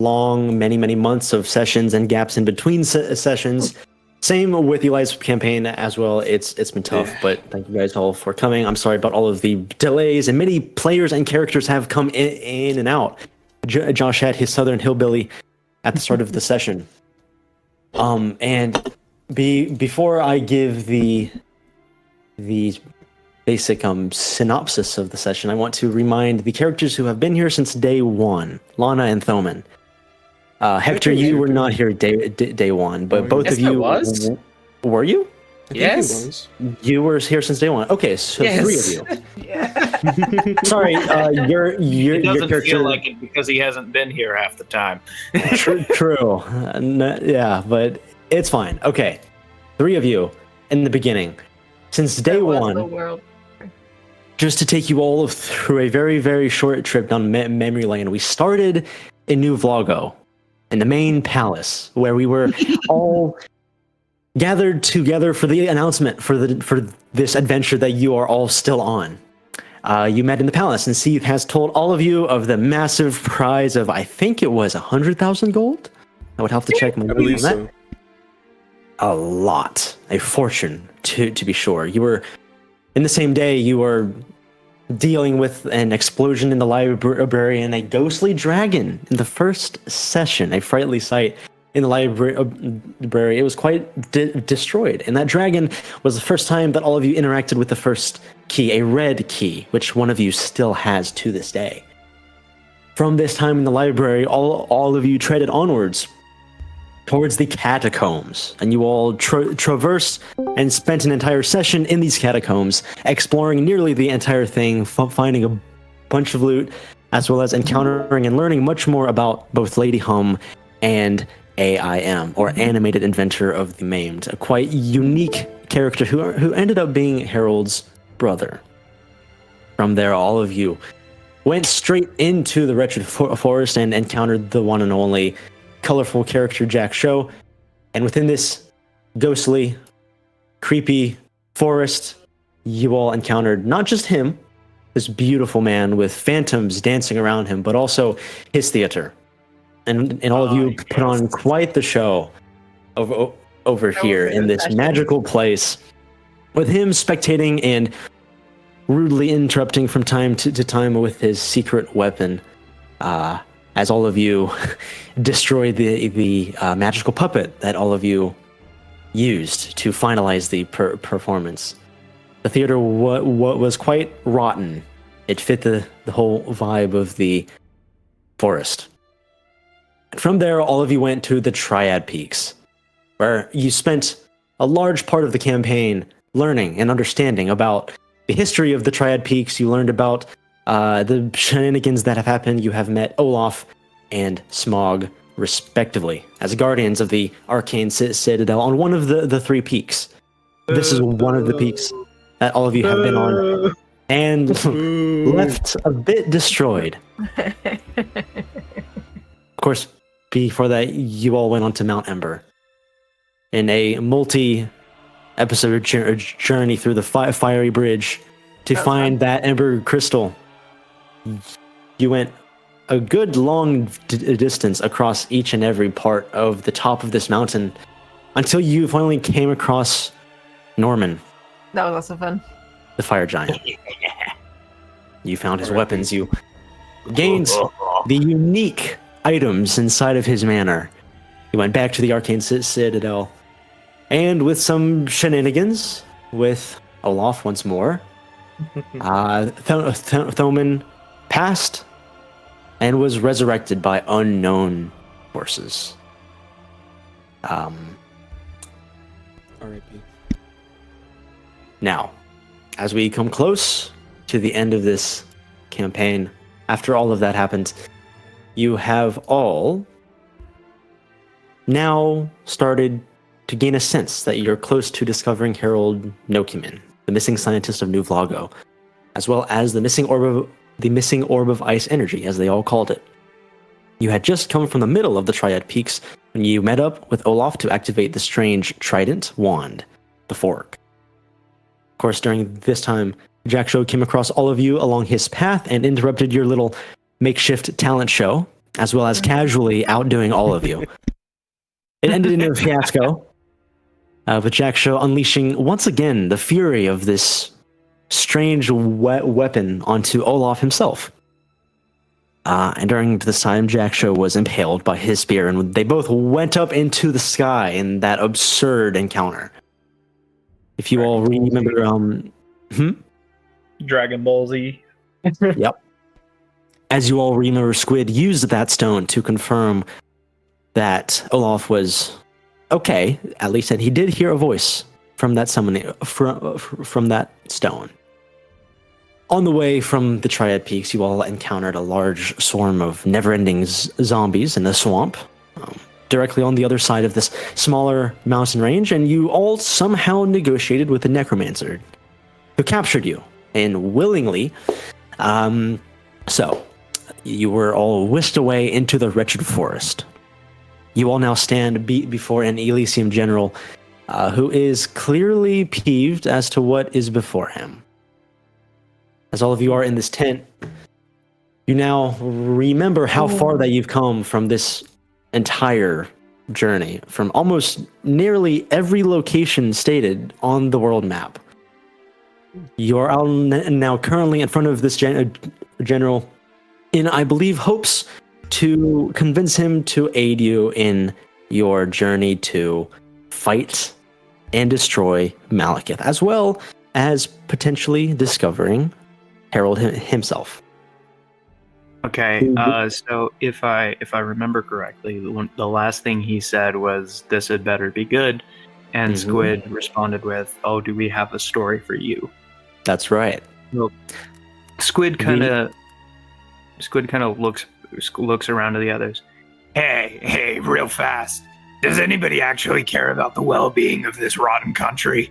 long, many months of sessions and gaps in between sessions. Same with Eli's campaign as well. It's been tough, but thank you guys all for coming. I'm sorry about all of the delays, and many players and characters have come in and out. Josh had his Southern Hillbilly at the start of the session. And before I give the basic synopsis of the session, I want to remind the characters who have been here since day one, Lana and Thoman. Hector, you were not here day one, but both of you were you? Yes. You were here since day one. Okay, so three of you. Yeah. Sorry, your It doesn't character feel like it because he hasn't been here half the time. True. Yeah, but it's fine. Okay, three of you in the beginning, since day one. Just to take you all through a very short trip down memory lane, we started in New Vlago, in the main palace, where we were all gathered together for the announcement for this adventure that you are all still on. You met in the palace, and Steve has told all of you of the massive prize of, I think it was 100,000 gold. I would have to check my notes on that. A lot, a fortune to be sure. You were in the same day. You were dealing with an explosion in the library and a ghostly dragon in the first session, a frightly sight in the library. It was quite destroyed, and that dragon was the first time that all of you interacted with the first key, a red key, which one of you still has to this day. From this time in the library, all of you treaded onwards towards the catacombs, and you all traversed and spent an entire session in these catacombs, exploring nearly the entire thing, finding a bunch of loot, as well as encountering and learning much more about both Lady Hum and AIM, or Animated Inventor of the Maimed, a quite unique character who ended up being Harold's brother. From there, all of you went straight into the wretched forest and encountered the one and only colorful character Jack Show, and within this ghostly, creepy forest, you all encountered not just him, this beautiful man with phantoms dancing around him, but also his theater. And all of you put on quite the show over here in this magical place, with him spectating and rudely interrupting from time to time with his secret weapon, as all of you destroyed the magical puppet that all of you used to finalize the performance. The theater was quite rotten. It fit the whole vibe of the forest. From there, all of you went to the Triad Peaks, where you spent a large part of the campaign learning and understanding about the history of the Triad Peaks. You learned about the shenanigans that have happened. You have met Olaf and Smog, respectively, as guardians of the Arcane Citadel on one of the three peaks. This is one of the peaks that all of you have been on, and left a bit destroyed. Of course, before that, you all went on to Mount Ember in a multi-episode journey through the fiery bridge to find that Ember crystal. You went a good long distance across each and every part of the top of this mountain until you finally came across Norman. That was also fun. The fire giant. You found his weapons. You gained the unique items inside of his manor. You went back to the Arcane Citadel, and with some shenanigans with Olaf once more, Thoman passed and was resurrected by unknown forces. R.I.P. Now, as we come close to the end of this campaign, after all of that happened, you have all now started to gain a sense that you're close to discovering Harold Nokiman, the missing scientist of New Vlago, as well as the missing orb of ice energy, as they all called it. You had just come from the middle of the Triad Peaks when you met up with Olaf to activate the strange trident wand, the Fork. Of course, during this time, Jack Show came across all of you along his path and interrupted your little makeshift talent show as well as casually outdoing all of you. It ended in a fiasco, with Jack Show unleashing once again the fury of this strange weapon onto Olaf himself. And during this time, Jack Show was impaled by his spear, and they both went up into the sky in that absurd encounter. If you all remember, Dragon Ball Z. Yep. As you all remember, Squid used that stone to confirm that Olaf was okay, at least that he did hear a voice from that summoning, from that stone. On the way from the Triad Peaks, you all encountered a large swarm of never-ending zombies in the swamp, directly on the other side of this smaller mountain range, and you all somehow negotiated with the necromancer, who captured you, and willingly. So, you were all whisked away into the wretched forest. You all now stand before an Elysium general, who is clearly peeved as to what is before him. As all of you are in this tent, you now remember how far that you've come from this entire journey, from almost nearly every location stated on the world map. You are now currently in front of this general in, I believe, hopes to convince him to aid you in your journey to fight and destroy Malekith, as well as potentially discovering Harold himself. Okay, so if I remember correctly, the last thing he said was, "This had better be good," and Squid responded with, "Oh, do we have a story for you?" That's right. So Squid kind of looks around to the others. Hey, real fast. Does anybody actually care about the well-being of this rotten country?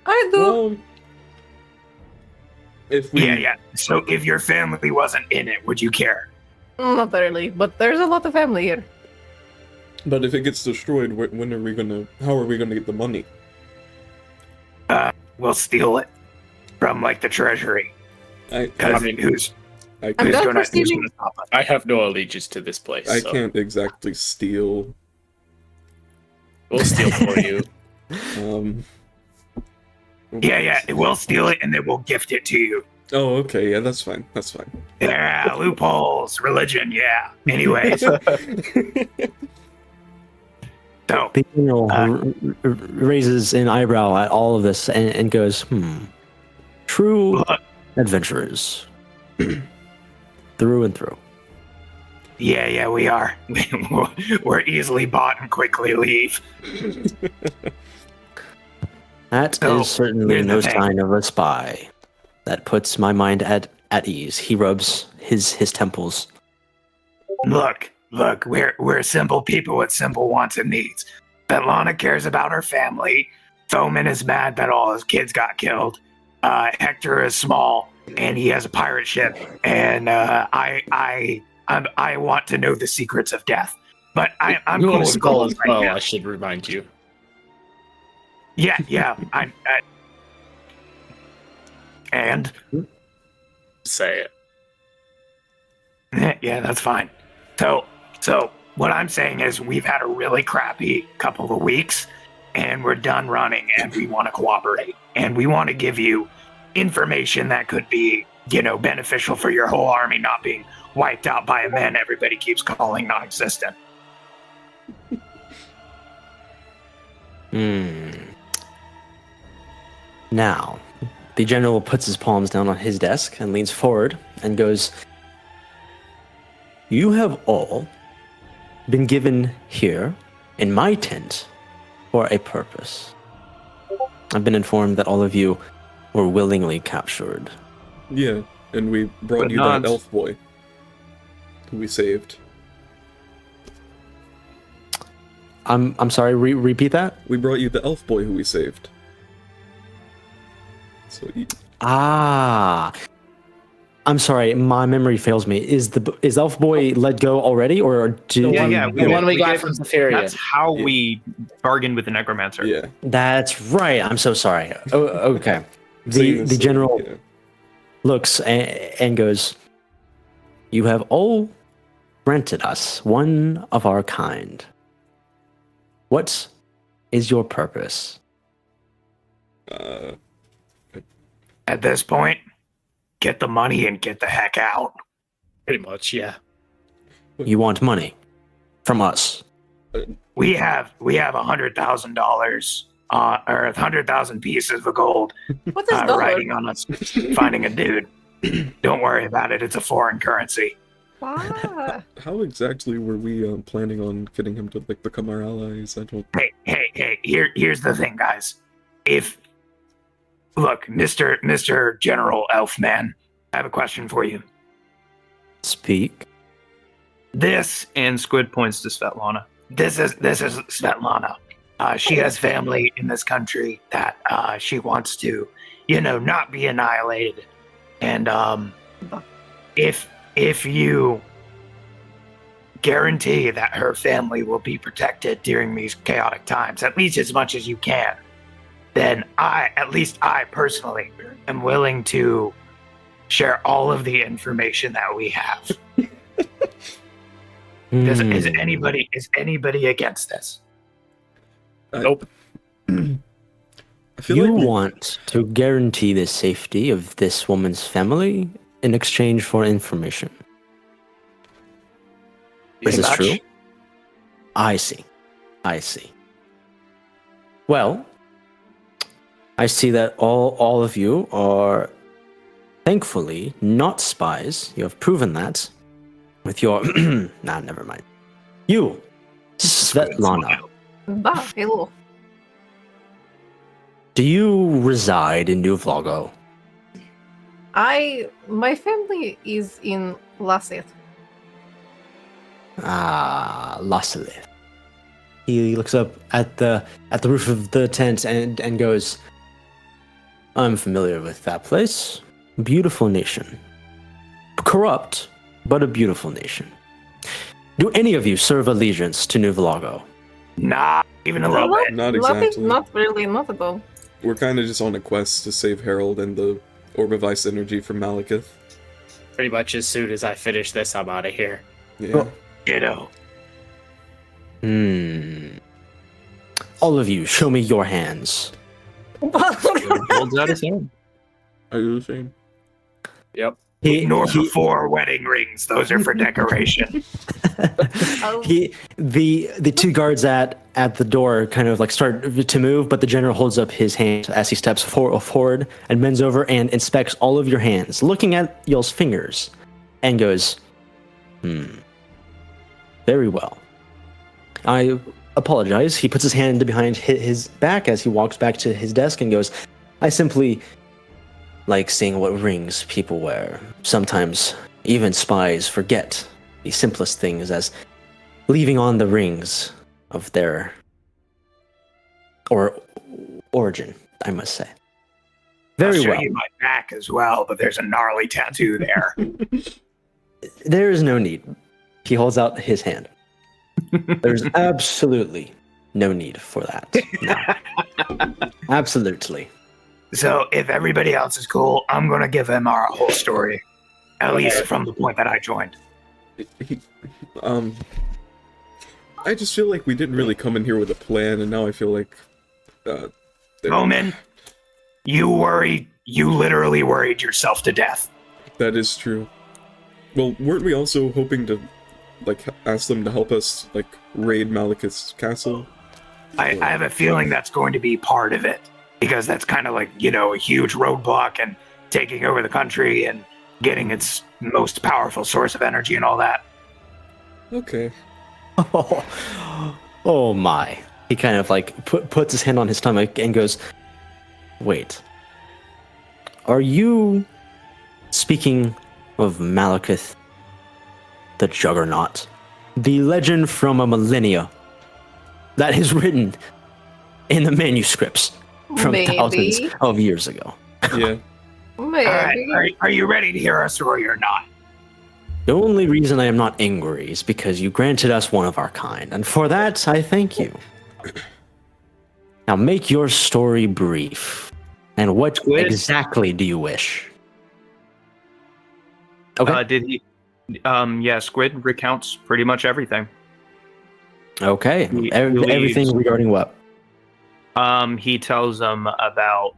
I do. Well, if we, Yeah. So if your family wasn't in it, would you care? Not really, but there's a lot of family here. but if it gets destroyed, when are we gonna? How are we gonna get the money? We'll steal it from like the treasury. Because who's I'm gonna done for stealing. stop us? I have no allegiance to this place. I so can't exactly steal. We'll steal for you. Yeah, we'll steal it and then we'll gift it to you. Oh, okay. Yeah, that's fine. Yeah, loopholes, religion, yeah. Anyways, so The general raises an eyebrow at all of this and goes, true adventurers. Through and through. yeah, we are. We're easily bought and quickly leave. That So, is certainly here's the no thing. sign of a spy. That puts my mind at ease. He rubs his temples. Look, we're simple people with simple wants and needs. Betlana cares about her family. Thoman is mad that all his kids got killed. Hector is small and he has a pirate ship. And I want to know the secrets of death. But I'm You cool want to with skull gold as right well, now. I should remind you. Yeah. And Say it. yeah, that's fine. So what I'm saying is we've had a really crappy couple of weeks and we're done running and we want to cooperate and we want to give you information that could be, beneficial for your whole army not being wiped out by a man everybody keeps calling non-existent. Now, the general puts his palms down on his desk and leans forward and goes, you have all been given here in my tent for a purpose. I've been informed that all of you were willingly captured. Yeah, and we brought But you not- that elf boy who we saved. I'm sorry, repeat that? We brought you the elf boy who we saved. So Ah. I'm sorry, my memory fails me. Is Elf Boy let go already, or do Yeah, The one we got gave from him- Safaria. That's how we bargained with the necromancer. yeah. That's right. I'm so sorry. Oh, okay. Saying The this, general yeah. looks and goes, you have all granted us one of our kind. What is your purpose? At this point, get the money and get the heck out. Pretty much, yeah. You want money from us? We have $100,000, or 100,000 pieces of gold What is dollar? riding on us finding a dude. Don't worry about it. It's a foreign currency. Ah, How exactly were we planning on getting him to like become our allies? I don't. Hey! Here's the thing, guys. Look, Mr. General Elfman, I have a question for you. Speak. And Squid points to Svetlana. This is Svetlana. She has family in this country that she wants to, not be annihilated. And if you guarantee that her family will be protected during these chaotic times, at least as much as you can, then I personally am willing to share all of the information that we have. Is anybody against this? Nope. I feel You like want to guarantee the safety of this woman's family in exchange for information. Is this Pretty true? much. I see. Well, I see that all of you are thankfully not spies. You have proven that with your... Nah, never mind. You, Svetlana, bah, hello. do you reside in New Vlago? My family is in Lasset. Ah, Lassalith. He looks up at the roof of the tent and goes, I'm familiar with that place. Beautiful nation. Corrupt, but a beautiful nation. Do any of you serve allegiance to New Vlago? Nah, even a little bit. Not exactly. Not really, not at all. we're kind of just on a quest to save Harold and the Orb of Ice energy from Malekith. Pretty much as soon as I finish this, I'm out of here. Yeah. Ditto. All of you, show me your hands. Holds out his hand. Are you the same? Yep. Ignore the 4 wedding rings. Those are for decoration. The two guards at the door kind of like start to move, but the general holds up his hand as he steps forward and bends over and inspects all of your hands, looking at y'all's fingers, and goes, very well. I apologize. He puts his hand behind his back as he walks back to his desk and goes, I simply like seeing what rings people wear. Sometimes even spies forget the simplest things, as leaving on the rings of their origin, I must say. Very I'll show well. you my back as well, but there's a gnarly tattoo there. There is no need. He holds out his hand. There's absolutely no need for that. No. Absolutely. So if everybody else is cool, I'm going to give him our whole story. At least from the point that I joined. I just feel like we didn't really come in here with a plan, and now I feel like... Roman, you literally worried yourself to death. That is true. Well, weren't we also hoping to, like, ask them to help us, like, raid Malekith's castle? I have a feeling that's going to be part of it. Because that's kind of like, a huge roadblock and taking over the country and getting its most powerful source of energy and all that. Okay. Oh my. He kind of like puts his hand on his stomach and goes, wait. Are you speaking of Malekith the Juggernaut? The legend from a millennia that is written in the manuscripts from thousands of years ago. Yeah. Maybe. All right, are you ready to hear our story or not? The only reason I am not angry is because you granted us one of our kind, and for that, I thank you. Now make your story brief. And what exactly do you wish? Okay. Yeah, Squid recounts pretty much everything. Okay. He Everything leaves- regarding what? He tells them about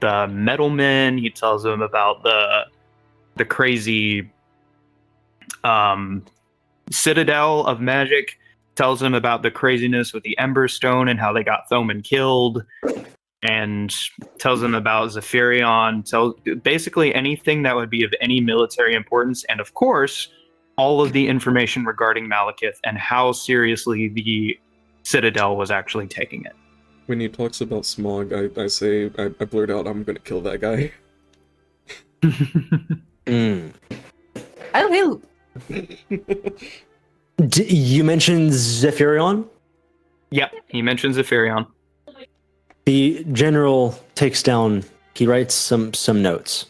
the Metalmen. He tells them about the crazy Citadel of Magic. Tells them about the craziness with the Ember Stone and how they got Thoman killed. And tells them about Zephyrion. Tells basically anything that would be of any military importance. And of course, all of the information regarding Malekith and how seriously the Citadel was actually taking it. When he talks about Smog, I blurt out, I'm gonna kill that guy. I will. You mentioned Zephyrion? Yep, he mentions Zephyrion. The general takes down. He writes some notes.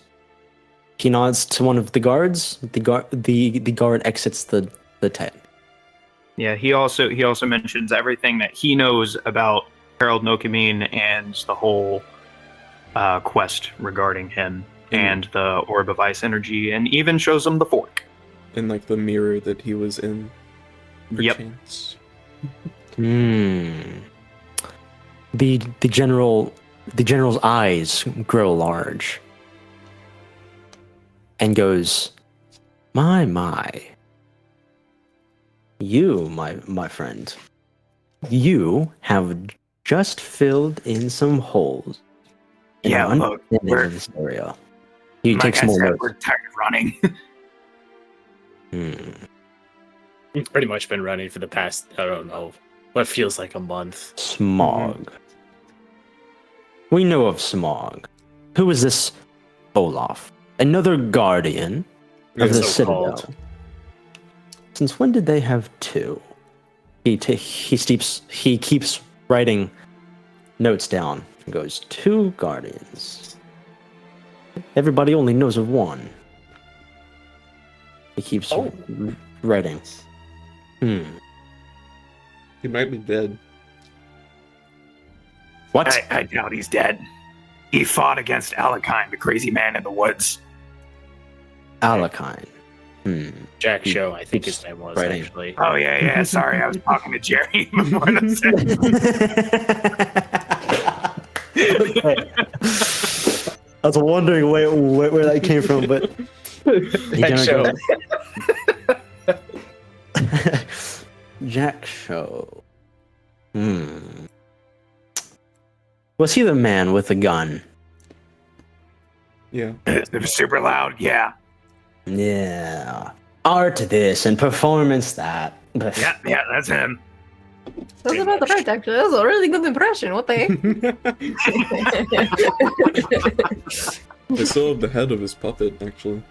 He nods to one of the guards. The guard exits the tent. Yeah, he also mentions everything that he knows about Harold Nokamine and the whole quest regarding him and the Orb of Ice Energy, and even shows him the fork. And like the mirror that he was in. Yep. Perchance. The general's eyes grow large and goes, my. You, my friend, you have just filled in some holes. in Yeah, our look, understanding we're- of this area. He Like takes I more said, notes. we're tired of running. We've pretty much been running for the past, I don't know, what feels like a month. Smog. We know of Smog. Who is this Olaf? Another guardian of the So-called. Citadel. Since when did they have two? He keeps writing notes down. He goes, 2 guardians. Everybody only knows of one. He keeps writing. He might be dead. What? I doubt he's dead. He fought against Alakine, the crazy man in the woods. Alakine. Jack He Show, I think his keeps name was, writing. actually. Oh yeah. Sorry, I was talking to Jerry before the I was wondering where that came from, but Jack Show. Jack Show. Was he the man with the gun? Yeah. It was super loud. Yeah. Yeah. Art this and performance that. Yeah, that's him. That's about the right, actually. That was a really good impression. What the heck? I still have the head of his puppet, actually.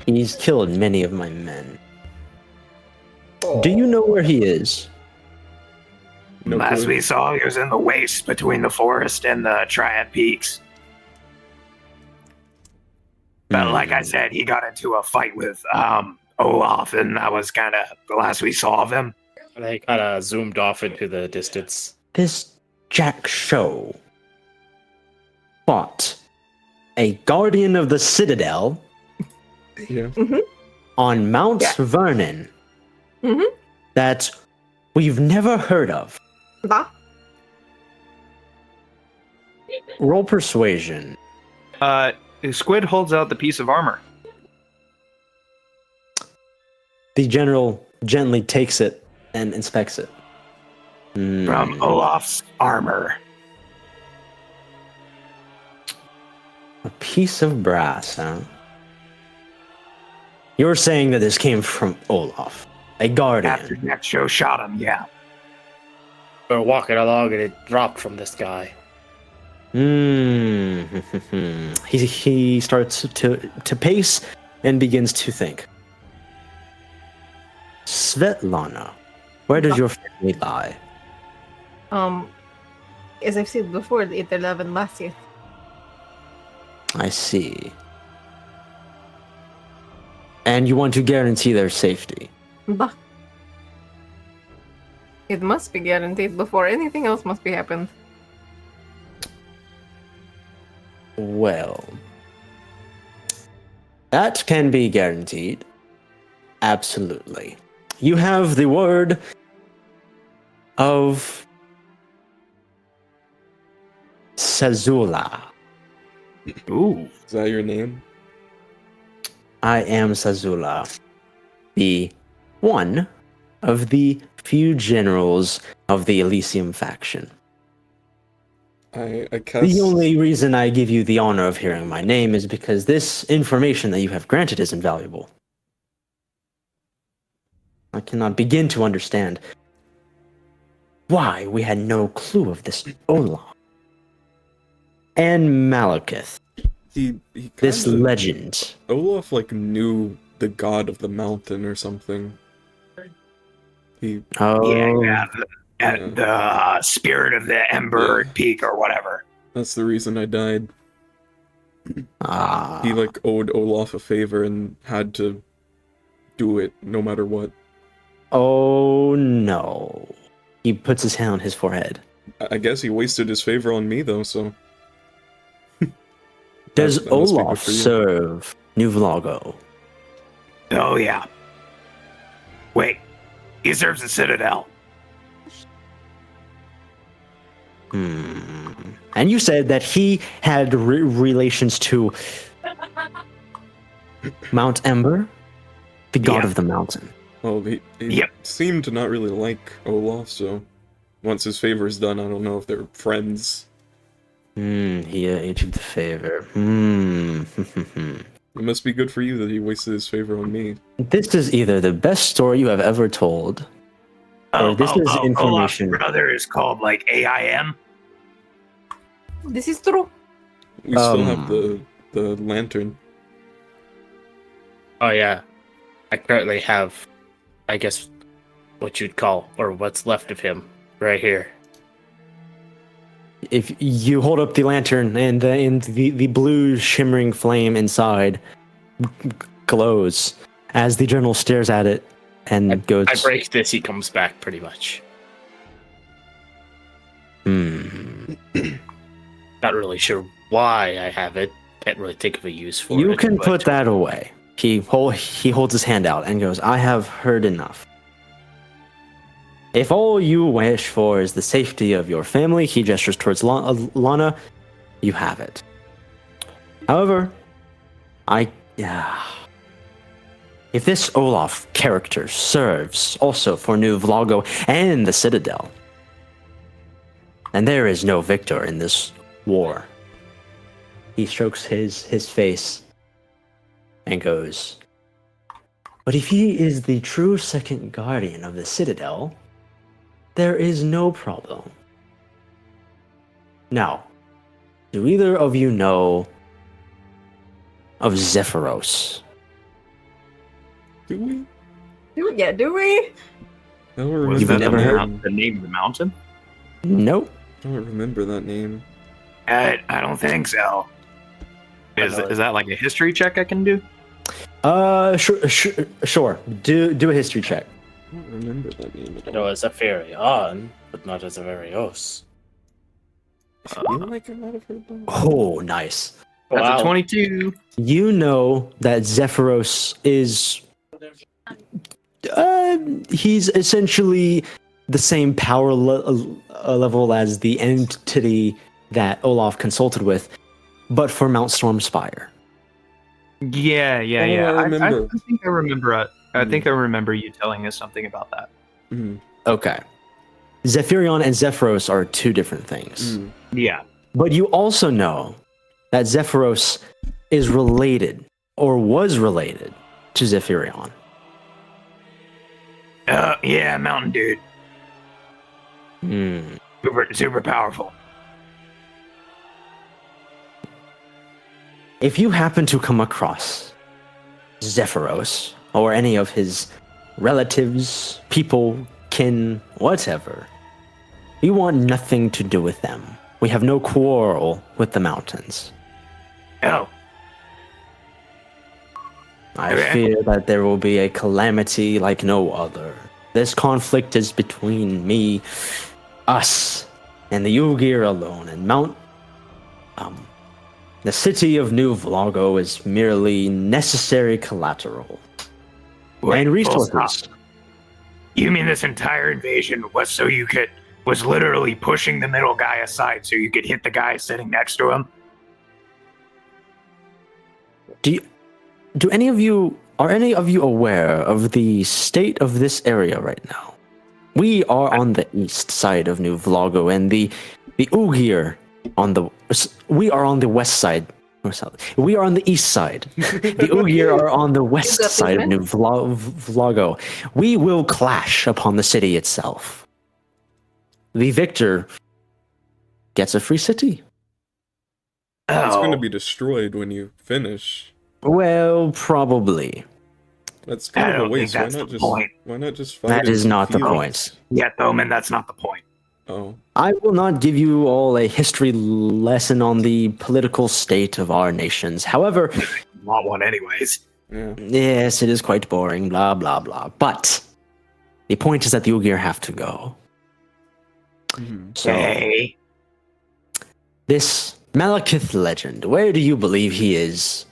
He's killed many of my men. Do you know where he is? No Last clue. we saw, he was in the waste between the forest and the Triad Peaks. But like I said, he got into a fight with Olaf, and that was kind of the last we saw of him. They kind of zoomed off into the distance. This Jack Show fought a guardian of the Citadel Yeah. on Mount Vernon that we've never heard of. Bah. Roll persuasion. Squid holds out the piece of armor. The general gently takes it and inspects it. From Olaf's armor. A piece of brass, huh? You're saying that this came from Olaf, a guardian. After Jack Show shot him, yeah. We were walking along and it dropped from the sky. He starts to pace and begins to think. Svetlana, where does your family lie? As I've said before, it 11 last year. I see. And you want to guarantee their safety? Bah. It must be guaranteed before anything else must be happened. Well, That can be guaranteed. Absolutely. You have the word of Sazula. Ooh. Is that your name? I am Sazula, the one of the few generals of the Elysium faction. I guess... The only reason I give you the honor of hearing my name is because this information that you have granted is invaluable. I cannot begin to understand why we had no clue of this Olaf and Malekith, this kinda, legend. Olaf like knew the god of the mountain or something. He The spirit of the Ember Peak or whatever. That's the reason I died. Ah. He like owed Olaf a favor and had to do it no matter what. Oh no. He puts his hand on his forehead. I guess he wasted his favor on me though, so... Does that must be good Olaf for you. serve New Vlago? Oh, yeah. Wait. He serves the Citadel. And you said that he had relations to Mount Ember, the god of the mountain. Well, he seemed to not really like Olaf, so... Once his favor is done, I don't know if they're friends. He achieved the favor. It must be good for you that he wasted his favor on me. This is either the best story you have ever told, or this is information. Olaf's brother is called, like, AIM. This is true. We still have the lantern. Oh yeah, I currently have, I guess, what you'd call, or what's left of him, right here. If you hold up the lantern and the blue shimmering flame inside glows as the general stares at it and goes... I break this, he comes back, pretty much. Not really sure why I have it. Can't really think of a use for it. You can put that away. He holds his hand out and goes, I have heard enough. If all you wish for is the safety of your family, he gestures towards Lana, you have it. However, if this Olaf character serves also for New Vlago and the Citadel, then there is no victor in this war. He strokes his face and goes, but if he is the true second guardian of the Citadel, there is no problem. Now, do either of you know of Zephyros? Do we? Do we? I don't Was remember You've that never heard? the name of the mountain? Nope. I don't remember that name. I don't think so. Is that like a history check I can do? Sure. Do a history check. I don't remember that name at It all. was a Ferion, but not as a Verios. I feel like I might have heard that. Oh, nice. That's a 22. You know that Zephyros is... he's essentially the same power level as the entity that Olaf consulted with, but for Mount Stormspire. Yeah. I remember. I think I remember. I think I remember you telling us something about that. Mhm. Okay. Zephyrion and Zephyros are two different things. Yeah. But you also know that Zephyros is related, or was related, to Zephyrion. Yeah, mountain dude. Super powerful. If you happen to come across Zephyros, or any of his relatives, people, kin, whatever, we want nothing to do with them. We have no quarrel with the mountains. Oh, I Okay. fear that there will be a calamity like no other. This conflict is between me, us, and the Ugir alone, and The city of New Vlago is merely necessary collateral. Wait, And full stop. resources. You mean this entire invasion was literally pushing the middle guy aside so you could hit the guy sitting next to him? Are any of you aware of the state of this area right now? We are on the east side of New Vlago, and the Ugir we are on the west side. We are on the east side. The Ugir are on the west side of New Vlago. We will clash upon the city itself. The victor gets a free city. It's going to Oh, be destroyed when you finish. Well, probably. That's I kind of a don't think waste. that's the point. Why not just fight That in is some not the fields? point. Yeah, Thoman, that's not the point. Oh. I will not give you all a history lesson on the political state of our nations. However, Want one anyways. Yeah. yes, it is quite boring, blah, blah, blah. But the point is that the Ugir have to go. Mhm. So, Okay. this Malekith legend, where do you believe he is?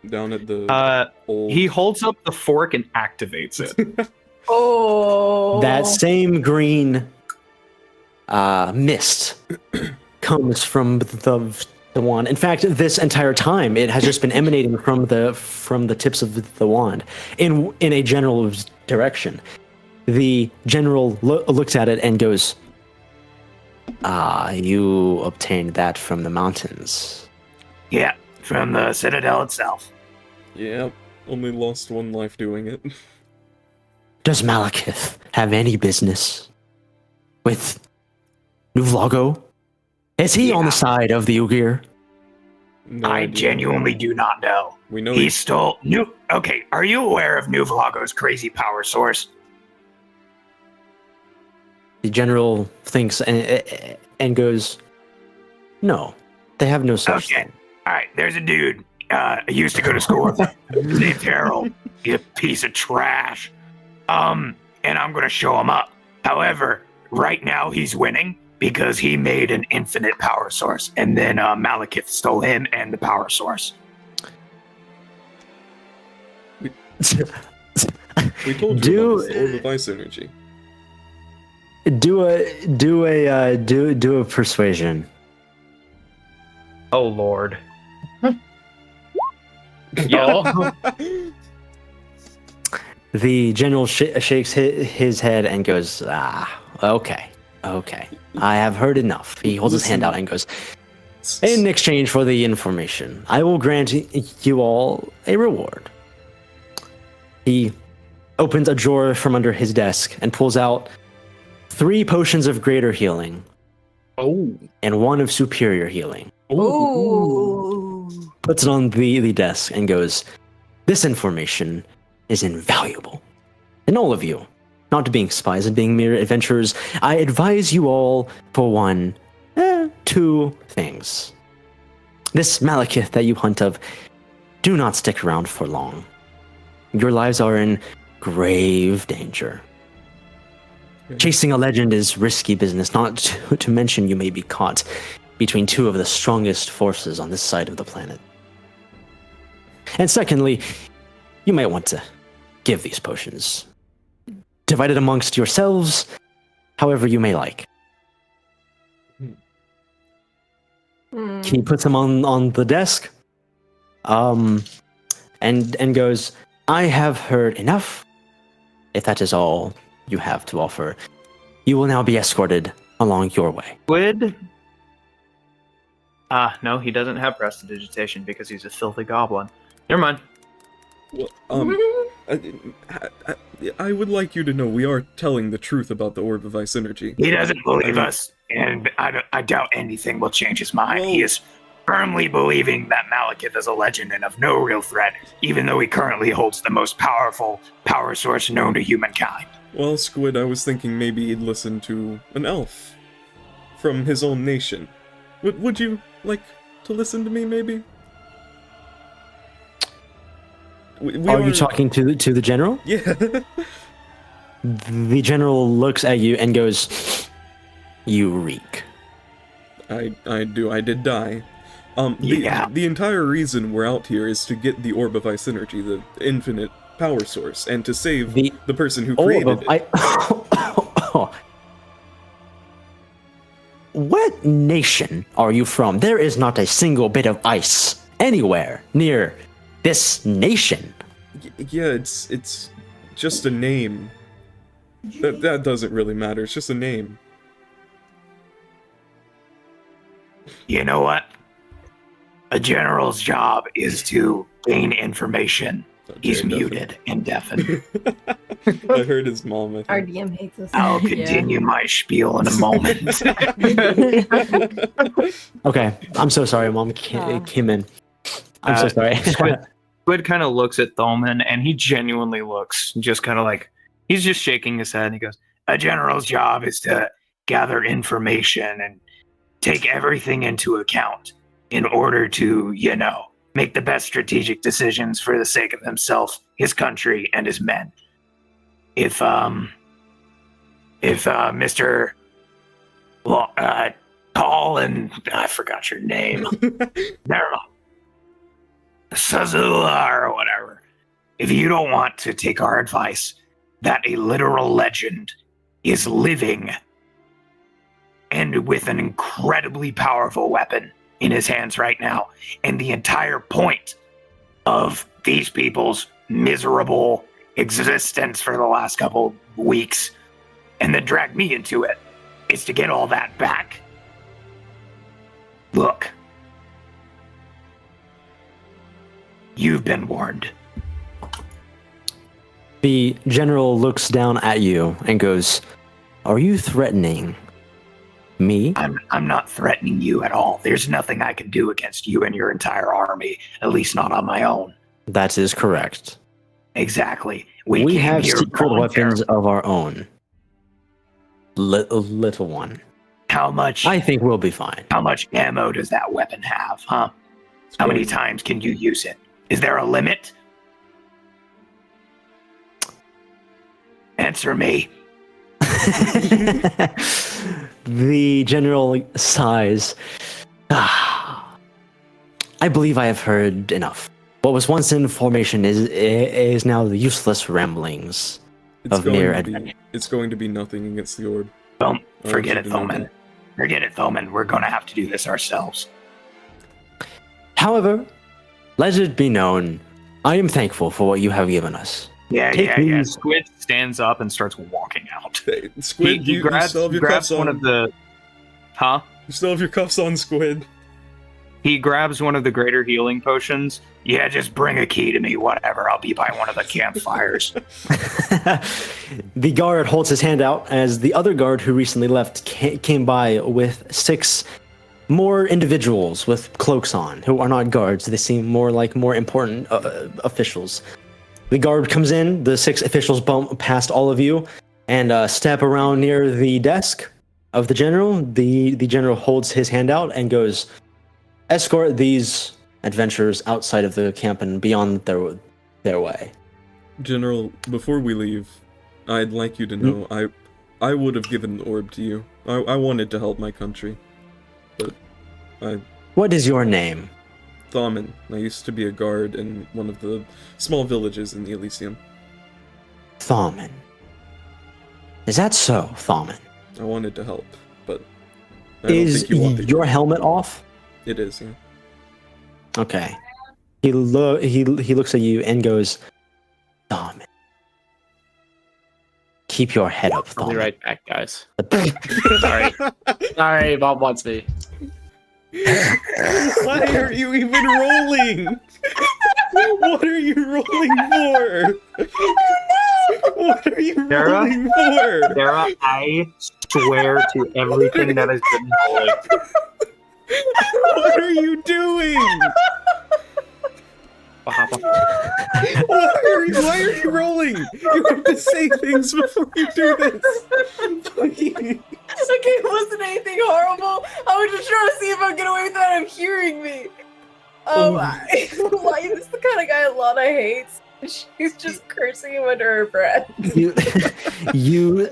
Down at the old... He holds up the fork and activates it. Oh. That same green mist comes from the wand. In fact, this entire time, it has just been emanating from the tips of the wand in a general direction. The general looks at it and goes, you obtained that from the mountains. Yeah, from the Citadel itself. Yeah, only lost one life doing it. Does Malekith have any business with New Vlago? Is he on the side of the Ugir? No I idea. genuinely do not know. We know He stole Okay, are you aware of New Vlago's crazy power source? The general thinks and goes, no, they have no such Okay. thing. All right, there's a dude. I used to go to school with him. His name's Harold. He's a piece of trash. And I'm gonna show him up. However, right now he's winning because he made an infinite power source, and then Malekith stole him and the power source. We told you about this Lord of Ice energy. Do a persuasion. Oh Lord. Yo. The general shakes his head and goes, okay. I have heard enough. He holds his hand out and goes, in exchange for the information, I will grant you all a reward. He opens a drawer from under his desk and pulls out 3 potions of greater healing. Oh. And 1 of superior healing. Ooh. Puts it on the desk and goes, this information is invaluable. And all of you, not being spies and being mere adventurers, I advise you all for 2 things. This Malekith that you hunt of, do not stick around for long. Your lives are in grave danger. Chasing a legend is risky business, not to mention you may be caught between 2 of the strongest forces on this side of the planet. And secondly, you might want to give these potions. Divide it amongst yourselves, however you may like. He puts them on the desk, and goes, I have heard enough. If that is all you have to offer, you will now be escorted along your way. Squid? No, he doesn't have prestidigitation because he's a filthy goblin. Never mind. Well, I would like you to know we are telling the truth about the Orb of Ice energy. He doesn't believe us, and I doubt anything will change his mind. Well- He is firmly believing that Malekith is a legend and of no real threat, even though he currently holds the most powerful power source known to humankind. Well, Squid, I was thinking maybe he'd listen to an elf from his own nation. Would you like to listen to me, maybe? We Are you talking to the general? Yeah. The general looks at you and goes, you reek. I do. I did die. The entire reason we're out here is to get the Orb of Ice Energy, the infinite power source, and to save the person who created it. What nation are you from? There is not a single bit of ice anywhere near this nation. Yeah, it's just a name. That doesn't really matter. It's just a name. You know what? A general's job is to gain information. He's muted and deafened. I heard his mom. Our DM hates us. I'll continue my spiel in a moment. Okay, I'm so sorry, Mom came in. I'm so sorry. Squid kind of looks at Tholman, and he genuinely looks just kind of like he's just shaking his head, and he goes, A general's job is to gather information and take everything into account in order to, make the best strategic decisions for the sake of himself, his country, and his men. If Mr. Tall and I forgot your name. Never mind. Sazula or whatever. If you don't want to take our advice that a literal legend is living and with an incredibly powerful weapon in his hands right now, and the entire point of these people's miserable existence for the last couple weeks, and then drag me into it, is to get all that back. Look, you've been warned. The general looks down at you and goes, "Are you threatening me?" I'm not threatening you at all. There's nothing I can do against you and your entire army, at least not on my own. That is correct. Exactly. We have secret weapons of our own. Little one. How much? I think we'll be fine. How much ammo does that weapon have, huh? How many times can you use it? Is there a limit? Answer me. The general sighs. I believe I have heard enough. What was once information is now the useless ramblings of mere adventure. It's going to be nothing against the orb. Don't forget it, Thoman. Forget it, Thoman. We're going to have to do this ourselves. However, let it be known, I am thankful for what you have given us. Yeah. Squid stands up and starts walking out. Hey, Squid, he grabs one of the... Huh? You still have your cuffs on, Squid. He grabs one of the greater healing potions. Yeah, just bring a key to me, whatever. I'll be by one of the campfires. The guard holds his hand out as the other guard who recently left came by with 6 more individuals with cloaks on, who are not guards. They seem more important officials. The guard comes in, the 6 officials bump past all of you and step around near the desk of the general. The general holds his hand out and goes, "Escort these adventurers outside of the camp and beyond their way." General, before we leave, I'd like you to know I would have given the orb to you. I wanted to help my country, but What is your name? Tholman. I used to be a guard in one of the small villages in the Elysium. Tholman. Is that so, Tholman? I wanted to help, but I don't Is think you want your helmet off? It is, yeah. Okay. He looks at you and goes, "Tholman. Keep your head up, I'll be Tholman." right back, guys. Sorry, Bob wants me. Why are you even rolling? What are you rolling for? What are you rolling for? Sarah, I swear to everything that has been rolling. What are you doing? Why are you rolling? You have to say things before you do this. Please. Okay, it wasn't anything horrible. I was just trying to see if I could get away without him hearing me. Light is the kind of guy Lana hates. She's just cursing him under her breath. You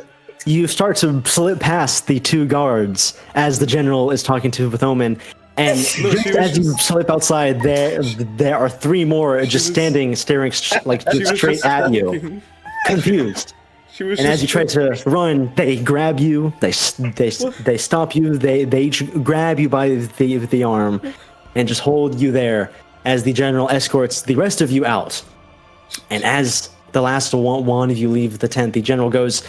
start to slip past the 2 guards as the general is talking to Vithoman, And No, just she was as you just- slip outside, there are three more just staring like She was straight just at you, talking. confused. She was And as you try to run, they grab you. They stop you. They each grab you by the arm, and just hold you there as the general escorts the rest of you out. And as the last one of you leave the tent, the general goes,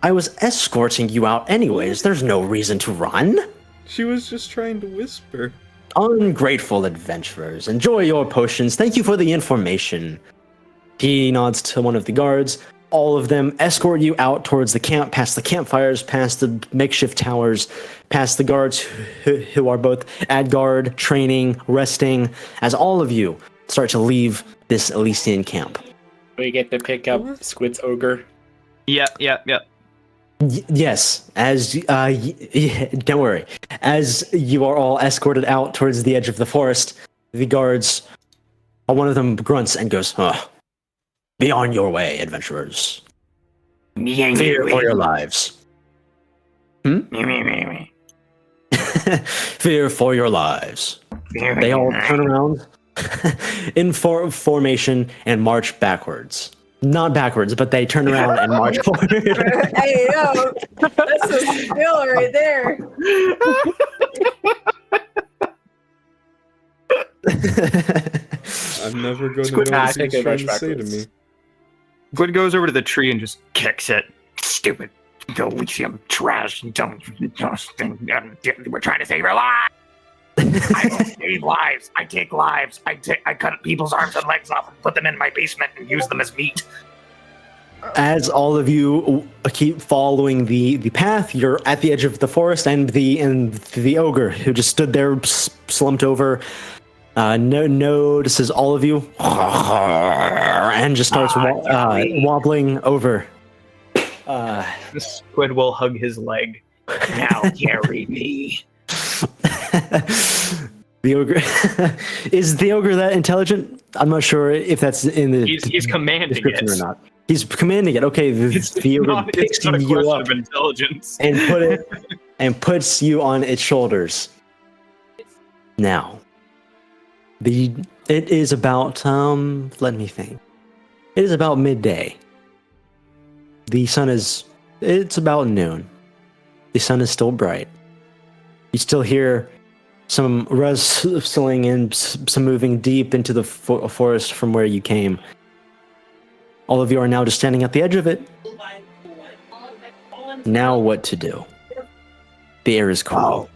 "I was escorting you out anyways. There's no reason to run." She was just trying to whisper. Ungrateful adventurers, enjoy your potions. Thank you for the information. He nods to one of the guards. All of them escort you out towards the camp, past the campfires, past the makeshift towers, past the guards who are both at guard, training, resting, as all of you start to leave this Elysian camp. We get to pick up Squid's ogre. Yep. Yes, as don't worry. As you are all escorted out towards the edge of the forest, the guards, one of them grunts and goes, "Be on your way, adventurers. Fear for your lives." Fear for your lives. They all turn around in formation and march backwards. Not backwards, but they turn around and march forward. Hey, yo, that's a skill right there. I'm never going to Squid- know I what think he's they trying march to say to backwards. me. Squid goes over to the tree and just kicks it. Stupid Elysium trash. Don't think we're trying to save your life. I don't save lives. I take lives. I cut people's arms and legs off and put them in my basement and use them as meat. As all of you keep following the path, you're at the edge of the forest, and the ogre who just stood there slumped over notices all of you and just starts wobbling over. Squid will hug his leg. Now carry me. The ogre is the ogre that intelligent? I'm not sure if that's in the He's commanding description it. or not. He's commanding it. Okay, the ogre picks It's not a you question up of intelligence. and puts you on its shoulders. Now, it is about let me think. It is about midday. The sun it's about noon. The sun is still bright. You still hear some rustling and some moving deep into the forest from where you came. All of you are now just standing at the edge of it. Now what to do? The air is cool.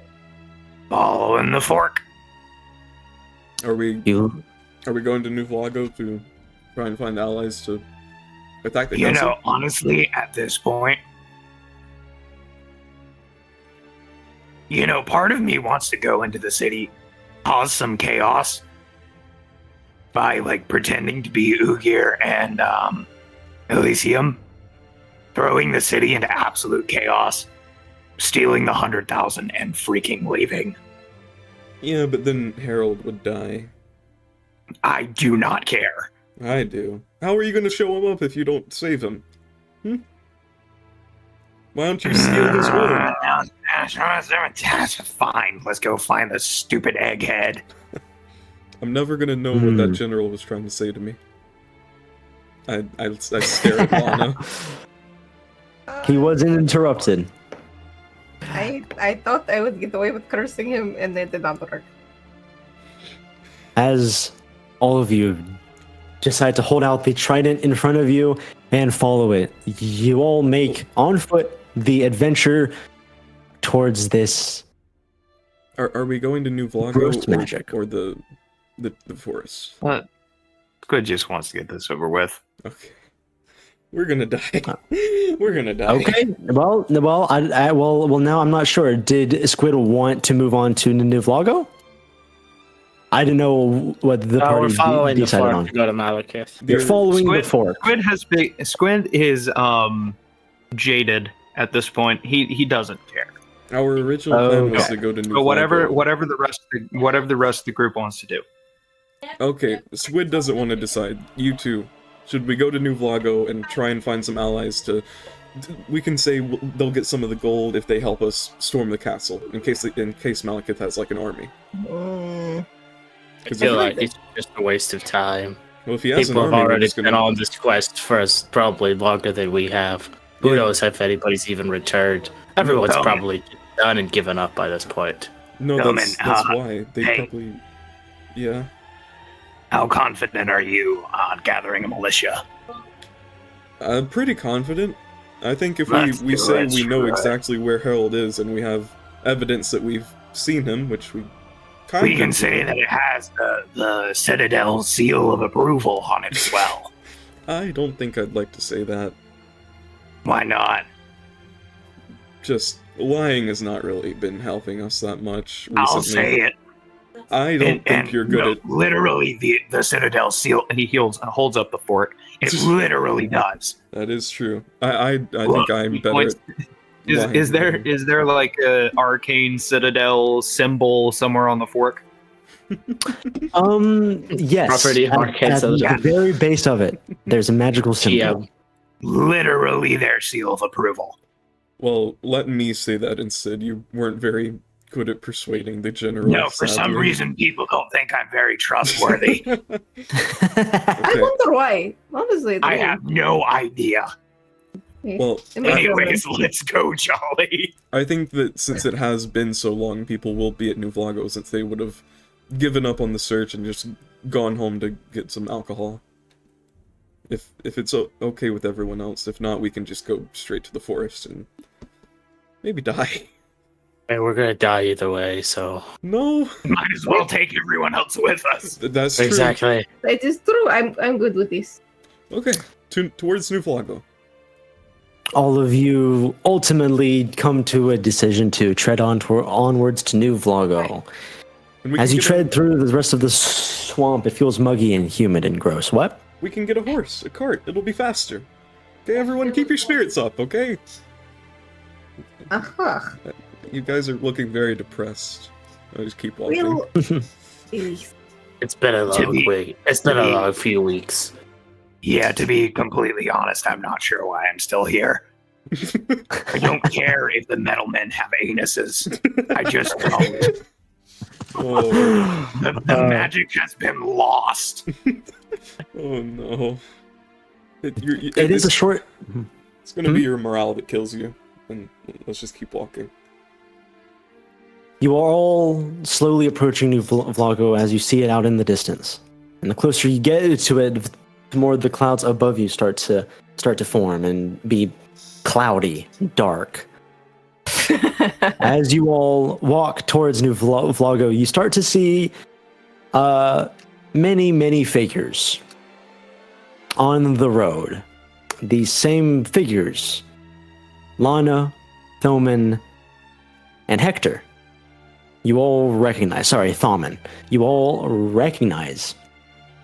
Ball in the fork. Are we You going to New Vlago to try and find allies to attack the You castle? know, honestly, at this point, part of me wants to go into the city, cause some chaos by pretending to be Ugir and Elysium, throwing the city into absolute chaos, stealing the 100,000 and freaking leaving. Yeah, but then Harold would die. I do not care. I do. How are you going to show him up if you don't save him? Why don't you steal his wood? Fine, let's go find the stupid egghead. I'm never going to know what that general was trying to say to me. I stare at Lana. he wasn't interrupted. I thought I would get away with cursing him, and it did not work. As all of you decide to hold out the trident in front of you and follow it, you all make on foot the adventure towards this. Are we going to New Ghost Vlago magic. or the forest? Squid just wants to get this over with. Okay. We're gonna die. We're gonna die. Okay. Well. Now I'm not sure. Did Squid want to move on to New Vlago? I didn't know what the We're party following the decided fork on. to go to Malekith. You're following the fork. Squid is jaded at this point. He doesn't care. Our original plan was Okay. to go to New But whatever Vlago. the rest of the group wants to do. Okay, Squid doesn't want to decide. You two. Should we go to New Vlago and try and find some allies to we can say they'll get some of the gold if they help us storm the castle, in case Malekith has like an army. I feel like it's just a waste of time. Well, if he has People an have army, already been on this quest for us probably longer than we have. Who knows if anybody's even returned? Everyone's probably done and given up by this point. No, that's why. They probably... Yeah. How confident are you on gathering a militia? Pretty confident. I think if we say we know exactly where Harold is and we have evidence that we've seen him, which we we can say that it has the Citadel seal of approval on it as well. I don't think I'd like to say that. Why not? Just lying has not really been helping us that much recently. I'll say it. I don't think you're good at... Literally, the Citadel seal, and he holds up the fork. It literally does. That is true. I think I'm better at... Is there like a arcane Citadel symbol somewhere on the fork? Yes. Property arcane at the very base of it, there's a magical symbol. Yeah. Literally their seal of approval. Well, let me say that instead. You weren't very good at persuading the general. No, for some reason, people don't think I'm very trustworthy. I wonder why. Honestly, I have no idea. Well, anyways, let's go, Jolly. I think that since it has been so long, people will be at New Vlago since they would have given up on the search and just gone home to get some alcohol. If it's okay with everyone else. If not, we can just go straight to the forest and maybe die. Hey, we're gonna die either way, so... No! Might as well take everyone else with us. That's true. Exactly. It is true. I'm good with this. Okay, towards New Vlago. All of you ultimately come to a decision to tread onwards to New Vlago. As you tread through the rest of the swamp, it feels muggy and humid and gross. What? We can get a horse, a cart. It'll be faster. Okay, everyone, keep your spirits up, okay? You guys are looking very depressed. I'll just keep walking. It's been a long week. It's been a long few weeks. Yeah, to be completely honest, I'm not sure why I'm still here. I don't care if the metal men have anuses. I just don't. The magic has been lost. Oh no. It is a short... It's gonna be your morale that kills you. And let's just keep walking. You are all slowly approaching New Vlago as you see it out in the distance. And the closer you get to it, the more the clouds above you start to form and be cloudy, dark. As you all walk towards New Vlago, you start to see many figures on the road. These same figures, Lana, Thoman, and Hector. You all recognize, Thoman. You all recognize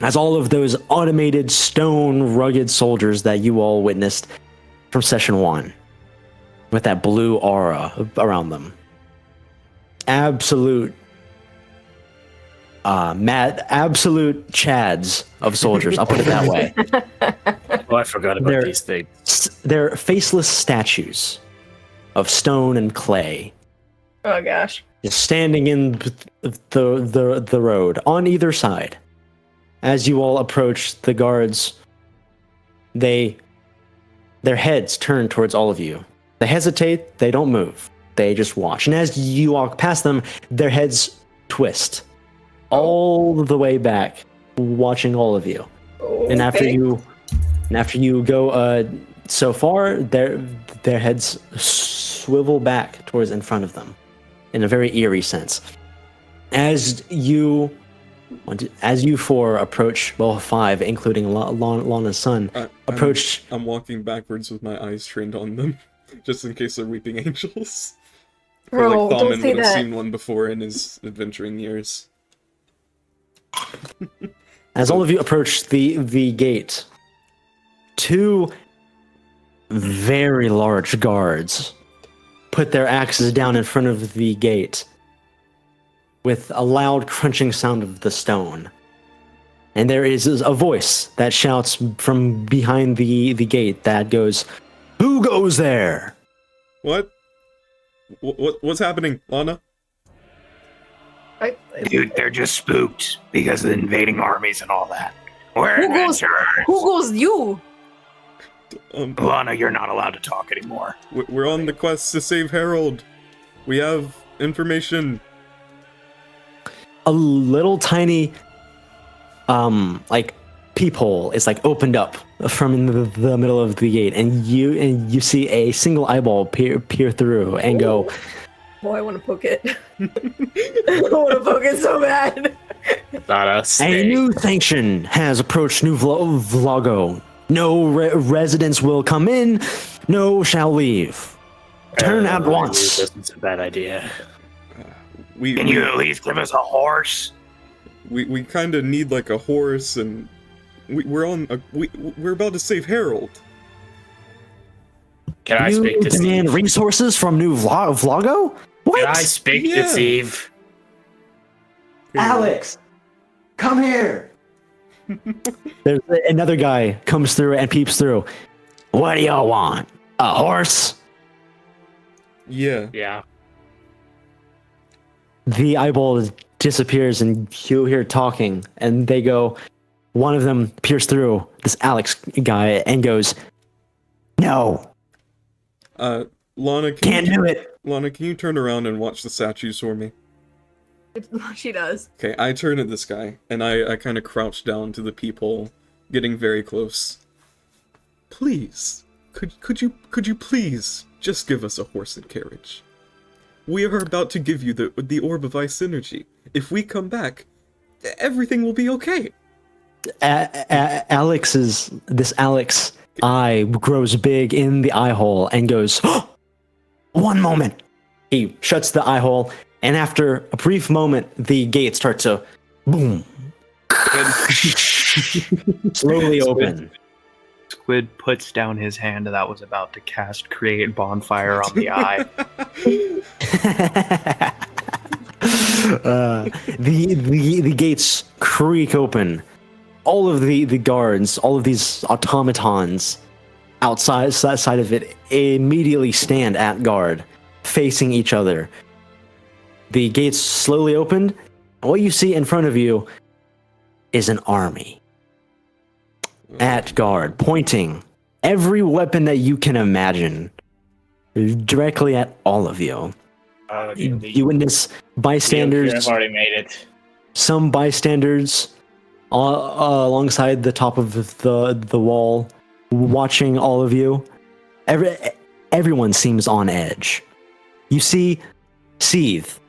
as all of those automated stone rugged soldiers that you all witnessed from session 1. With that blue aura around them. Absolute chads of soldiers, I'll put it that way. Oh, I forgot about these things. They're faceless statues of stone and clay. Oh gosh. Just standing in the road on either side. As you all approach the guards, their heads turn towards all of you. They hesitate, they don't move. They just watch. And as you walk past them, their heads twist all the way back, watching all of you. Okay. And after you go so far, their heads swivel back towards in front of them in a very eerie sense. As you four approach, well, 5, including Lana's son, approach. I'm walking backwards with my eyes trained on them, just in case they're weeping angels. Bro, like don't Thalman say would have that. seen one before in his adventuring years. As all of you approach the gate, 2 very large guards put their axes down in front of the gate with a loud crunching sound of the stone. And there is a voice that shouts from behind the gate that goes, Who goes there? What? What's happening, Lana? Dude, they're just spooked because of the invading armies and all that. We're adventurers. Who goes you? Lana, you're not allowed to talk anymore. We're on the quest to save Harold. We have information. A little tiny, like peephole is like opened up from in the middle of the gate, and you see a single eyeball peer through and go. Boy, I want to poke it. I want to poke it so bad. Not a A snake. new sanction has approached New Vlago. No residents will come in. No shall leave. Turn at once. This is a bad idea. Can you at least give us a horse? We kind of need like a horse, and we're about to save Harold. Can I speak to demand Steve? resources from New Vlago? What? Can I speak to Steve? Alex, come here. There's another guy comes through and peeps through. What do y'all want? A horse? Yeah. Yeah. The eyeball disappears and you hear talking, and they go. One of them peers through this Alex guy and goes, "No, Lana, can't do it." Lana, can you turn around and watch the statues for me? She does. Okay, I turn at this guy, and I kind of crouch down to the peephole, getting very close. Please, could you please just give us a horse and carriage? We are about to give you the orb of ice energy. If we come back, everything will be okay. Alex eye grows big in the eye hole and goes, "Oh, one moment." He shuts the eye hole, and after a brief moment, the gate starts to boom, slowly open. Squid puts down his hand that was about to cast create bonfire on the eye. The gates creak open. All of the guards, all of these automatons outside of it immediately stand at guard, facing each other. The gates slowly opened, and what you see in front of you is an army at guard, pointing every weapon that you can imagine directly at all of you. You witness bystanders. I've already made it. Some bystanders alongside the top of the wall, watching all of you. Everyone seems on edge. You see Seeth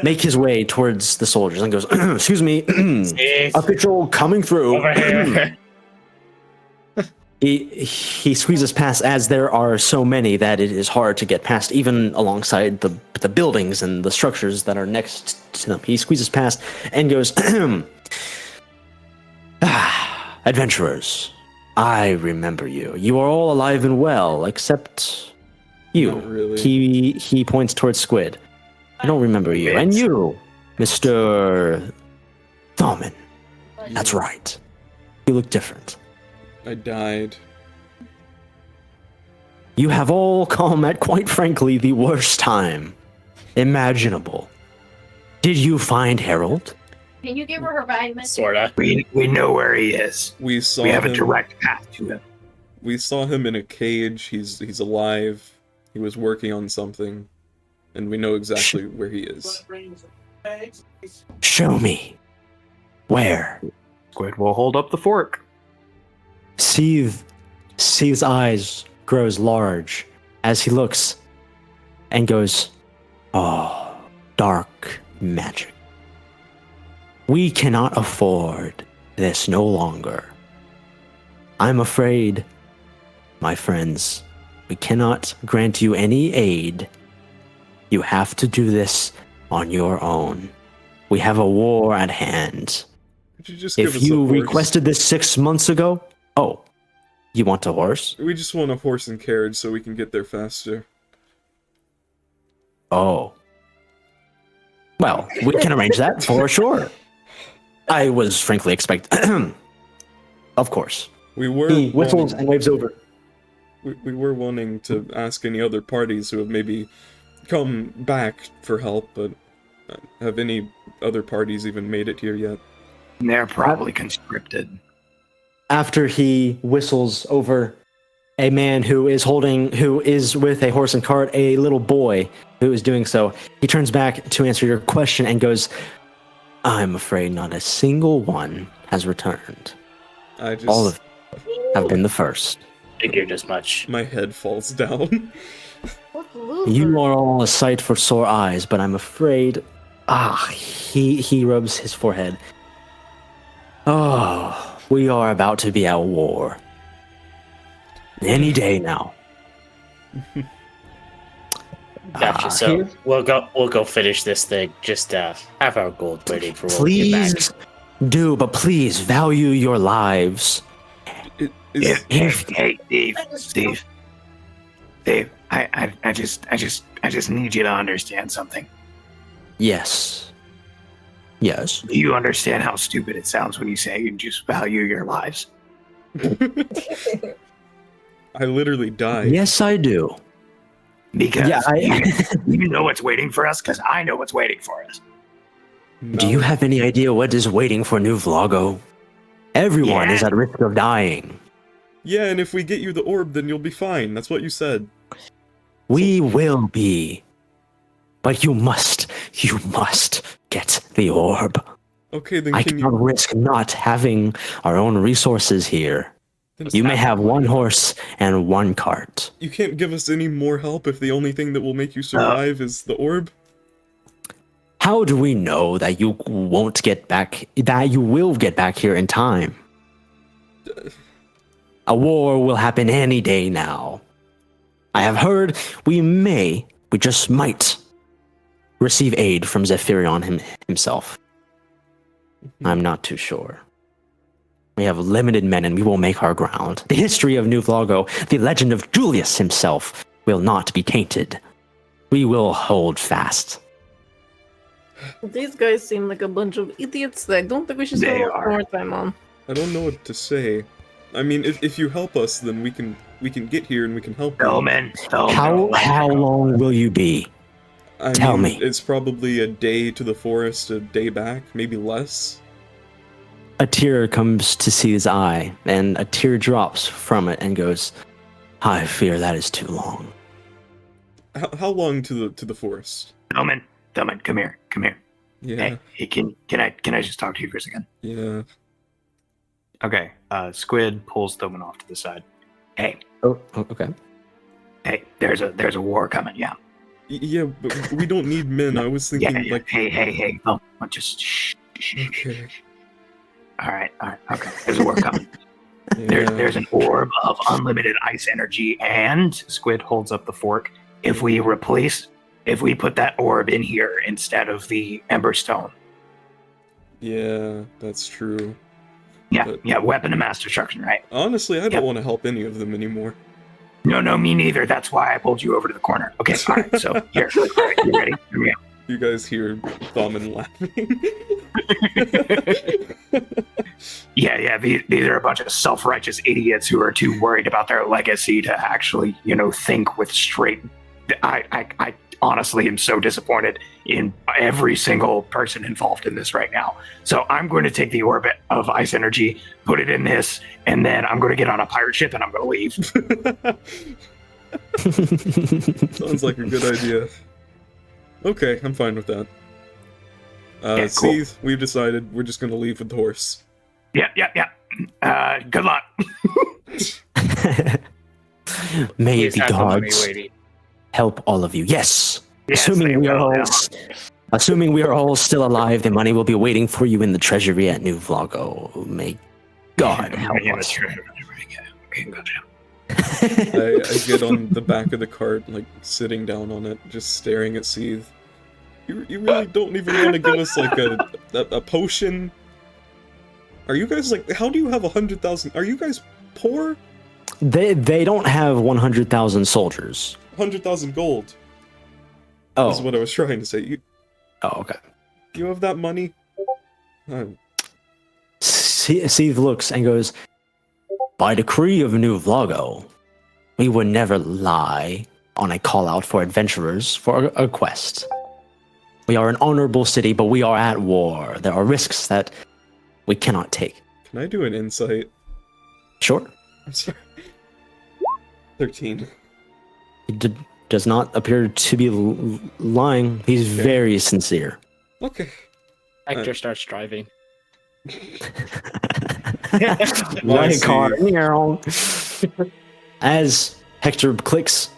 make his way towards the soldiers and goes, "Excuse me, official coming through." Over here. He squeezes past, as there are so many that it is hard to get past, even alongside the buildings and the structures that are next to them. He squeezes past and goes, "Adventurers, I remember you. You are all alive and well, except you." Not really. He points towards Squid. "I don't remember you. And you, Mr. Thauman. That's right. You look different. I died. You have all come at, quite frankly, the worst time imaginable. Did you find Harold?" Can you give her vitamins? Sorta. We know where he is. We saw We have a him. direct path to him. We saw him in a cage. He's alive. He was working on something, and we know exactly where he is. "Show me. Where?" Squid will hold up the fork. Seeth's eyes grows large as he looks and goes, "Oh, dark magic. We cannot afford this no longer. I'm afraid, my friends, we cannot grant you any aid. You have to do this on your own. We have a war at hand. Could you just give If us a you horse? requested this 6 months ago, oh, you want a horse? We just want a horse and carriage so we can get there faster. Oh. Well, we can arrange that for sure. I was frankly expecting. Of course. We were. He whistles and waves over. we were wanting to ask any other parties who have maybe come back for help, but have any other parties even made it here yet? They're probably conscripted. After he whistles over a man who is with a horse and cart, a little boy who is doing so, he turns back to answer your question and goes, I'm afraid not a single one has returned. All of them have been the first. Figured as much. My head falls down. You are all a sight for sore eyes, but I'm afraid... he rubs his forehead. Oh, we are about to be at war. Any day now. Gotcha. So we'll go finish this thing. Just have our gold waiting for when we get back. Please do, but please value your lives. Hey, Steve. I just need you to understand something. Yes. Do you understand how stupid it sounds when you say you just value your lives? I literally died. Yes, I do. Because you know what's waiting for us, because I know what's waiting for us. No. Do you have any idea what is waiting for New Vlago? Everyone is at risk of dying. Yeah, and if we get you the orb, then you'll be fine. That's what you said. We will be. But you must get the orb. Okay, then I cannot risk not having our own resources here. You may have one horse and one cart. You can't give us any more help if the only thing that will make you survive is the orb? How do we know that you won't get back, that you will get back here in time? A war will happen any day now. I have heard we just might, receive aid from Zephyrion himself. I'm not too sure. We have limited men and we will make our ground. The history of New Vlago, the legend of Julius himself, will not be tainted. We will hold fast. These guys seem like a bunch of idiots that I don't think we should spend more time on. I don't know what to say. I mean, if you help us, then we can get here and we can help you. How long will you be? Tell me. It's probably a day to the forest, a day back, maybe less. A tear comes to C's eye, and a tear drops from it and goes, I fear that is too long. How long to the forest? Tillman, come here. Yeah. Hey, can I just talk to you for a second? Yeah. Okay. Squid pulls Thoman off to the side. Hey. Oh, okay. Hey, there's a war coming. Yeah. Yeah, but we don't need men. I was thinking like. Hey. Oh, just shh. Okay. All right. Okay. There's a war coming. Yeah. There's an orb of unlimited ice energy, and Squid holds up the fork. if we put that orb in here instead of the Ember Stone. Yeah, that's true. Yeah, weapon of mass destruction, right? Honestly, I don't want to help any of them anymore. No, me neither. That's why I pulled you over to the corner. Okay, all right, so here. All right, you ready? Here we go. You guys hear Thoman laughing. Yeah, these are a bunch of self-righteous idiots who are too worried about their legacy to actually, think with straight... I honestly am so disappointed in every single person involved in this right now. So I'm going to take the orbit of ice energy, put it in this, and then I'm going to get on a pirate ship and I'm going to leave. Sounds like a good idea. Okay, I'm fine with that. Cool. Seeth, we've decided we're just going to leave with the horse. Yeah. Good luck. May the gods help all of you. Yes. Assuming we are all still alive, the money will be waiting for you in the treasury at New Vlago. May God help us. I get on the back of the cart, like sitting down on it, just staring at Seeth. You really don't even want to give us like a potion? Are you guys like? How do you have 100,000? Are you guys poor? They don't have 100,000 soldiers. 100,000 gold. Oh, is what I was trying to say. okay. You have that money? Seeth looks and goes, by decree of New Vlago, we would never lie on a call out for adventurers for a quest. We are an honorable city, but we are at war. There are risks that we cannot take. Can I do an insight? Sure. I'm sorry. 13. He does not appear to be lying. He's very sincere. Okay. Hector starts driving. Like car. As Hector clicks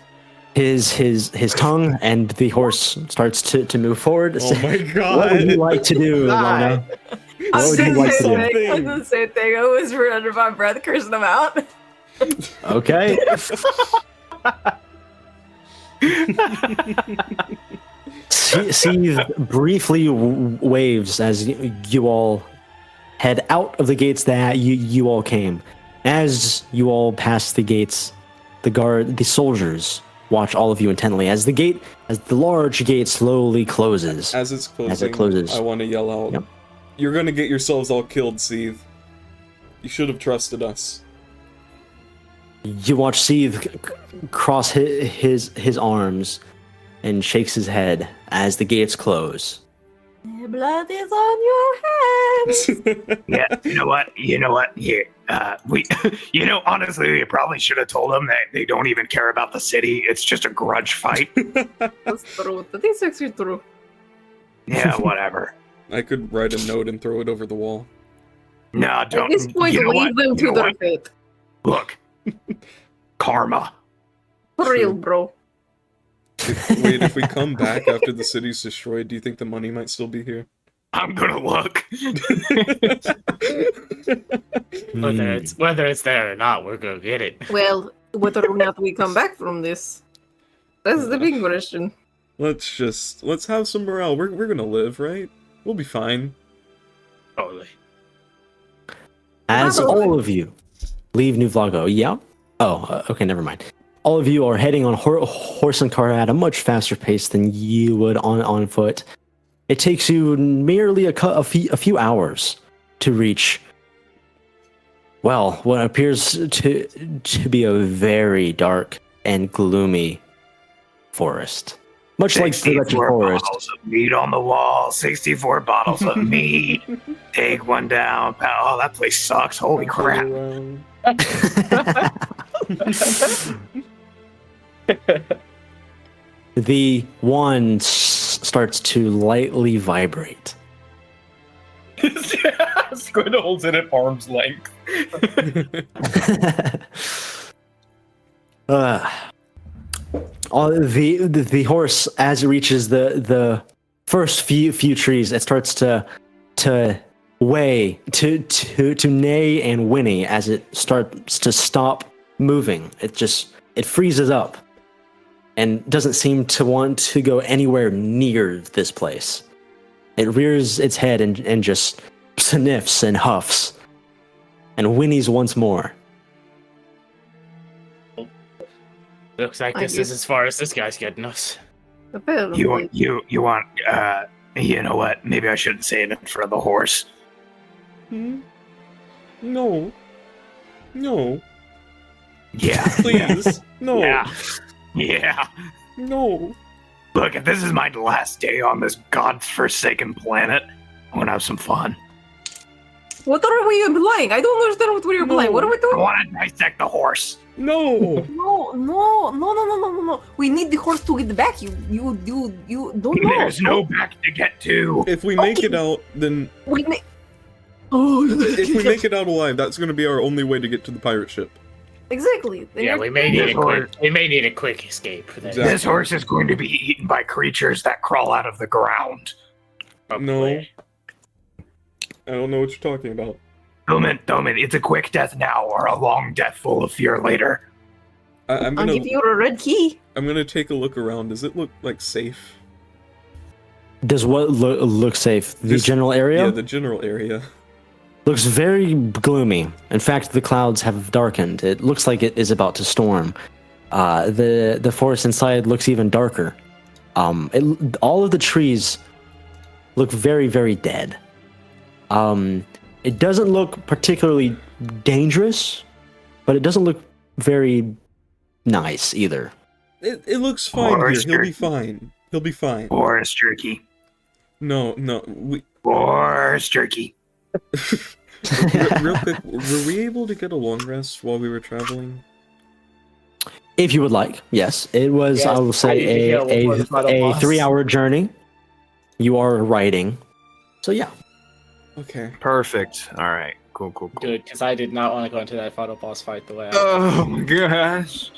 his tongue and the horse starts to move forward. Oh my god. What would you like to do, Lana? What would you like to do? I did the same thing. I was under my breath cursing them out. Okay. Seethe briefly waves as you all head out of the gates that you all came. As you all pass the gates, the soldiers watch all of you intently as the large gate slowly closes. As it closes, I want to yell out, Yep. You're gonna get yourselves all killed, Seethe. You should have trusted us. You watch Seethe cross his arms and shakes his head as the gates close. Blood is on your hands. Yeah, you know what? Yeah, honestly, we probably should have told them that they don't even care about the city. It's just a grudge fight. That's true. That is actually true. Yeah, whatever. I could write a note and throw it over the wall. No, don't. At this point, you know leave what? them You to know their what? fate. Look, karma. For real, bro. Wait, if we come back after the city's destroyed, do you think the money might still be here? I'm gonna look. Whether it's there or not, we're gonna get it. Well, whether or not we come back from this, that's the big question. Let's have some morale. We're gonna live, right? We'll be fine. Totally. As all of you leave New Vlago, yeah? Oh, okay, never mind. All of you are heading on horse and car at a much faster pace than you would on foot. It takes you merely a few hours to reach, well, what appears to be a very dark and gloomy forest. Much like the Wretched 64 Forest. bottles of meat on the wall. 64 bottles of meat. Take one down. Oh, that place sucks. Holy crap. The wand starts to lightly vibrate. Squid holds it at arm's length. The horse, as it reaches the first few trees, it starts to weigh, to neigh and whinny as it starts to stop moving. It freezes up and doesn't seem to want to go anywhere near this place. It rears its head and just sniffs and huffs and whinnies once more. Looks like this is as far as this guy's getting us. You want, you know what? Maybe I shouldn't say it in front of the horse. No. Yeah. Please. No. Yeah. No. Look, if this is my last day on this godforsaken planet, I want to have some fun. What are we implying? I don't understand what we're implying. What are we I doing? want to dissect the horse. No. No. We need the horse to get back. You don't know. There's no back to get to. If we make it out, then We need... Oh, if we make it out alive, that's going to be our only way to get to the pirate ship. exactly. Then Yeah, you're- we may need a quick escape for that. Exactly. This horse is going to be eaten by creatures that crawl out of the ground. Probably. I don't know what you're talking about. Thoman, it's a quick death now or a long death full of fear later. I'm I'll gonna give you a red key. take a look around. Does it look like safe? Does what look safe? The Just- general area? Yeah, the general area. Looks very gloomy. In fact, the clouds have darkened. It looks like it is about to storm. The forest inside looks even darker. All of the trees look very, very dead. It doesn't look particularly dangerous, but it doesn't look very nice either. It looks fine here. He'll be fine. He'll be fine. Horse jerky. No, Horse jerky. Real quick, were we able to get a long rest while we were traveling? If you would like, yes. It was, Yes, I will say, I need to heal before the final a boss. 3-hour journey. You are riding. So yeah. Okay. Perfect. All right. Cool. Good, because I did not want to go into that final boss fight the way I Oh my gosh.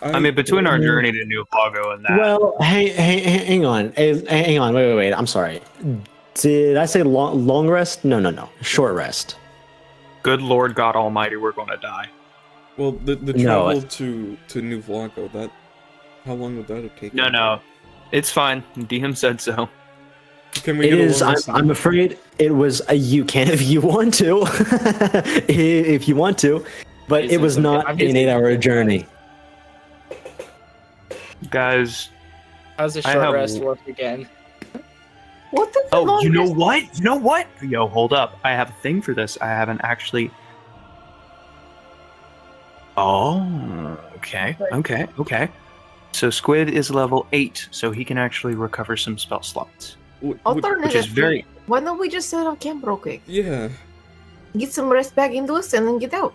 I mean, between our journey to New Vlago and that. Well, hang on. Hang on. Wait. I'm sorry. Did I say long rest? No. Short rest. Good Lord God Almighty, we're going to die. Well, the travel to New Vlago, that how long would that have taken? No. It's fine. DM said so. Can we It get is. a long rest? I'm afraid it was a you can if you want to, if you want to, but it was not an 8-hour journey. Guys. How's the I short have- rest work again? What the Oh, long you know rest- what? Yo, hold up. I have a thing for this. I haven't actually... Oh, okay. So Squid is level 8, so he can actually recover some spell slots. Which is very... Why don't we just set up camp real quick? Yeah. Get some rest back into us and then get out.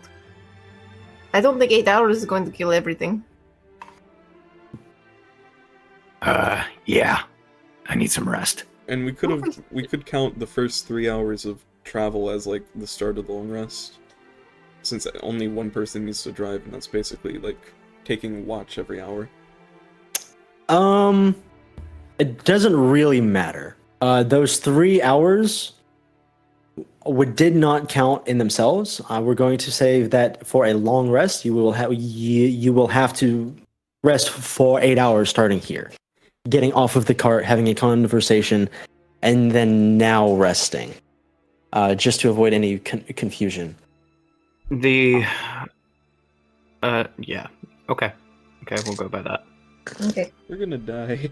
I don't think 8 hours is going to kill everything. Yeah. I need some rest. And we could count the first 3 hours of travel as like the start of the long rest, since only one person needs to drive, and that's basically like taking watch every hour. It doesn't really matter. Those 3 hours did not count in themselves. We're going to say that for a long rest, you will have to rest for 8 hours starting here, getting off of the cart, having a conversation, and then now resting, just to avoid any confusion. Yeah. Okay, we'll go by that. Okay. We're gonna die.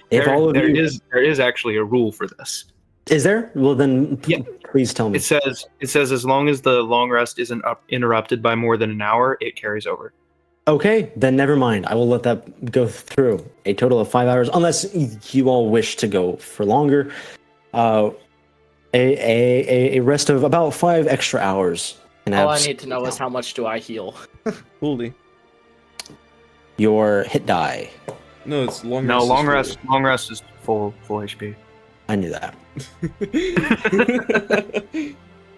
There is actually a rule for this. Is there? Well, then please tell me. It says as long as the long rest isn't interrupted by more than an hour, it carries over. Okay, then never mind. I will let that go through. A total of 5 hours, unless you all wish to go for longer. A rest of about 5 extra hours. All I need to know is how much do I heal. Holy. Your hit die. No, it's long rest. No, long is rest. Long rest is full HP. I knew that.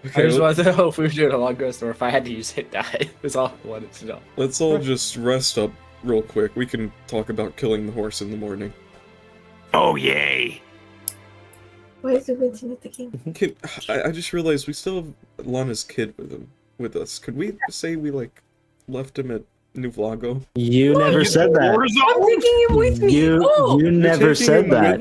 I just wanted to know if we were doing a long rest or if I had to use hit die. That's all I wanted to know. Let's all just rest up real quick. We can talk about killing the horse in the morning. Oh, yay. Why is it mentioned it again? I just realized we still have Lana's kid with us. Could we say we like left him at New Vlago? You never said that. I'm taking him with me. You never said that.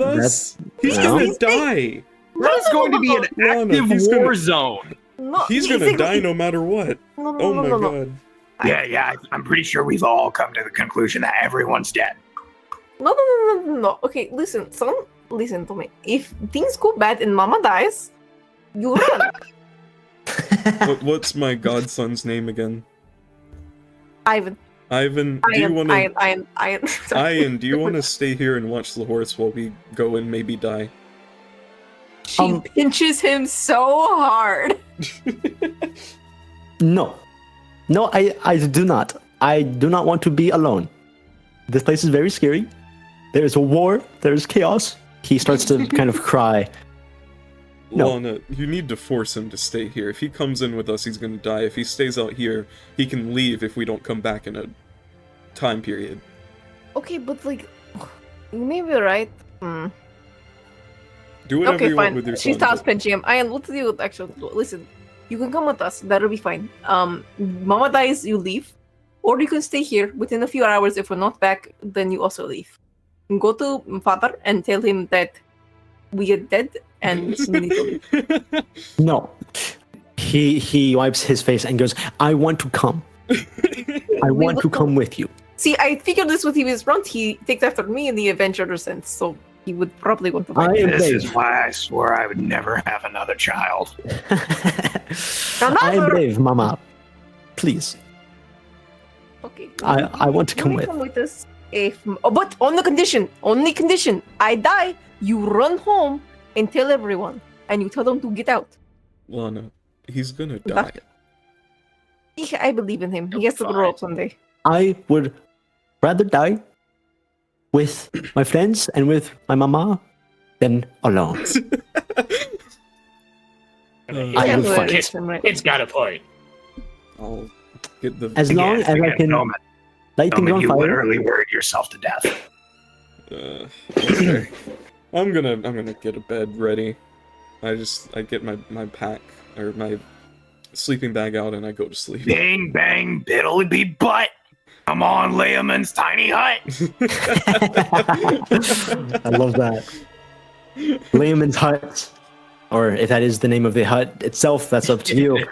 He's gonna die. That's going to be an Lana, active war zone. No, He's gonna die no matter what. No, Oh my god. Yeah, I'm pretty sure we've all come to the conclusion that everyone's dead. No. Okay, listen, son. Listen to me. If things go bad and Mama dies, you run. What's my godson's name again? Ivan. Ivan, do you wanna Sorry. Ian, do you wanna stay here and watch the horse while we go and maybe die? She pinches him so hard. No, I do not. I do not want to be alone. This place is very scary. There is a war. There is chaos. He starts to kind of cry. No. Lana, you need to force him to stay here. If he comes in with us, he's gonna die. If he stays out here, he can leave if we don't come back in a time period. Okay, but like, you may be right. Do whatever Okay, you fine. want with your She son. stops pinching him. Ian, what to do with actual? Listen, you can come with us. That'll be fine. Mama dies, you leave, or you can stay here. Within a few hours, if we're not back, then you also leave. Go to father and tell him that we are dead and we need to leave. No. He wipes his face and goes, I want to come. I want to come with you. See, I figured this with him is front. He takes after me in the adventurer sense, so he would probably want to fight. This is why I swore I would never have another child. I am brave, Mama. Please. Okay. I want to You come may with. come with us but on the condition, only condition, I die, you run home and tell everyone, and you tell them to get out. Lana, he's gonna die. I believe in him. He has to grow up someday. I would rather die with my friends and with my mama than alone. I will fight. It's got a point. I'll get the. As long as I can light things on you fire. literally worried yourself to death. Okay. I'm gonna get a bed ready. I get my pack or my sleeping bag out and I go to sleep. Bang bang biddly be butt. Come on, Layman's tiny hut. I love that. Layman's hut, or if that is the name of the hut itself, that's up to you.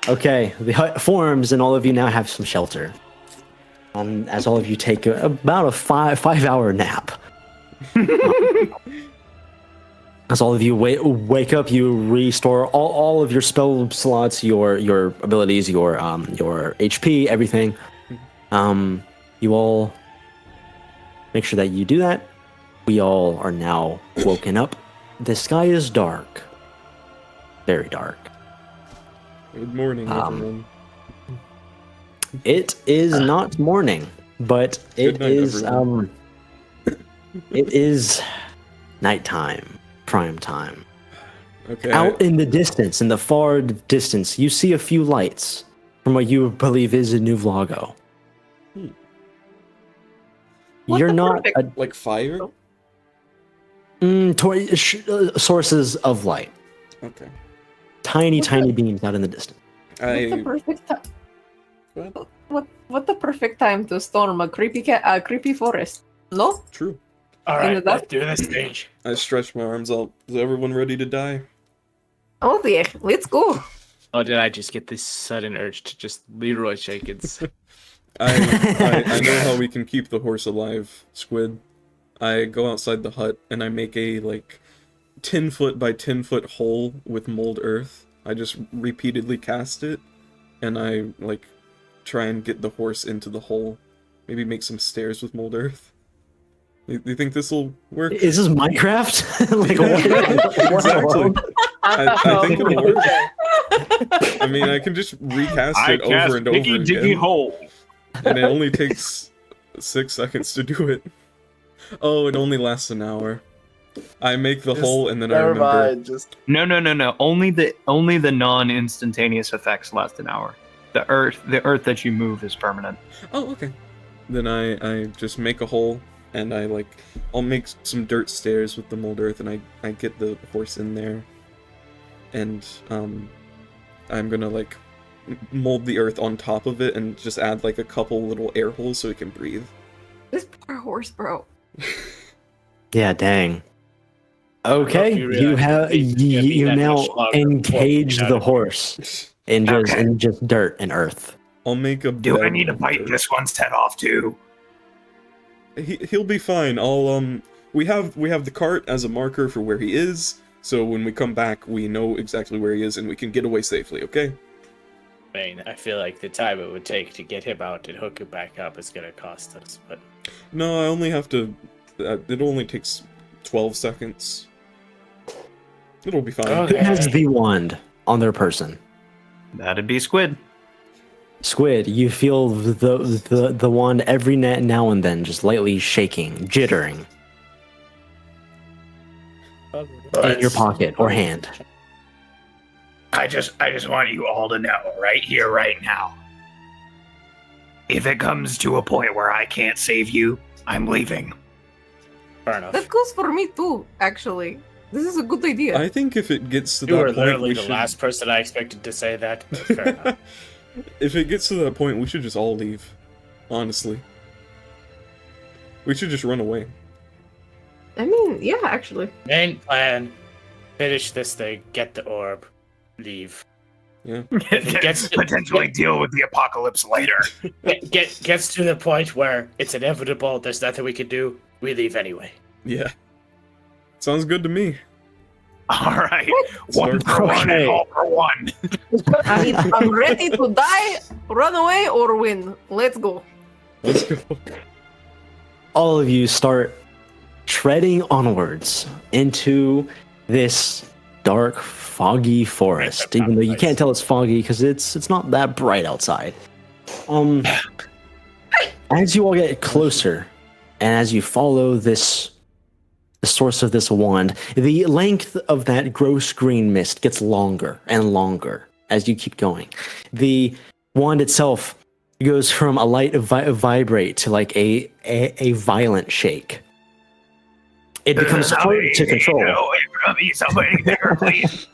Okay, the hut forms, and all of you now have some shelter. As all of you take about a 5-hour nap. As all of you wake up, you restore all of your spell slots, your abilities, your HP, everything. You all make sure that you do that. We all are now woken up. The sky is dark, very dark. Good morning, everyone. It is not morning, but it night, is everyone. it is nighttime, prime time. Okay. Out in the distance, in the far distance, you see a few lights from what you believe is a new Vlago. You're not like fire. Sources of light. Okay. Tiny beams out in the distance. What's the perfect time? What the perfect time to storm a creepy forest? No? True. All right, let's do this thing. I stretch my arms out. Is everyone ready to die? Oh dear, let's go. Oh, did I just get this sudden urge to just Leroy Jenkins? I know how we can keep the horse alive, Squid. I go outside the hut and I make a 10-foot by 10-foot hole with mold earth. I just repeatedly cast it, and I try and get the horse into the hole. Maybe make some stairs with mold earth. You think this will work? Is this Minecraft? Exactly. I think it'll work. I mean, I can just recast it over and over again. Hole. And it only takes 6 seconds to do it. Oh, it only lasts an hour. I make the hole and then I remember. No. Only the non-instantaneous effects last an hour. The earth that you move is permanent. Oh, okay. Then I just make a hole and I'll make some dirt stairs with the mold earth and I get the horse in there. And I'm gonna mold the earth on top of it and just add a couple little air holes so it can breathe. This poor horse, bro. Yeah, dang. Okay, you now engage the horse in just dirt and earth. I'll make a. Do I need to bite this one's head off too? He'll be fine. We have the cart as a marker for where he is, so when we come back, we know exactly where he is and we can get away safely. Okay. I feel like the time it would take to get him out and hook him back up is gonna cost us, but no, I only have to. It only takes 12 seconds. It'll be fine. Who has the wand on their person? That'd be Squid. Squid, you feel the wand every now and then just lightly shaking, jittering in your pocket or hand. I just want you all to know, right here, right now. If it comes to a point where I can't save you, I'm leaving. Fair enough. That goes for me too, actually. This is a good idea. I think if it gets to You that were point, literally we the should... last person I expected to say that. But fair enough. If it gets to that point, we should just all leave. Honestly. We should just run away. I mean, yeah, actually. Main plan: finish this thing, get the orb, leave. Yeah. Potentially deal with the apocalypse later. Gets to the point where it's inevitable. There's nothing we can do. We leave anyway. Yeah. Sounds good to me. All right, one for one and all for one. I'm ready to die, run away, or win. Let's go. Let's go. All of you start treading onwards into this dark, foggy forest. Even though you can't tell it's foggy because it's not that bright outside. As you all get closer, and as you follow the source of this wand, the length of that gross green mist gets longer and longer as you keep going. The wand itself goes from a light vibrate to like a violent shake. It becomes hard to control. Get away from me, somebody there, please.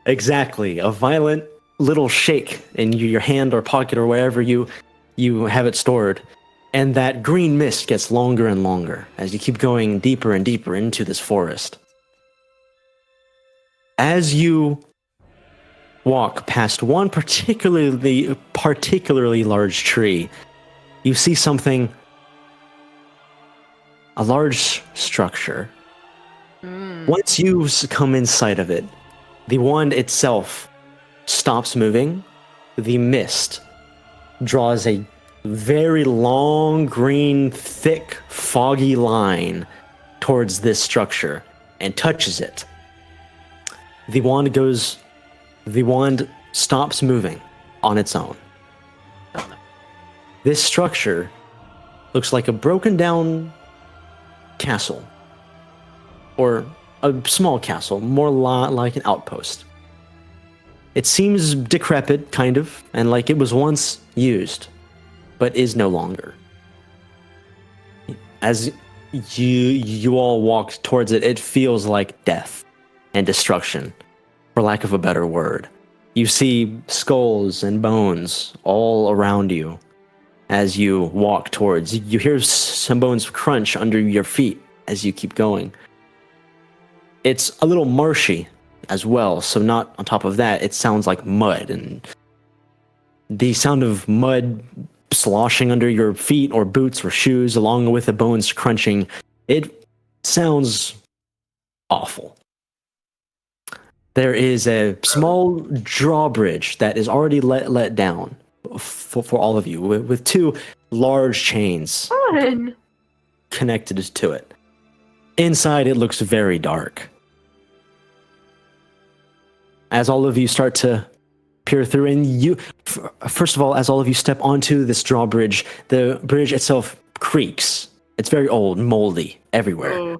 Exactly, a violent little shake in your hand or pocket or wherever you have it stored. And that green mist gets longer and longer as you keep going deeper and deeper into this forest. As you walk past one particularly large tree, you see something, a large structure. Once you come in sight of it, the wand itself stops moving. The mist draws a very long, green, thick, foggy line towards this structure and touches it. The wand stops moving on its own. This structure looks like a broken down castle, or a small castle, more like an outpost. It seems decrepit, kind of, and like it was once used, but is no longer. As you all walk towards it, it feels like death and destruction, for lack of a better word. You see skulls and bones all around you as you walk towards. You hear some bones crunch under your feet as you keep going. It's a little marshy as well, so not on top of that, it sounds like mud, and the sound of mud sloshing under your feet or boots or shoes along with the bones crunching, it sounds awful. There is a small drawbridge that is already let down for all of you with two large chains connected to it. Inside it looks very dark. As all of you start to peer through, and first of all, as all of you step onto this drawbridge, the bridge itself creaks. It's very old, moldy everywhere.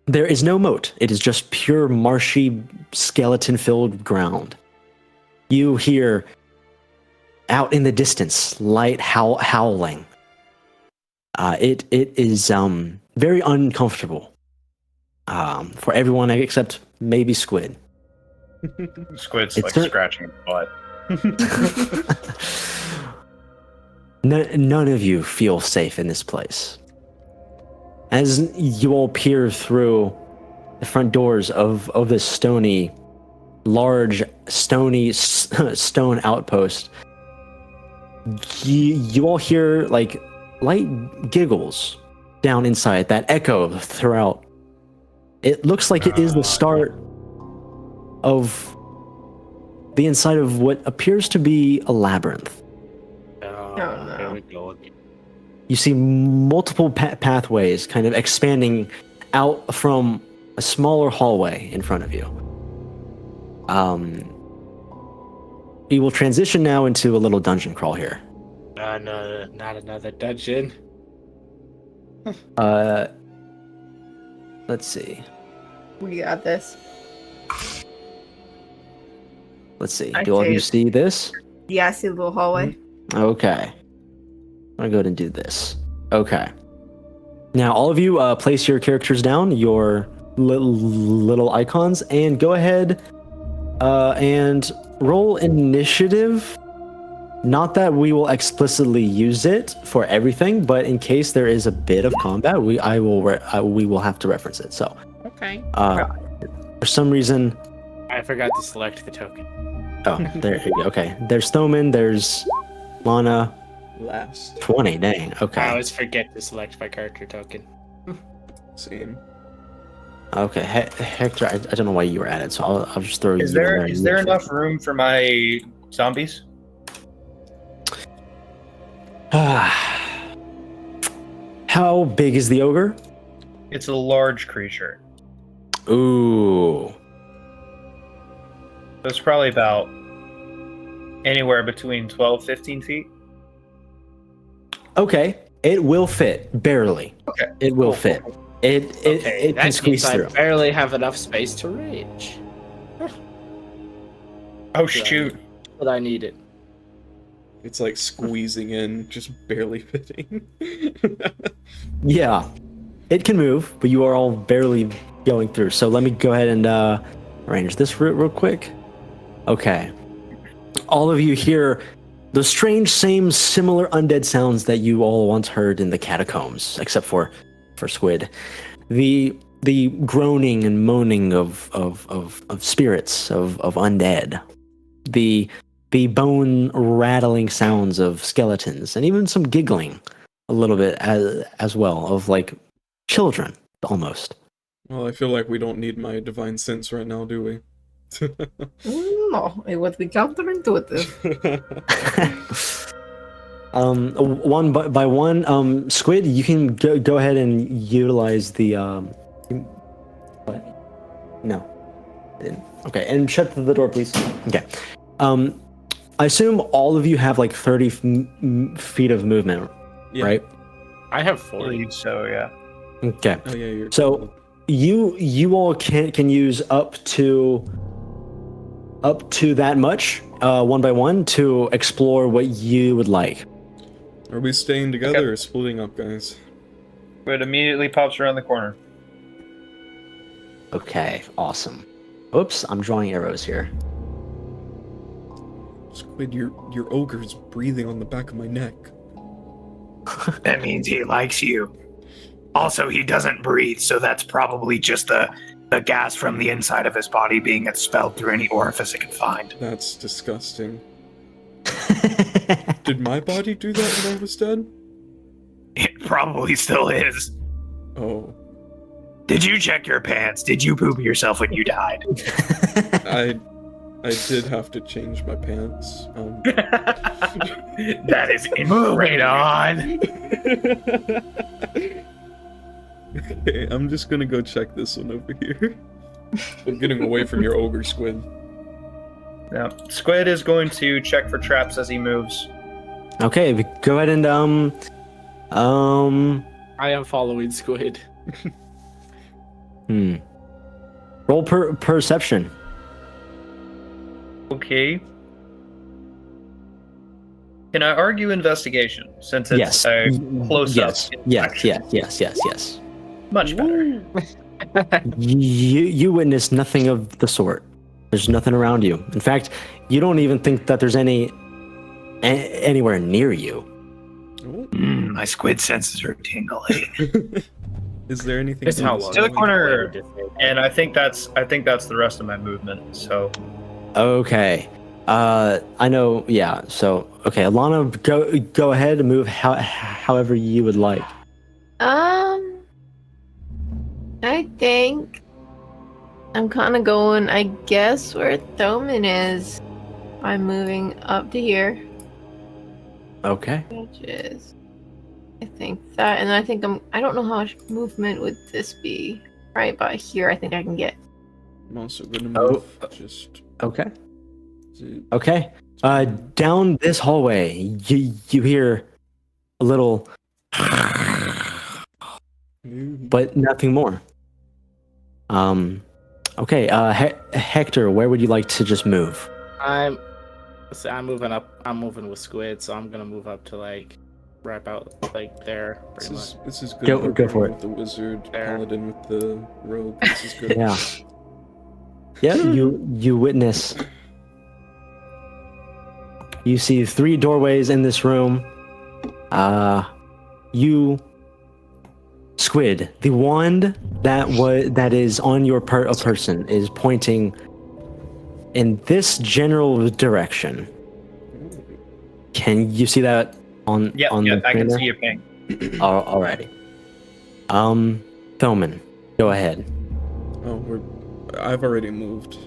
There is no moat. It is just pure marshy, skeleton-filled ground. You hear out in the distance light howling. It is very uncomfortable for everyone except maybe Squid. Squid's like scratching his butt. None of you feel safe in this place. As you all peer through the front doors of this large stone outpost, you all hear like light giggles down inside that echo throughout. It looks like it is the start of the inside of what appears to be a labyrinth. Here we go again. You see multiple pathways kind of expanding out from a smaller hallway in front of you. We will transition now into a little dungeon crawl here. No, not another dungeon. Let's see. We got this. Let's see. Do all of you see this? Yeah, I see the little hallway. Okay. I'm gonna go ahead and do this. Okay. Now, all of you place your characters down, your little icons, and go ahead and roll initiative. Not that we will explicitly use it for everything, but in case there is a bit of combat, we will have to reference it. So, Okay. For some reason, I forgot to select the token. oh, there you go. Okay, there's Thoman, there's Lana. Last. 20, dang. Okay. I always forget to select my character token. Same. Okay, Hector, I don't know why you were at it, so I'll just throw you in there. Is there enough room for my zombies? How big is the ogre? It's a large creature. Ooh. So it's probably about anywhere between 12, 15 feet. Okay, it will fit, barely. Okay. It will fit. It can that squeeze means I through. barely have enough space to reach. Oh, shoot. But I need it. It's like squeezing in, just barely fitting. Yeah, it can move, but you are all barely going through. So let me go ahead and arrange this real quick. Okay. All of you hear the strange, similar undead sounds that you all once heard in the catacombs, except for Squid. The groaning and moaning of spirits of undead. The bone rattling sounds of skeletons, and even some giggling a little bit as well of like children almost. Well, I feel like we don't need my divine sense right now, do we? No, it would be counterintuitive. One by one, Squid, you can go ahead and utilize the what? No. Okay, and shut the door, please. Okay. I assume all of you have like 30 feet of movement, Yeah. right? I have I 40. believe so, yeah. Okay. Oh yeah, you're So you all can use up to that much, one by one, to explore what you would like. Are we staying together or splitting up, guys? It immediately pops around the corner. Okay, awesome. Oops, I'm drawing arrows here. Squid, your ogre's breathing on the back of my neck. That means he likes you. Also, he doesn't breathe, so that's probably just the gas from the inside of his body being expelled through any orifice it can find. That's disgusting. Did my body do that when I was dead? It probably still is. Oh. Did you check your pants? Did you poop yourself when you died? I did have to change my pants. That is moving on. Okay, I'm just gonna go check this one over here. I'm getting away from your ogre, Squid. Yeah. Squid is going to check for traps as he moves. Okay, go ahead and I am following Squid. roll perception. Okay. Can I argue investigation since it's Yes. a close Yes. up? Yes. Much better. You witness nothing of the sort. There's nothing around you. In fact, you don't even think that there's anywhere near you. My squid senses are tingling. Is there anything? It's how else? long. To the corner, and I think that's the rest of my movement. So Okay. I know. Yeah. So okay, Alana, go ahead and move however you would like. I think I'm kind of going, I guess, where Thoman is. I'm moving up to here, Okay. which is, I think that, and I think I don't know how much movement would this be. Right by here, I think I can get. I'm also gonna move. Just. Okay. Okay. Down this hallway, you hear a little, but nothing more. Okay. Hector, where would you like to just move? I'm moving up. I'm moving with Squid, so I'm gonna move up to like right about like there. Pretty much. This is good. Go for it. With the wizard, There. paladin with the rogue. This is good. Yeah. Yeah. You witness. You see 3 doorways in this room. You, Squid, the wand that is on your person is pointing in this general direction. Can you see that on yeah, on the I can screen see your ping. there? Alrighty. Thoman, go ahead. I've already moved.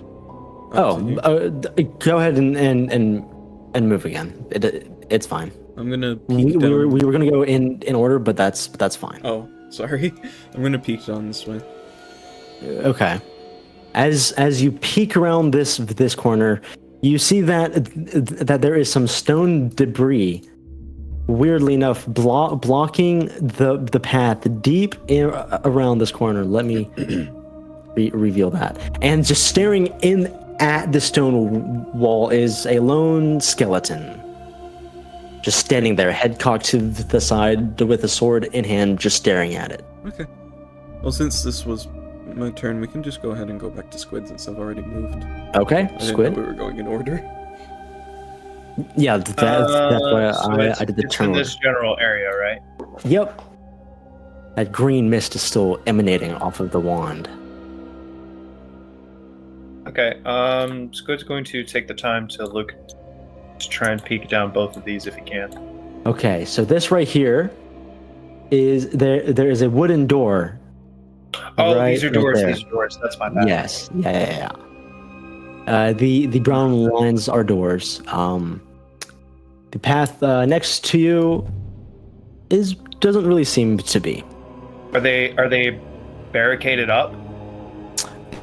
Go ahead and move again. It's fine. I'm gonna We peek down. were gonna go in order, but that's fine. Oh, sorry. I'm gonna peek down this way. Okay. As you peek around this corner, you see that there is some stone debris. Weirdly enough, blocking the path deep around this corner. Let me reveal that. And just staring in at the stone wall is a lone skeleton. Just standing there, head cocked to the side with a sword in hand, just staring at it. Okay. Well, since this was my turn, we can just go ahead and go back to Squid since I've already moved. Okay, I Squid. didn't know we were going in order. Yeah, that's why I did the turn. In this general area, right? Yep. That green mist is still emanating off of the wand. Okay, Squid's going to take the time to try and peek down both of these if he can. Okay, so this right here is there is a wooden door. Oh, right these are doors, there. these are doors. That's my bad. Yes, yeah. The brown lines are doors. The path next to you doesn't really seem to be. Are they barricaded up?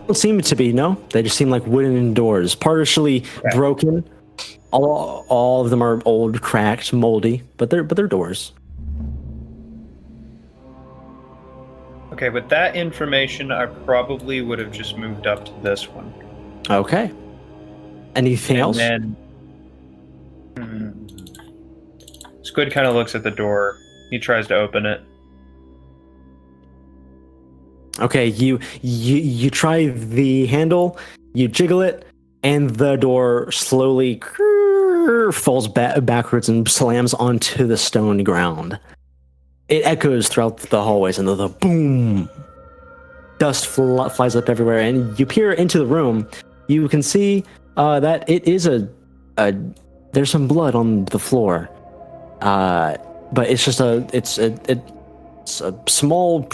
Don't seem to be. No, they just seem like wooden doors, partially broken. All of them are old, cracked, moldy, but they're doors. Okay, with that information, I probably would have just moved up to this one. Okay. Anything else? And Squid kind of looks at the door. He tries to open it. Okay, you try the handle, you jiggle it, and the door slowly falls backwards and slams onto the stone ground. It echoes throughout the hallways, and the boom, dust flies up everywhere. And you peer into the room. You can see that it is there's some blood on the floor, but it's just it's a small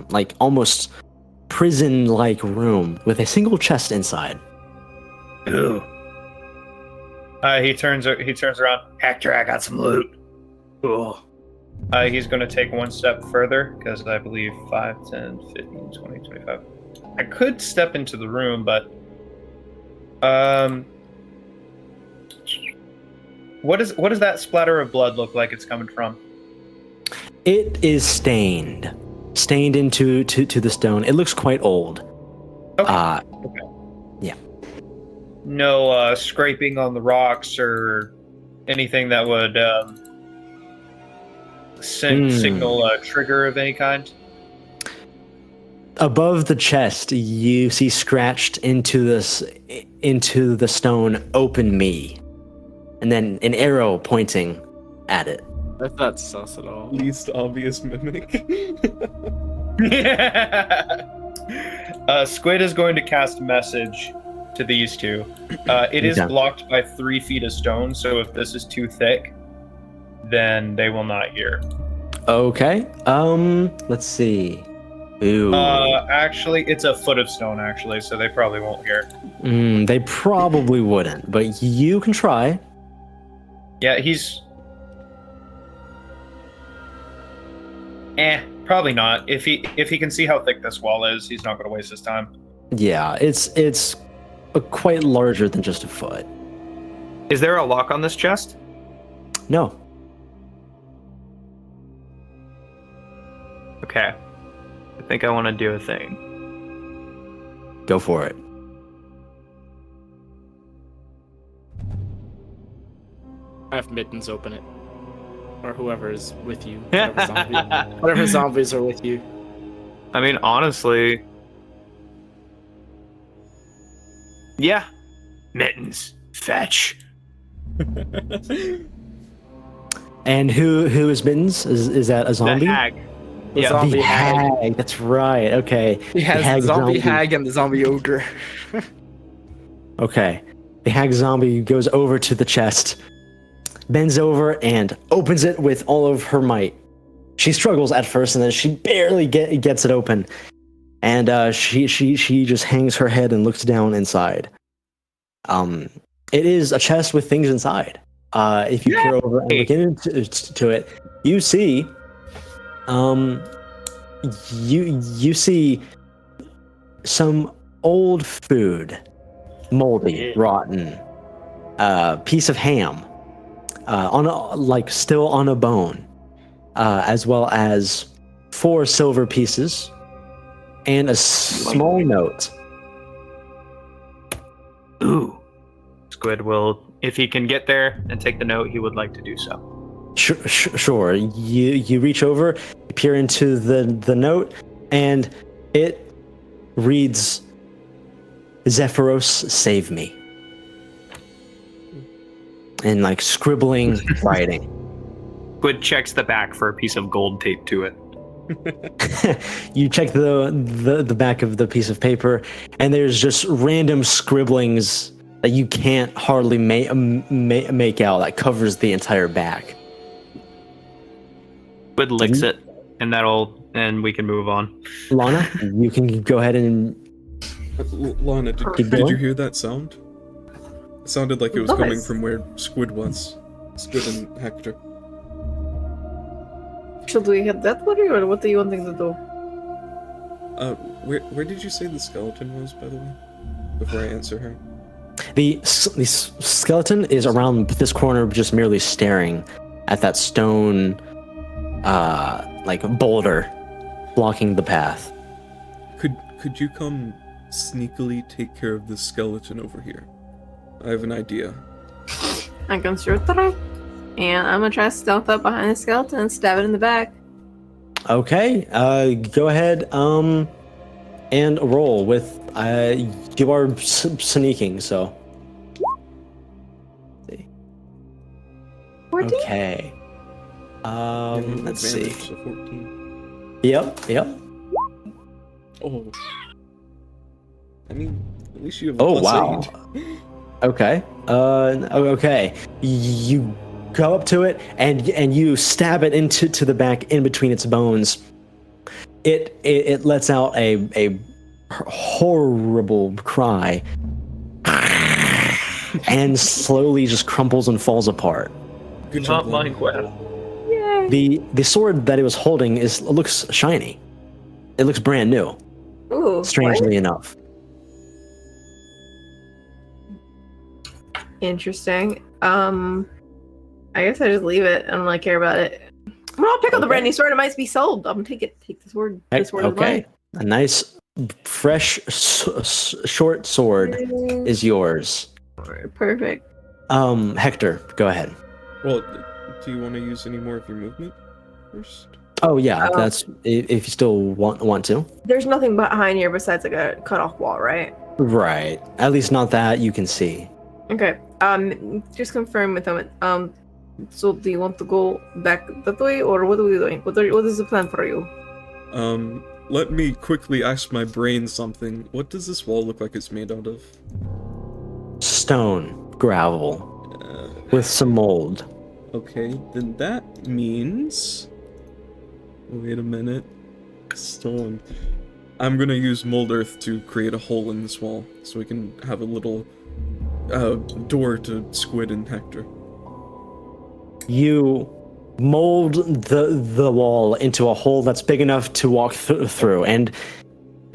like almost prison-like room with a single chest inside. Ooh. He turns around. Hector, I got some loot. Cool. He's going to take one step further because I believe 5, 10, 15, 20, 25. I could step into the room, but what does that splatter of blood look like it's coming from? It is stained into the stone. It looks quite old. Okay. Yeah. No scraping on the rocks or anything that would signal a trigger of any kind? Above the chest, you see scratched into the stone, "Open me," and then an arrow pointing at it. That's not sus at all. Least obvious mimic. Squid is going to cast message to these two. It is blocked by 3 feet of stone, so if this is too thick, then they will not hear. Okay. Let's see. Ooh. Actually, it's a foot of stone, actually, so they probably won't hear. They probably wouldn't, but you can try. Yeah, he's... probably not. If he can see how thick this wall is, he's not going to waste his time. Yeah, it's quite larger than just a foot. Is there a lock on this chest? No. Okay. I think I want to do a thing. Go for it. I have Mittens open it. Or whoever is with you. Whatever zombies are with you. I mean, honestly... Yeah. Mittens, fetch. And who is Mittens? Is that a zombie? The hag. The zombie hag. That's right. Okay. He has the zombie hag and the zombie ogre. Okay. The hag zombie goes over to the chest, bends over, and opens it with all of her might. She struggles at first, and then she barely gets it open. and she just hangs her head and looks down inside. It is a chest with things inside. If you peer over and look into it, you see, you see some old food, moldy, rotten, piece of ham, still on a bone, as well as 4 silver pieces and a small note. Ooh. Squid will, if he can get there and take the note, he would like to do so. Sure. You reach over, you peer into the note, and it reads, "Zephyros, save me." And like scribbling writing. Squid checks the back for a piece of gold taped to it. You check the back of the piece of paper, and there's just random scribblings that you can't hardly make out that covers the entire back. Squid licks it, and we can move on. Lana, you can go ahead and... Lana, did you hear that sound? It sounded like it was coming from where Squid was. Squid and Hector. Should we head that way, or what are you wanting to do? Where did you say the skeleton was, by the way? Before I answer her. The skeleton is around this corner, just merely staring at that stone, boulder blocking the path. Could you come sneakily take care of this skeleton over here? I have an idea. I can sure try. And I'm gonna try to stealth up behind the skeleton and stab it in the back. Okay, go ahead and roll with you are sneaking, so. Let's see. 14? Okay. Let's see. So 14. Yep. Oh. I mean, at least you have a Oh, plus wow. 8. Okay. Okay. You go up to it and you stab it into the back in between its bones. It lets out a horrible cry and slowly just crumples and falls apart. Good Not job, mine, Lana. Yay. The sword that it was holding looks shiny. It looks brand new. Ooh. Strangely enough. Interesting. I guess I just leave it. I don't really care about it. Well, I'll pick up the brand new sword. It might be sold. I'm gonna take the sword. The sword Okay. A nice, fresh, short sword is yours. Perfect. Hector, go ahead. Well, do you want to use any more of your movement first? Oh yeah, that's if you still want to. There's nothing behind here besides like a cut off wall, right? Right. At least not that you can see. Okay. Just confirm with them. So do you want to go back that way, or what are we doing? What is the plan for you? Let me quickly ask my brain something. What does this wall look like it's made out of? Stone, gravel, with some mold. Okay, then that means... Wait a minute. Stone. I'm gonna use mold earth to create a hole in this wall, so we can have a little door to Squid and Hector. You mold the wall into a hole that's big enough to walk through, and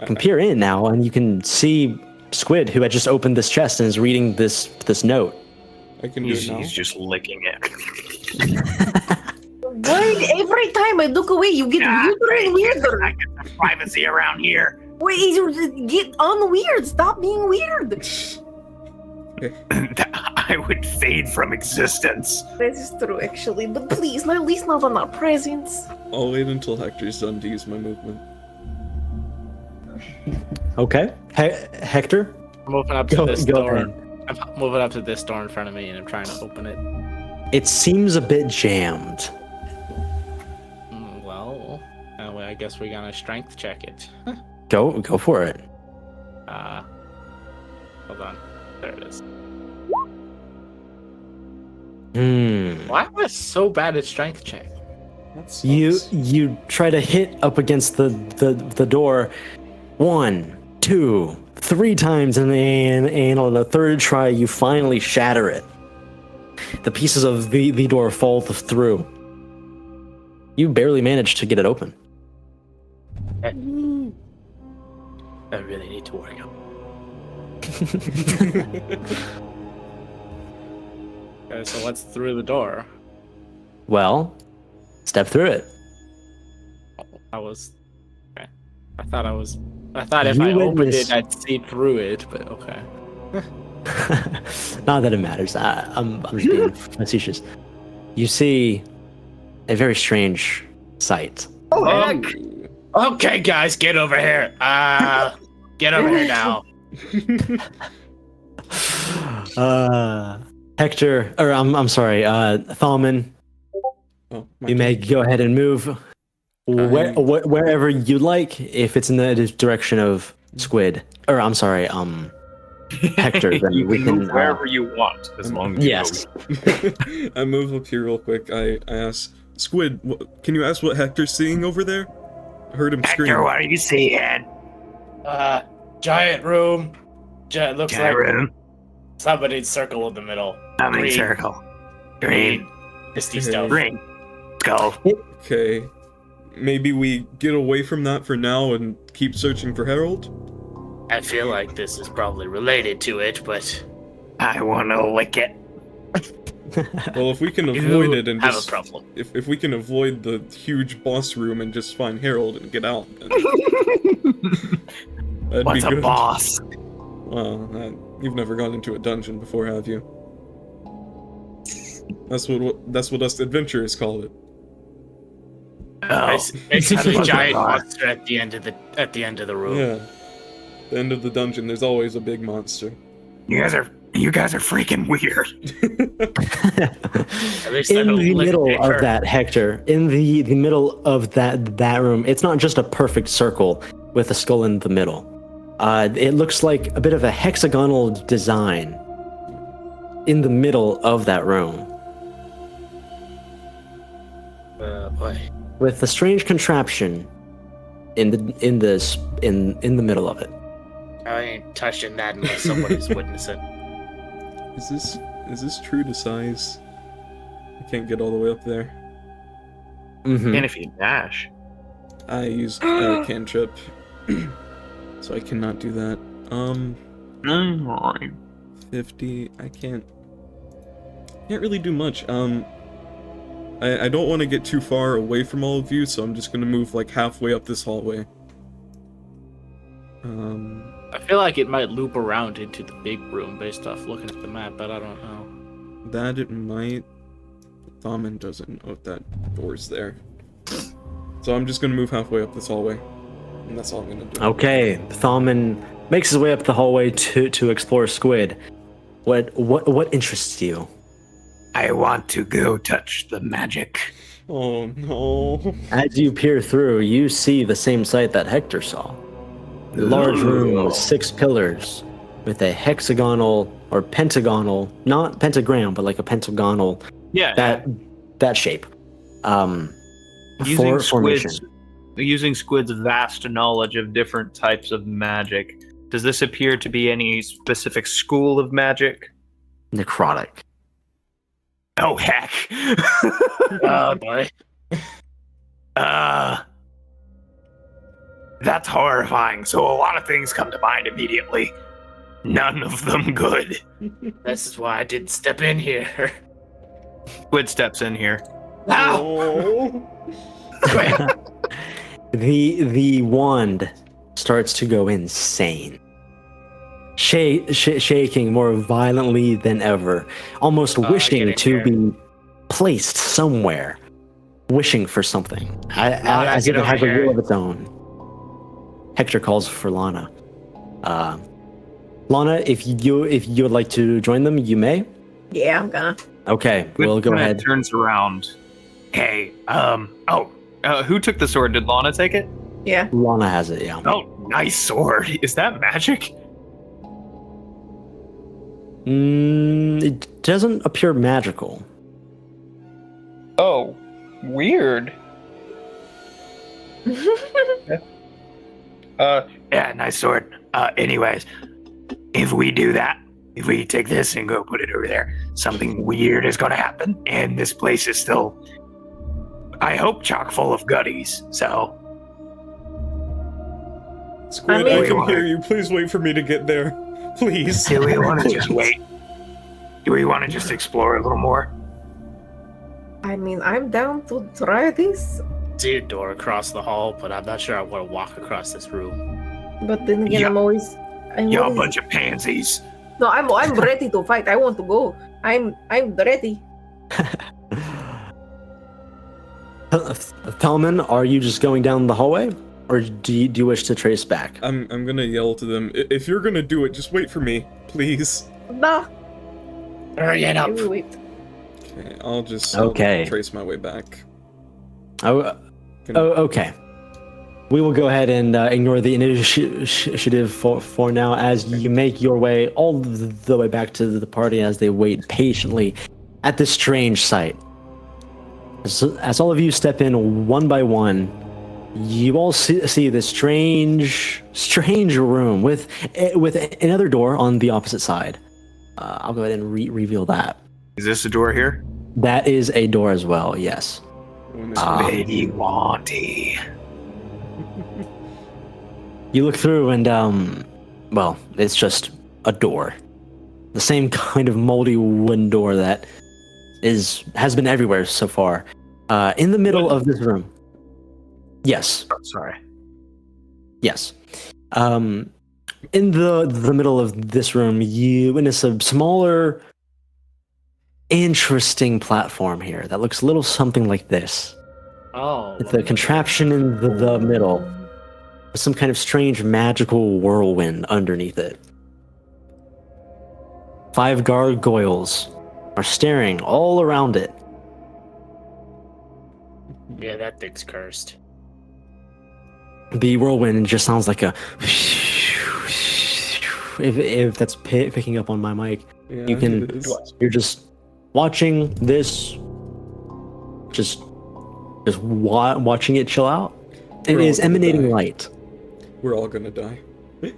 you can peer in now, and you can see Squid, who had just opened this chest and is reading this note. I can do it now. He's just licking it. Wait, every time I look away, you get weirder and weirder. I get some privacy around here. Wait, you get unweird. Stop being weird. I would fade from existence. This is true, actually, but please, at least not on our presence. I'll wait until Hector's done to use my movement. Okay, Hector. I'm moving up to this go door. ahead. I'm moving up to this door in front of me, and I'm trying to open it. It seems a bit jammed. Well, I guess we're gonna strength check it. Go for it. Hold on. There it is. Why? Why am I so bad at strength check? You try to hit up against the door, 1, 2, 3 times, and on the third try, you finally shatter it. The pieces of the door fall through. You barely manage to get it open. I really need to work out. Okay, so what's through the door? Well, step through it. I thought if You I opened witnessed- it, I'd see through it, but okay. Not that it matters. I'm just being facetious. You see a very strange sight. Okay, guys, get over here. Get over here now. Hector, or I'm sorry, Thalman, Oh, my you may go ahead and move wherever you like. If it's in the direction of Squid, or I'm sorry, Hector, then you we can can move wherever you want, as long as yes. I move up here real quick. I ask Squid, can you ask what Hector's seeing over there? I heard him scream. Hector, what are you seeing? Giant room. Looks Giant like room. somebody's circle in the middle. How many Green. circle? Green. Misty stuff. Green. Go. Okay, maybe we get away from that for now and keep searching for Harold? I feel like this is probably related to it, but I want to lick it. Well, if we can you avoid it and have just a problem. if we can avoid the huge boss room and just find Harold and get out, then that'd What's be a good. boss? Well, you've never gone into a dungeon before, have you? That's what us adventurers call it. Oh, Basically, That's giant what I thought. monster at the end of the room. Yeah. The end of the dungeon, there's always a big monster. you guys are freaking weird. At least In I don't the lick middle paper. of that, Hector, in the middle of that room, it's not just a perfect circle with a skull in the middle. It looks like a bit of a hexagonal design in the middle of that room, Boy. with a strange contraption in the middle of it. I ain't touching that unless somebody's witnessing. Is this true to size? I can't get all the way up there. Mm-hmm. And if you dash. I used a cantrip, so I cannot do that. 50. I can't really do much. I don't want to get too far away from all of you, so I'm just gonna move like halfway up this hallway. I feel like it might loop around into the big room based off looking at the map, but I don't know. That it might. Thaman doesn't know if that door's there. So I'm just gonna move halfway up this hallway. And that's all I'm gonna do. Okay, Thalman makes his way up the hallway to explore Squid. What interests you? I want to go touch the magic. Oh no. As you peer through, you see the same sight that Hector saw. A large room with 6 pillars, with a hexagonal or pentagonal, not pentagram, but like a pentagonal, Yeah. that shape. Using Formation. Squid's vast knowledge of different types of magic, does this appear to be any specific school of magic? Necrotic. Oh heck. Oh boy. That's horrifying. So a lot of things come to mind immediately. None of them good. This is why I didn't step in here. Squid steps in here. Ow! The wand starts to go insane, shaking more violently than ever, almost wishing get to in be placed somewhere, wishing for something, as if get it has a over here. will of its own. Hector calls for Lana. Lana, if you would like to join them, you may. Yeah, I'm gonna. Okay, Squid we'll go kinda ahead. Turns around. Hey, Who took the sword? Did Lana take it? Yeah. Lana has it, yeah. oh, nice sword. Is that magic? It doesn't appear magical. Oh, weird. Yeah, nice sword. Anyways, if we do that, if we take this and go put it over there, something weird is going to happen. And this place is still, I hope, chock full of goodies. So. Squid, I can hear you. Please wait for me to get there. Please. Do we want to just wait? Do we want to just explore a little more? I mean, I'm down to try this. See a door across the hall, but I'm not sure I want to walk across this room. But then again, Yeah. I'm always You're a bunch of pansies. No, I'm ready to fight. I want to go. I'm ready. Talman, are you just going down the hallway, or do you wish to trace back? I'm gonna yell to them. If you're gonna do it, just wait for me, please. Nah. Hurry it up. Wait. Okay, I'll trace my way back. Okay. We will go ahead and ignore the initiative for now, as you make your way all the way back to the party as they wait patiently at this strange sight. As all of you step in one by one, you all see this strange room with another door on the opposite side. I'll go ahead and reveal that. Is this a door here? That is a door as well, yes. Biggie Wanty. You look through and, well, it's just a door. The same kind of moldy wooden door that has been everywhere so far. In the middle of this room. Yes. Oh, sorry. Yes. In the middle of this room, you witness a smaller, interesting platform here that looks a little something like this. Oh. With a contraption in the middle. With some kind of strange magical whirlwind underneath it. 5 gargoyles are staring all around it. Yeah, that thing's cursed. The whirlwind just sounds like a... If that's picking up on my mic, Yeah, you can... You're just watching this... Just watching it chill out. It is emanating light. We're all gonna die. You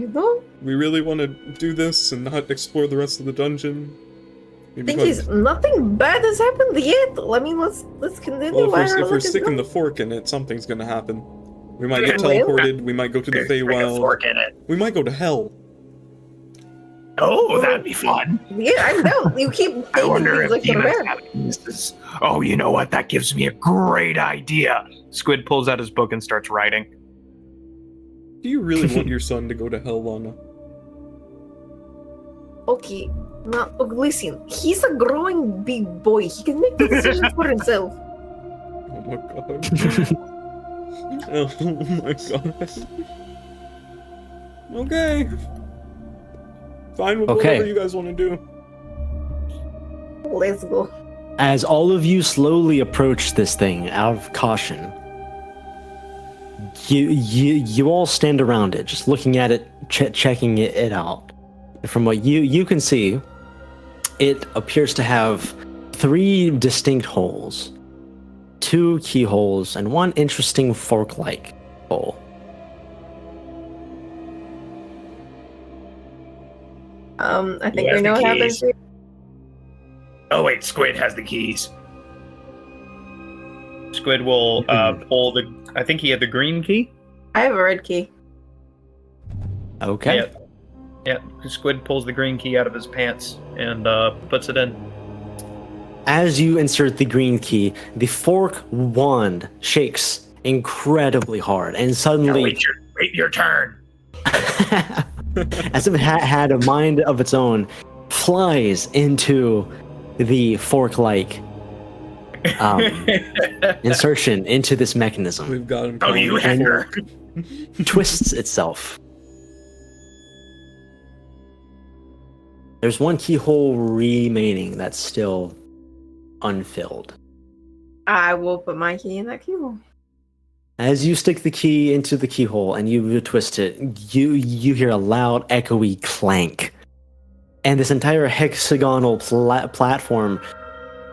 know? We really want to do this and not explore the rest of the dungeon? Thing is, nothing bad has happened yet. I mean, let's continue. Well, if we're sticking the fork in it, something's gonna happen. We might get teleported. We might go to the Feywild. Fork in it. We might go to hell. Oh, that'd be fun. Yeah, I know. You keep I thinking wonder things if like demons you're have this. Oh, you know what? That gives me a great idea. Squid pulls out his book and starts writing. Do you really want your son to go to hell, Lana? Okay, now listen. He's a growing big boy. He can make the decisions for himself. Oh my god. Oh my god. Okay. Fine with whatever you guys want to do. Let's go. As all of you slowly approach this thing out of caution, you all stand around it, just looking at it, checking it out. And from what you can see, it appears to have 3 distinct holes, 2 keyholes, and 1 interesting fork-like hole. I think we know what happens here. Oh wait, Squid has the keys. Squid will pull the. I think he had the green key. I have a red key. Okay. Yeah. Squid pulls the green key out of his pants and puts it in. As you insert the green key, the fork wand shakes incredibly hard, and suddenly, wait your turn. as if it had a mind of its own, flies into the fork-like insertion into this mechanism. We've got him. Oh, you hacker! Twists itself. There's 1 keyhole remaining that's still unfilled. I will put my key in that keyhole. As you stick the key into the keyhole and you twist it, you hear a loud, echoey clank. And this entire hexagonal platform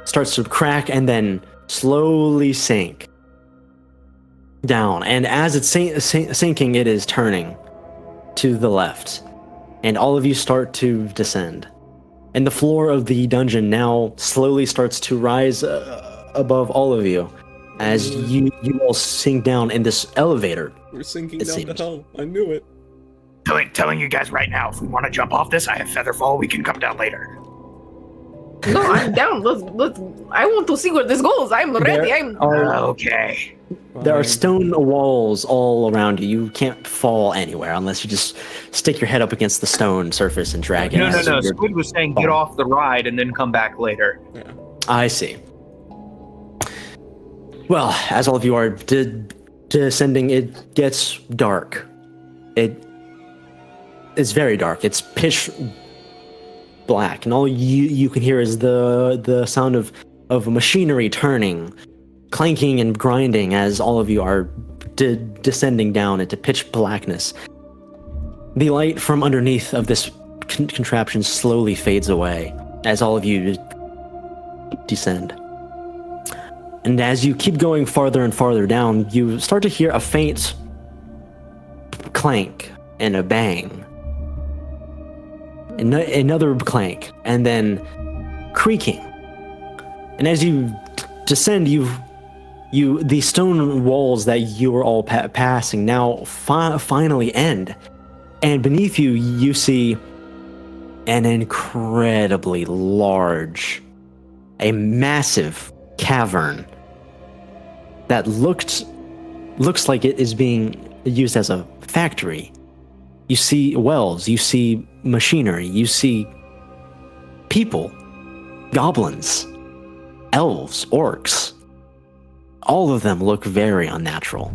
starts to crack and then slowly sink. down, and as it's sinking, it is turning to the left, and all of you start to descend. And the floor of the dungeon now slowly starts to rise above all of you as you all sink down in this elevator. We're sinking down to hell. I knew it. Telling you guys right now, if we want to jump off this, I have Featherfall. We can come down later. No, I'm down. Let's. I want to see where this goes. I'm ready. Okay. There are stone walls all around you. You can't fall anywhere unless you just stick your head up against the stone surface and drag it. No. Squid was saying get off the ride and then come back later. Yeah. I see. Well, as all of you are descending, it gets dark. It's very dark. It's pitch black, and all you can hear is the sound of machinery turning, clanking and grinding as all of you are descending down into pitch blackness. The light from underneath of this contraption slowly fades away as all of you descend. And as you keep going farther and farther down, you start to hear a faint clank and a bang. Another clank, and then creaking. And as you descend, the stone walls that you were all passing now finally end. And beneath you, you see an incredibly large, a massive cavern that looks like it is being used as a factory. You see wells, you see machinery, you see people, goblins, elves, orcs. All of them look very unnatural.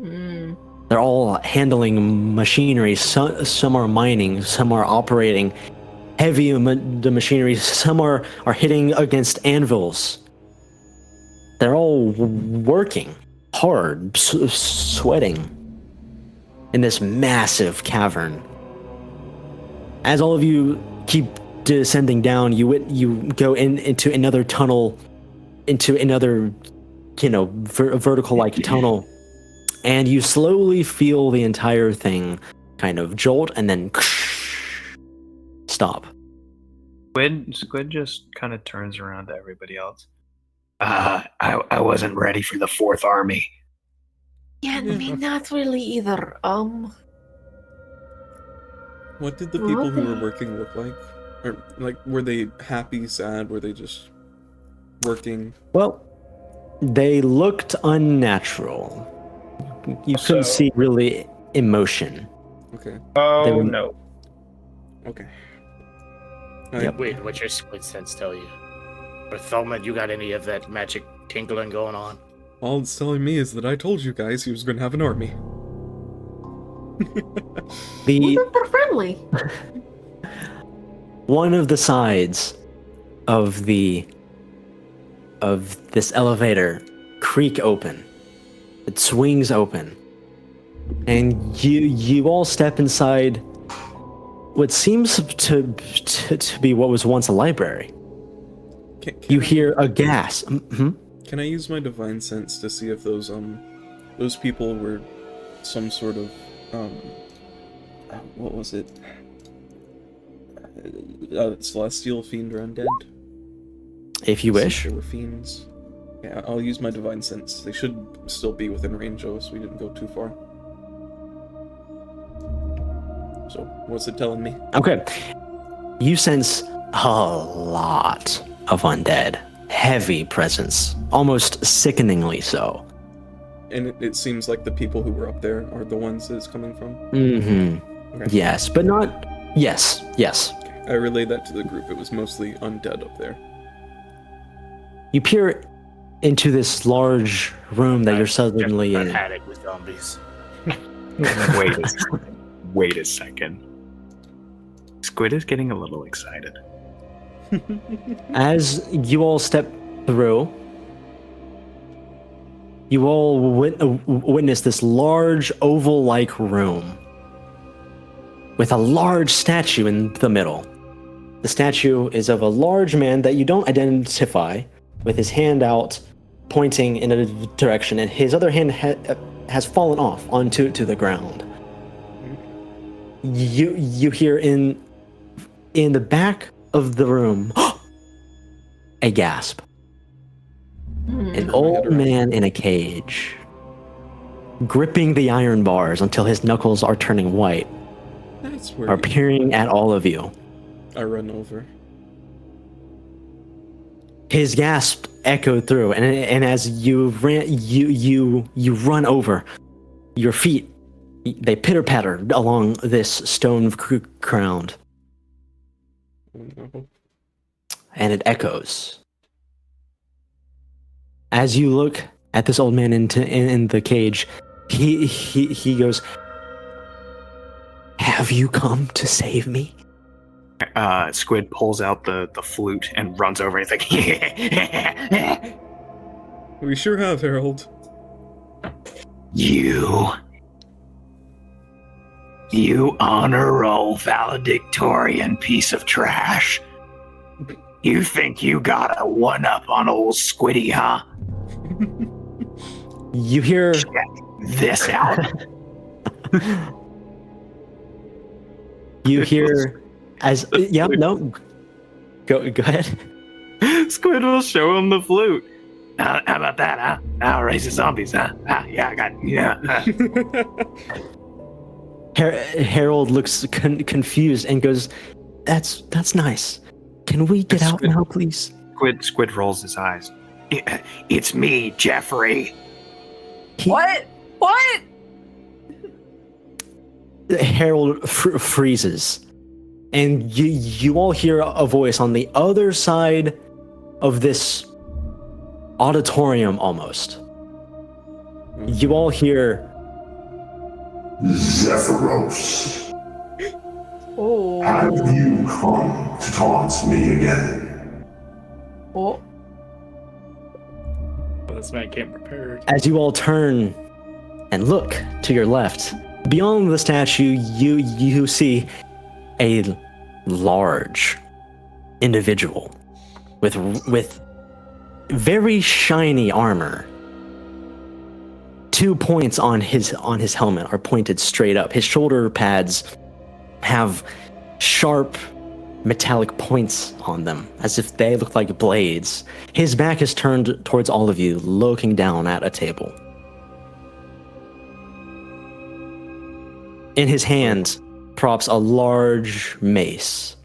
They're all handling machinery. Some are mining, some are operating heavy the machinery, some are hitting against anvils. They're all working hard, sweating in this massive cavern. As all of you keep descending down, you go into another tunnel, into another, vertical-like tunnel, and you slowly feel the entire thing kind of jolt and then stop. Squid just kind of turns around to everybody else. I wasn't ready for the Fourth Army. Yeah, me not really either. What did the people who were working look like? Or, were they happy, sad? Were they just working? Well, they looked unnatural. You couldn't see really emotion. Okay. Oh, no. Okay. Yep. Wait, what's your squid sense tell you? Or Thelma, you got any of that magic tingling going on? All it's telling me is that I told you guys he was going to have an army. Super friendly. One of the sides of this elevator creak open. It swings open, and you all step inside what seems to be what was once a library. You hear a gasp. Mm-hmm. Can I use my divine sense to see if those people were some sort of what was it? Celestial fiend or undead? If you wish. They were fiends. Yeah, I'll use my divine sense. They should still be within range of us. We didn't go too far. So, what's it telling me? Okay. You sense a lot of undead. Heavy presence. Almost sickeningly so. And it seems like the people who were up there are the ones that it's coming from? Mm-hmm. Okay. Yes, but not... Yes. Okay. I relayed that to the group. It was mostly undead up there. You peer into this large room that you're suddenly in. Attic with zombies. Wait a second. Squid is getting a little excited. As you all step through, you all witness this large oval-like room with a large statue in the middle. The statue is of a large man that you don't identify, with his hand out pointing in a direction, and his other hand has fallen off onto the ground. You hear in the back of the room a gasp. An old man in a cage, gripping the iron bars until his knuckles are turning white, That's where are peering at all of you. I run over. His gasp echoed through, and as you run over, your feet, they pitter-patter along this stone ground, Oh no. and it echoes. As you look at this old man in the cage, he goes, "Have you come to save me?" Squid pulls out the flute and runs over. He's like, We sure have, Harold. You honor roll valedictorian piece of trash. You think you got a one-up on old Squiddy, huh? You hear Check this out. you hear as yeah no go ahead. Squid will show him the flute. How about that, huh? I'll raise the zombies, huh? Yeah, I got Harold looks confused and goes, "That's nice. Can we get out now, please?" Squid rolls his eyes. It's me, Jeffrey. What? Harold freezes, and you all hear a voice on the other side of this auditorium almost. You all hear, Zephyros, Oh. have you come to taunt me again? Oh. This man came prepared. as you all turn and look to your left, beyond the statue, you see a large individual with very shiny armor. 2 points on his helmet are pointed straight up. His shoulder pads have sharp metallic points on them, as if they look like blades. His back is turned towards all of you, looking down at a table. In his hand props a large mace.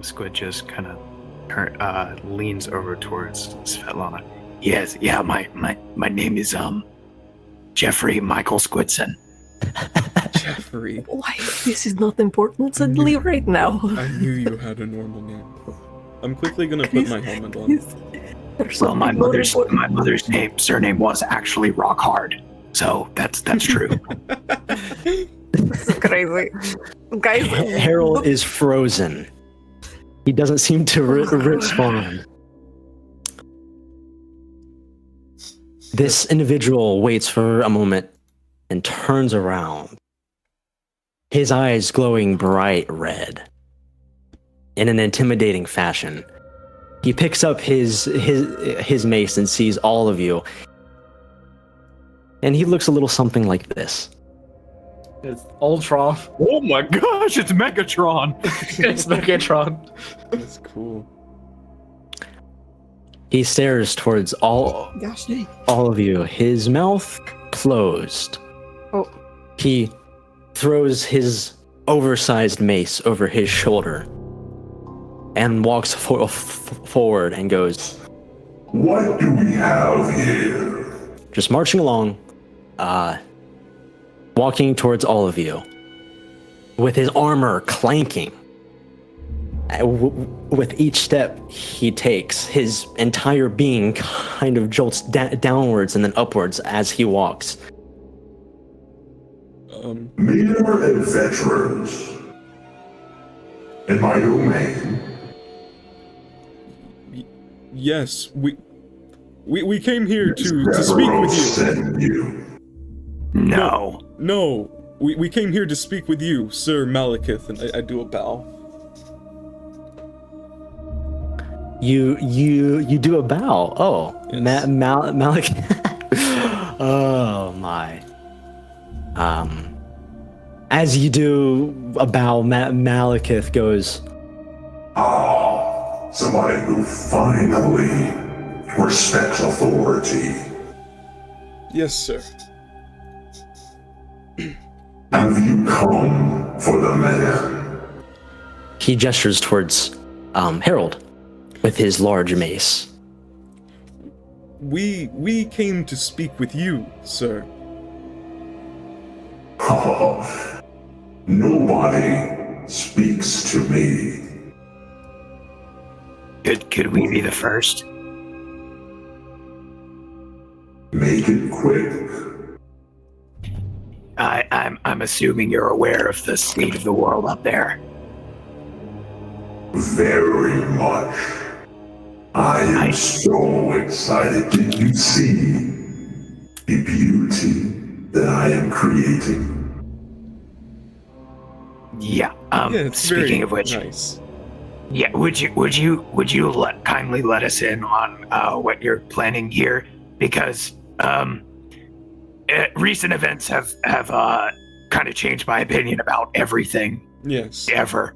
Squid just kind of leans over towards Svetlana. Yes, yeah, my name is Jeffrey Michael Squidson. Jeffrey. Why? This is not important suddenly right now. I knew you had a normal name. I'm quickly gonna put my helmet on. Well, my mother's surname was actually Rock Hard, so that's true. This is crazy. Guys, Harold is frozen. He doesn't seem to respond. This individual waits for a moment and turns around. His eyes glowing bright red. In an intimidating fashion. He picks up his mace and sees all of you. And he looks a little something like this. It's Ultron. Oh my gosh, it's Megatron! It's Megatron. That's cool. He stares towards all of you, his mouth closed. Oh. He throws his oversized mace over his shoulder and walks forward and goes, What do we have here? just marching along, walking towards all of you, with his armor clanking. With each step he takes, his entire being kind of jolts downwards and then upwards as he walks. Mere adventurers. In my domain. Yes, we came here to speak with you. Send you. No. No, we came here to speak with you, Sir Malekith, and I do a bow. You do a bow. Oh, Yes. Malik. Oh my. As you do a bow, Malekith goes, Somebody who finally respects authority. Yes, sir. Have you come for the man? he gestures towards Harold with his large mace. We came to speak with you, sir. Nobody speaks to me. Could we be the first? Make it quick. I'm assuming you're aware of the state of the world up there. Very much. I am so excited. Did you see the beauty that I am creating? Yeah. Yeah, it's Speaking very of which, nice. yeah, would you kindly let us in on what you're planning here? Because recent events have kind of changed my opinion about everything Yes. ever.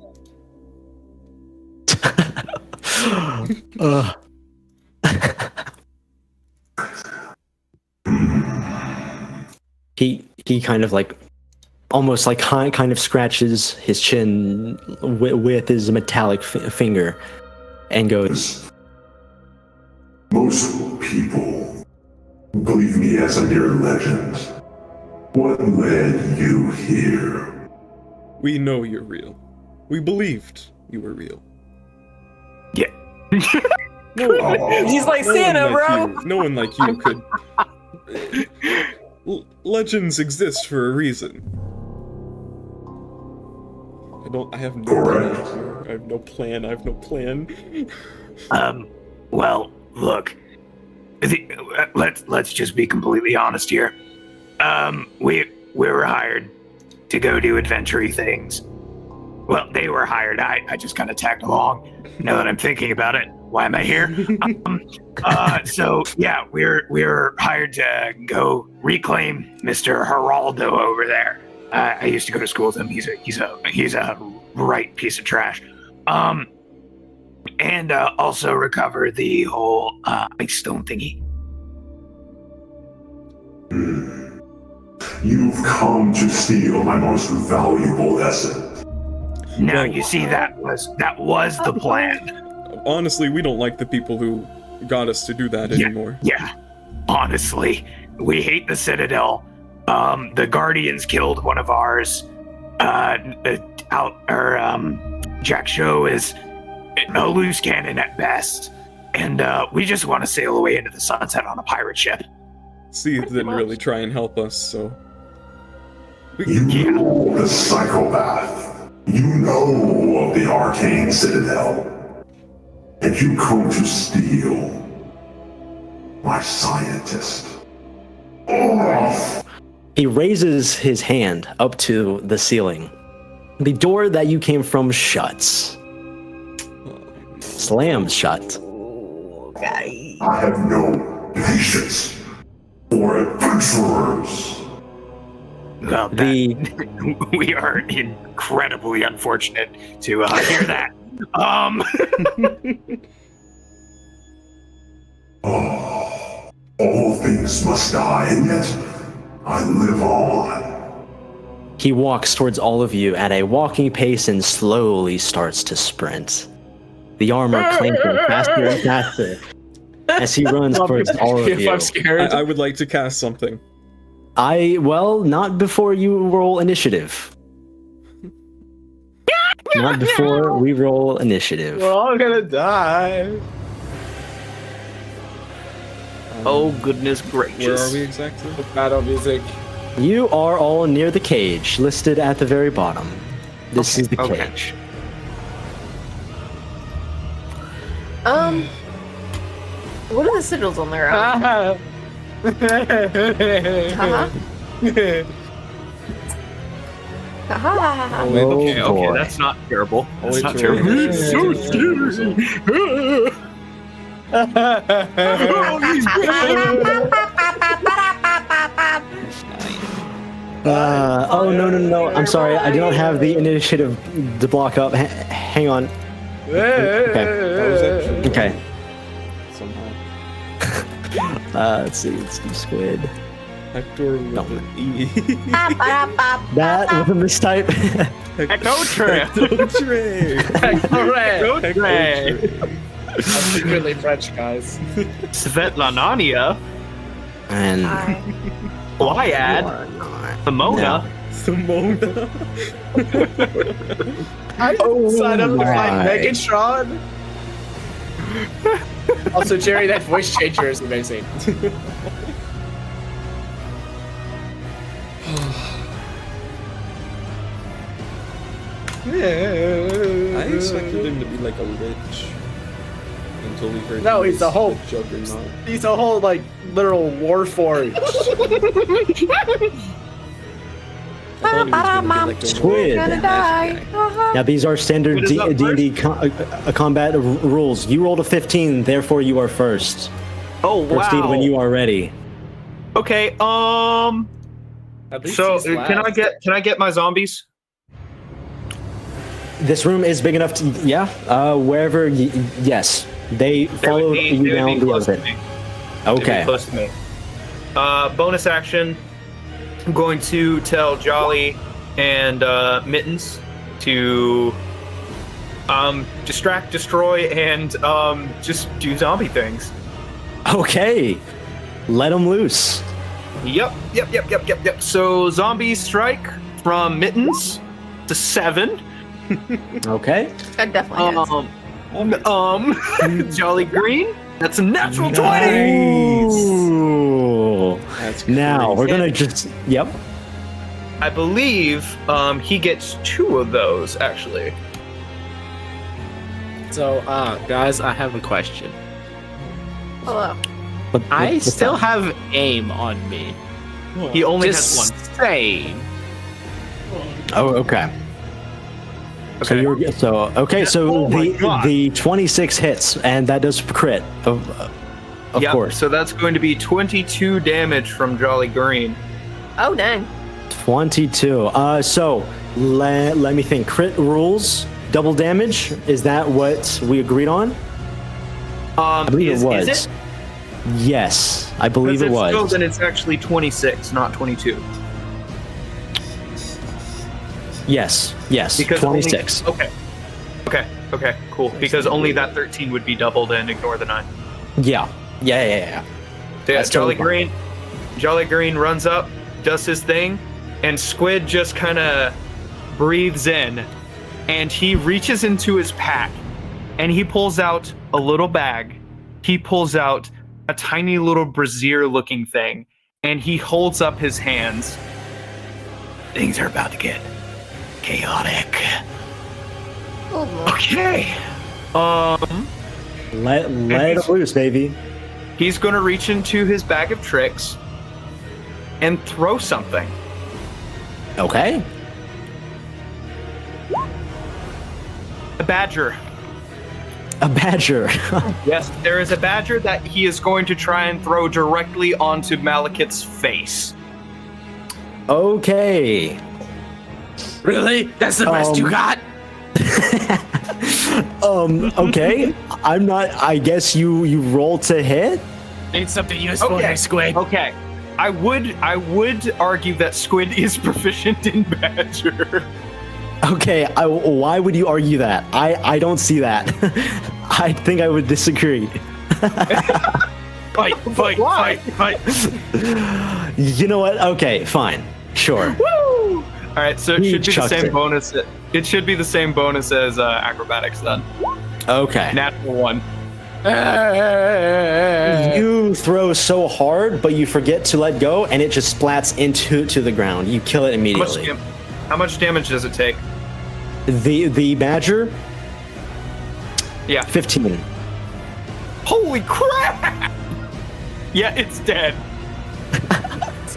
He kind of like almost like kind of scratches his chin with his metallic finger and goes, Most people believe me as a mere legend. What led you here? We know you're real. We believed you were real. Yeah. He's like Santa, bro. No one like you could. Legends exist for a reason. I have no plan. I have no plan. Well, look. Let's just be completely honest here. We were hired to go do adventure-y things. Well, they were hired. I just kind of tagged along. Now that I'm thinking about it, why am I here? So yeah, we're hired to go reclaim Mr. Geraldo over there. I used to go to school with him. He's a right piece of trash. And also recover the whole ice stone thingy. You've come to steal my most valuable essence. Now you see that was the plan. Honestly, we don't like the people who got us to do that anymore. Yeah. Honestly, we hate the Citadel. The Guardians killed one of ours. Jack Show is a loose cannon at best, and we just want to sail away into the sunset on a pirate ship. Seath didn't really try and help us, so. You know the psychopath. You know of the arcane Citadel. And you come to steal my scientist. Oh. he raises his hand up to the ceiling. The door that you came from shuts. Slams shut. I have no patience for adventurers. Well, we are incredibly unfortunate to hear that. All things must die, and yet I live on. He walks towards all of you at a walking pace and slowly starts to sprint. The armor clanking faster and faster as he runs towards all of you. I'm scared. I would like to cast something. Well, not before you roll initiative. Not before we roll initiative. We're all gonna die. Oh goodness gracious! Where are we exactly? Battle music. You are all near the cage, listed at the very bottom. This is the cage. What are the citadels on there? Oh, Okay, boy. that's not terrible. That's Wait not till terrible. we're- So scary. Oh no! I'm sorry. I do not have the initiative to block up. Hang on. Okay. That was actually Okay. somehow. Let's see. Squid. Hector with No. an E. That was a mistype. Hector. I'm secretly French, guys. Svetlana. And Wyatt. Pomona. Simona. I signed up to find right. Megatron. Also, Jerry, that voice changer is amazing. I expected him to be like a lich until we heard. No, he he's a was whole- the Juggernaut. He's a whole, like, literal warforged. I thought he was gonna be like a Squid. Gonna die. Now these are standard Who is up D&D combat rules. You rolled a 15, therefore you are first. Oh Proceed when you are ready. Okay. At least So he's can I get my zombies? This room is big enough to wherever. Yes, they followed They you would down be the close to other. me. They'd be Okay. close to me. Bonus action. I'm going to tell Jolly and Mittens to distract, destroy, and just do zombie things. Okay. Let them loose. Yep. So zombie strike from Mittens to 7. Okay. That definitely hits. Jolly Green. That's a natural 20. Nice. That's Now we're crazy. gonna just. Yep. I believe he gets 2 of those actually. So, guys, I have a question. Hello. I What's still that? have aim on me. He only Just has 1. saying. Oh, okay. So Okay. you're so okay. So Oh my God. the 26 hits, and that does crit. Of Yep, course. So that's going to be 22 damage from Jolly Green. Oh dang. 22. So let me think. Crit rules, double damage. Is that what we agreed on? I believe Is it was. it? Yes, I believe Because it if so, was. then it's actually 26, not 22. Yes, Because 26. Okay, cool. Because only that 13 would be doubled and ignore the 9. Yeah. So yeah, That's Jolly totally fine. Jolly Green runs up, does his thing, and Squid just kind of breathes in, and he reaches into his pack, and he pulls out a little bag. He pulls out a tiny little brazier-looking thing, and he holds up his hands. Things are about to get chaotic. Oh boy. Okay. Let it loose, baby. He's gonna reach into his bag of tricks and throw something. Okay. A badger. A badger. Yes, there is a badger that he is going to try and throw directly onto Malekith's face. Okay. Really? That's the best you got? Okay. I'm not. I guess you roll to hit. Need something useful Okay. here, Squid. Okay. I would argue that Squid is proficient in badger. Okay. Why would you argue that? I don't see that. I think I would disagree. Fight. You know what? Okay. Fine. Sure. Woo! All right, so it He should be the chucked same it. bonus. It should be the same bonus as acrobatics then. Okay. Natural 1. You throw so hard, but you forget to let go, and it just splats into the ground. You kill it immediately. How much damage does it take? The badger, Yeah. 15. Holy crap! Yeah, it's dead.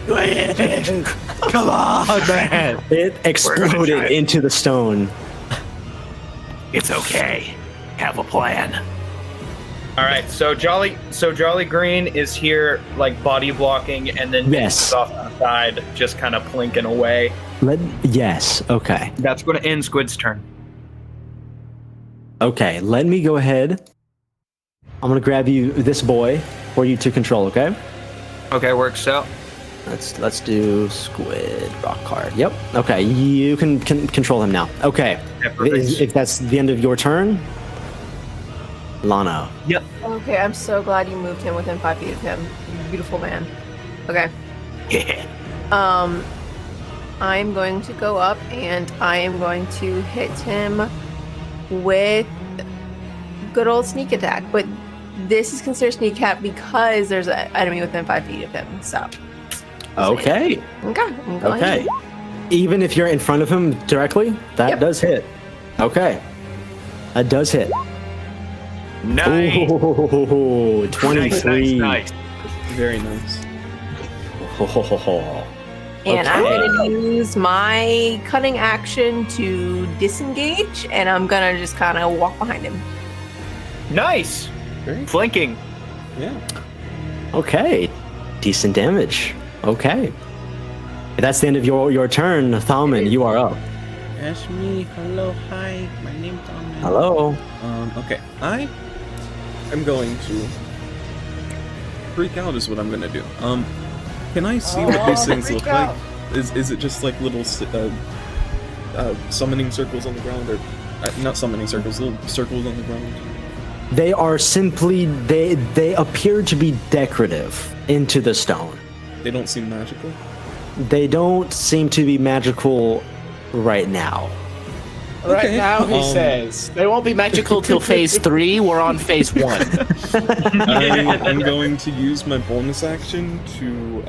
Come on, man. It exploded try it. into the stone. It's okay. Have a plan. All right, so Jolly Green is here, like body blocking, and then Yes. is off to the side, just kind of plinking away. Yes. Okay. That's going to end Squid's turn. Okay. Let me go ahead. I'm gonna grab this boy for you to control. Okay. Okay, works out. Let's do Squid rock card. Yep. Okay. You can control him now. Okay. If that's the end of your turn, Lana. Yep. Okay, I'm so glad you moved him within 5 feet of him. You beautiful man. Okay. Yeah. I'm going to go up and I am going to hit him with good old sneak attack. But this is considered sneak attack because there's an enemy within 5 feet of him. So. Okay. Okay. Even if you're in front of him directly, that does hit. Okay. That does hit. Nice. Ooh, 23. Nice. Very nice. And I'm going to use my cutting action to disengage, and I'm going to just kind of walk behind him. Nice. Very Flanking. Yeah. Okay. Decent damage. Okay. That's the end of your turn, Thalman. You are up. That's me. Hello, hi. My name's Thalman. Hello. Okay. I am going to freak out is what I'm gonna do. Can I see what these things look like? Is it just like little summoning circles on the ground, or not summoning circles, little circles on the ground? They are simply they appear to be decorative into the stone. They don't seem magical. They don't seem to be magical right now. Right Okay, now, he says they won't be magical till phase 3. We're on phase 1. I'm going to use my bonus action to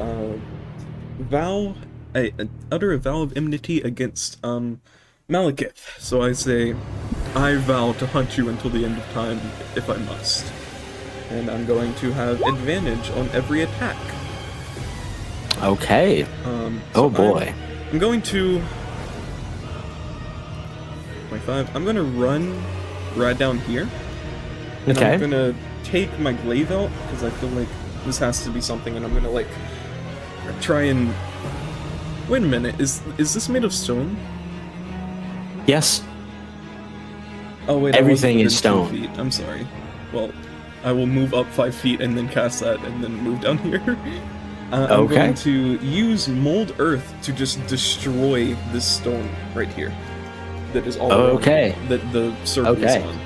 utter a vow of enmity against Malekith. So I say, I vow to hunt you until the end of time if I must. And I'm going to have advantage on every attack. Okay. Oh boy. I'm going to... 25. I'm going to run right down here. And Okay. I'm going to take my glaive out, because I feel like this has to be something, and I'm going to, like, try and... Wait a minute, is this made of stone? Yes. Oh wait, Everything I is wasn't stone. within 2 feet. I'm sorry. Well, I will move up 5 feet and then cast that and then move down here. I'm Okay. going to use Mold Earth to just destroy this stone right here. That is all around Okay. me, that the circle is Okay. on.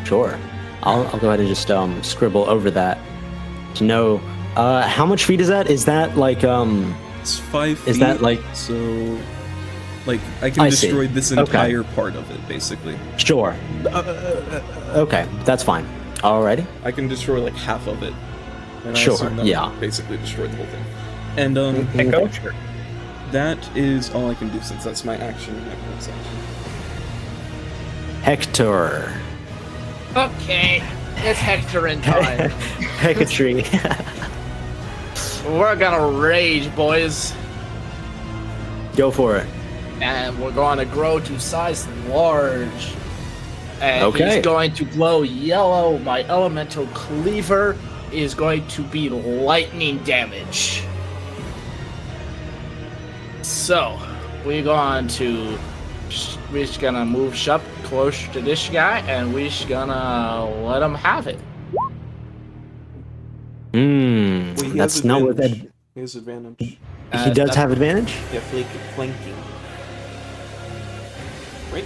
Sure. I'll go ahead and just scribble over that to know how much feet is that? Is that like It's 5 feet. Is that, like- so? Like I can I see. destroy this Okay. entire part of it, basically. sure. Okay, that's fine. Alrighty. I can destroy like half of it. And Sure, I assume that yeah. would basically destroy the whole thing. And Hey, coach. that is all I can do since that's my action and my bonus action. Hector. Okay, it's Hector in time. Hecatry. We're gonna rage, boys, Go for it. and we're going to grow to size large. And Okay. he's going to glow yellow. My elemental cleaver is going to be lightning damage. So, we're just gonna move up close to this guy, and we're just gonna let him have it. Hmm. Well, he That's has not what that. advantage. He has advantage. He does that's- have advantage. Yeah, flanking. Right?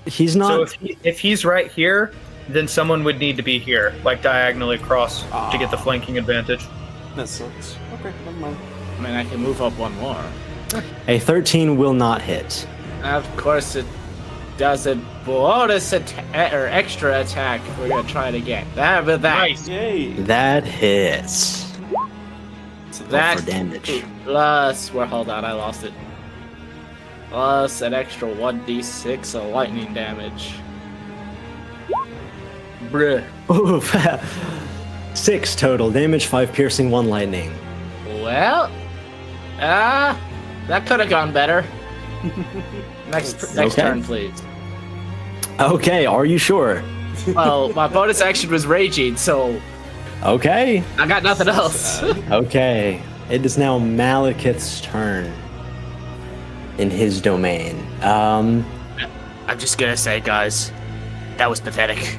He's not. So if he's right here, then someone would need to be here, like diagonally across, to get the flanking advantage. That sucks. Okay, never mind. I mean, I can move up one more. A 13 will not hit. Of course, it does a bonus or extra attack. We're gonna try it again. That. Nice. Yay! That hits. So Roll that's for damage. plus. Well, hold on, I lost it. Plus an extra 1d6 of lightning damage. Bruh. Oof. 6 total damage, 5 piercing, 1 lightning. Well, that could have gone better. Next Okay. turn, please. Okay, are you sure? Well, my bonus action was raging, so Okay. I got nothing else. Okay. It is now Malekith's turn in his domain. I'm just gonna say, guys, that was pathetic.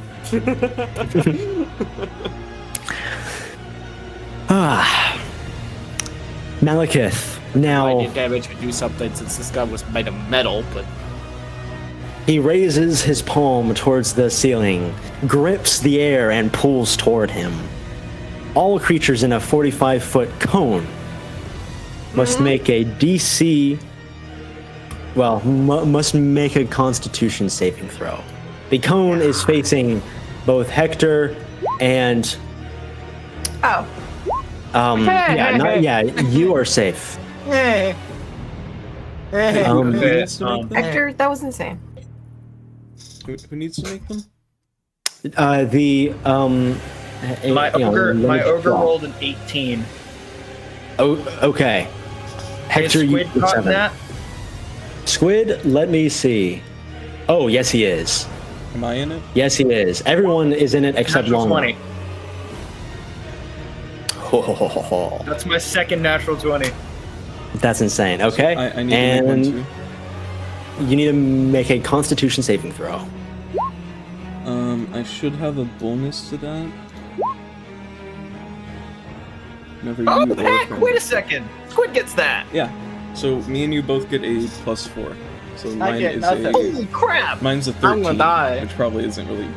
Malekith. Now Lightning damage would do something since this guy was made of metal, but he raises his palm towards the ceiling, grips the air, and pulls toward him. All creatures in a 45-foot cone must make a DC. Well, must make a Constitution saving throw. The cone is facing both Hector and. Oh. You are safe. Hector, that was insane. Who needs to make them? My ogre rolled an 18. Oh, okay. Hector, Is you Squid caught 7. that? Squid, let me see. Oh, yes, he is. Am I in it? Yes, he is. Everyone is in it except Natural Lana. 20. That's my second natural 20. That's insane. Okay. I need to make one too. You need to make a Constitution saving throw. I should have a bonus to that. Whenever you Oh, or heck! friend- Wait a second! Squid gets that! Yeah. So me and you both get a +4. So mine get is nothing. Holy crap! mine's a 13, I'm gonna die. which probably isn't really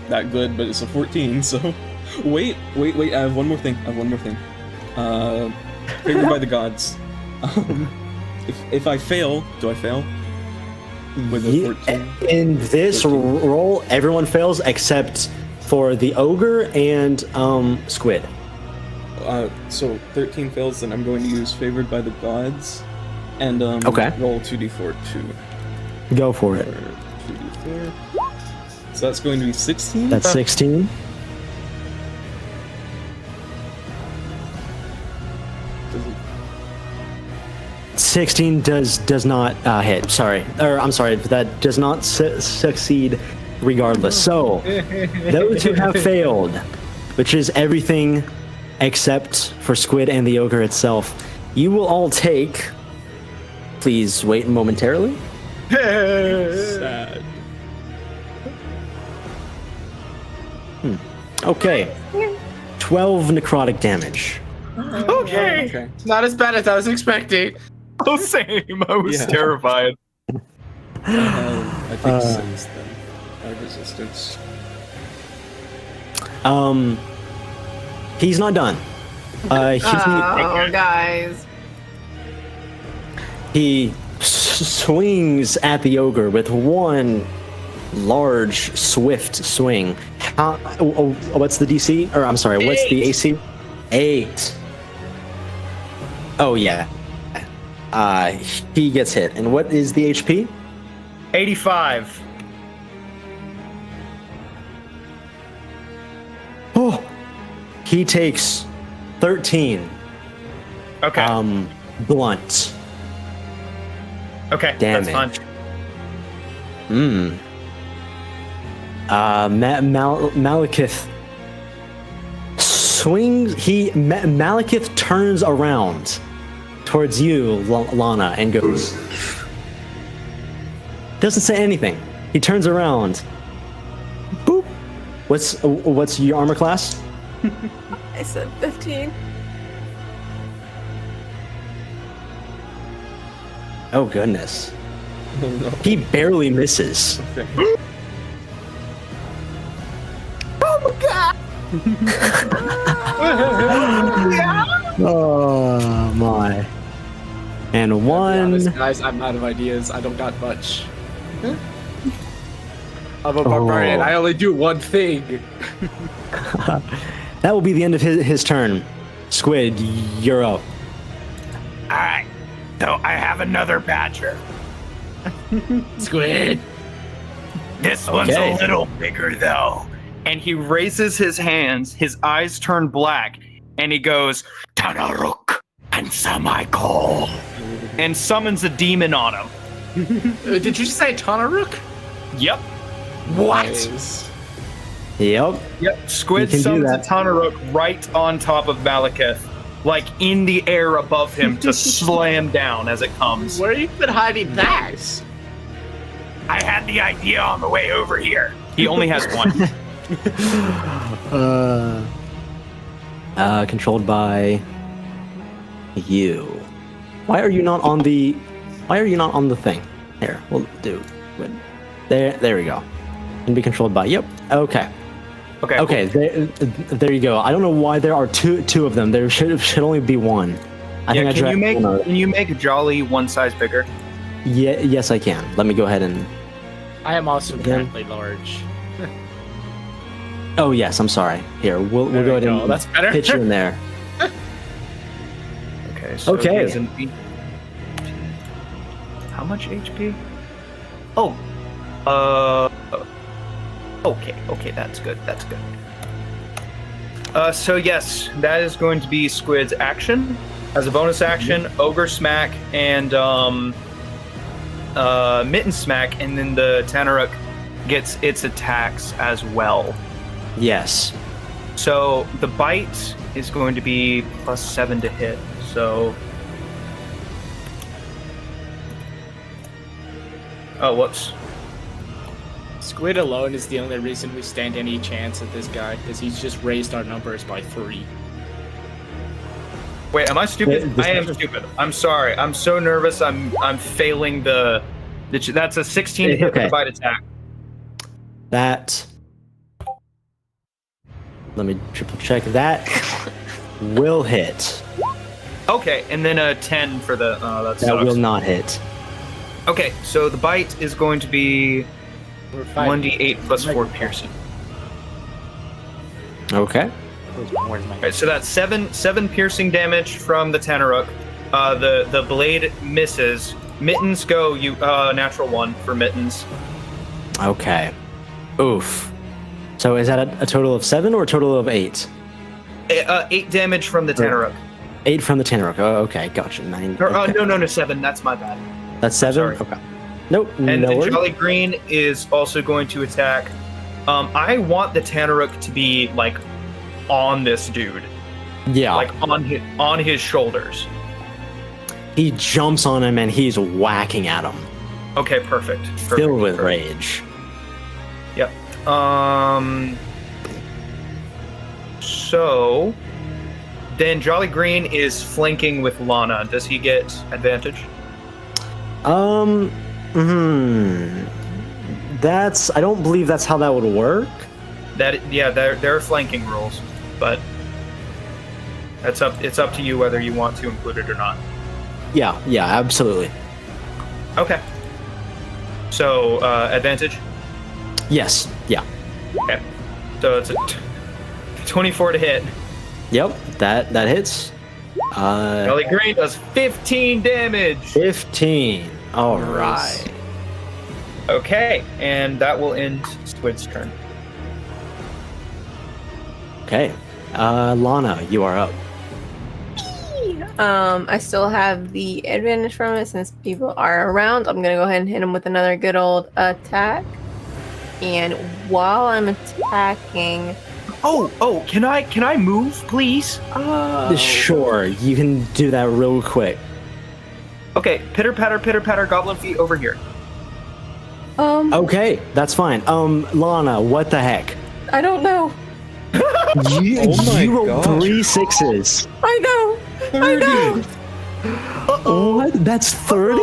that good, but it's a 14. So wait! I have one more thing. Favored by the gods. If I fail, do I fail? With a 14? In this 13. roll, everyone fails except for the ogre and Squid. So 13 fails, then I'm going to use favored by the gods, and Okay. roll 2d4 too. Go for it. 2d4. So that's going to be 16. That's 16. Does it- 16 does not hit. Sorry, I'm sorry. That does not succeed, regardless. So those who have failed, which is everything except for Squid and the ogre itself, you will all take. Please wait momentarily. Sad. Okay, 12 necrotic damage. Okay! not as bad as I was expecting. Oh, same! I was Yeah. terrified. I think 6 then. Resistance. He's not done. Oh, guys. He swings at the ogre with one large, swift swing. What's the DC? Or I'm sorry, what's the AC? 8. Oh yeah. He gets hit. And what is the HP? 85. Oh, he takes 13. Okay. Blunt. Okay, damage. that's fine. Malekith swings. Malekith turns around towards you, Lana, and goes. Doesn't say anything. He turns around. Boop. What's your armor class? I said 15. Oh goodness. Oh no. He barely misses. Okay. Oh my. And To be one. honest, guys, I'm out of ideas. I don't got much. I'm a barbarian. I only do one thing. That will be the end of his turn. Squid, you're up. Alright. So I have another badger. Squid. This one's Okay. a little bigger though. And he raises his hands, his eyes turn black, and he goes, Tanaruk and Samaikol. and summons a demon on him. Did you say Tanaruk? Yep. What? Nice. Yep. Yep. Squid You can do summons a that. Tanaruk right on top of Malekith, like in the air above him to slam down as it comes. Where you been hiding that? I had the idea on the way over here. He only has one. Controlled by you. Why are you not on the? Why are you not on the thing? Here, we'll do. There we go. Can be controlled by. Yep. Okay. Okay. Okay. There you go. I don't know why there are two of them. There should only be one. Can you make Jolly one size bigger? Yeah. Yes, I can. Let me go ahead and. I am also currently large. Oh yes, I'm sorry. Here, we'll go ahead and That's better. pitch you in there. Okay. So Okay. he has an how much HP? Oh. Okay, that's good. So yes, that is going to be Squid's action. As a bonus action, Ogre Smack and Mitten Smack, and then the Tanaruk gets its attacks as well. Yes. So the bite is going to be +7 to hit. So. Oh, whoops. Squid alone is the only reason we stand any chance at this guy, because he's just raised our numbers by 3. Wait, am I stupid? I am stupid. I'm sorry. I'm so nervous. I'm failing the that's a 16 to hit with a bite attack. That. Let me triple check. That will hit. Okay, and then a 10 for the. That sucks. Will not hit. Okay, so the bite is going to be 1d8 plus 4 piercing. Okay. Alright, so that's seven piercing damage from the Tanaruk. The blade misses. Mittens go. You natural 1 for Mittens. Okay. Oof. So is that a total of 7 or a total of 8? 8 damage from the Tanaruk. 8 from the Tanaruk. Oh, okay, gotcha. 9. Okay. No, 7. That's my bad. That's 7? Sorry. Okay. Nope. And no the worries. Jolly Green is also going to attack. I want the Tanaruk to be like on this dude. Yeah. Like on his shoulders. He jumps on him and he's whacking at him. Okay, perfect. Filled with rage. Yep. So then Jolly Green is flanking with Lana. Does he get advantage? That's. I don't believe that's how that would work. There are flanking rules, but it's up to you whether you want to include it or not. Yeah, absolutely. Okay. So advantage? Yes. Yeah. Okay. So it's a 24 to hit. Yep. That hits. Jolly Green does 15 damage. 15. All right. Okay, and that will end Squid's turn. Okay. Lana, you are up. I still have the advantage from it since people are around. I'm gonna go ahead and hit him with another good old attack. And while I'm attacking, can I move, please? Sure, you can do that real quick. Okay, pitter patter, goblin feet over here. Okay, that's fine. Lana, what the heck? I don't know. You rolled 3 6s. I know. 30. I know. What? That's 30?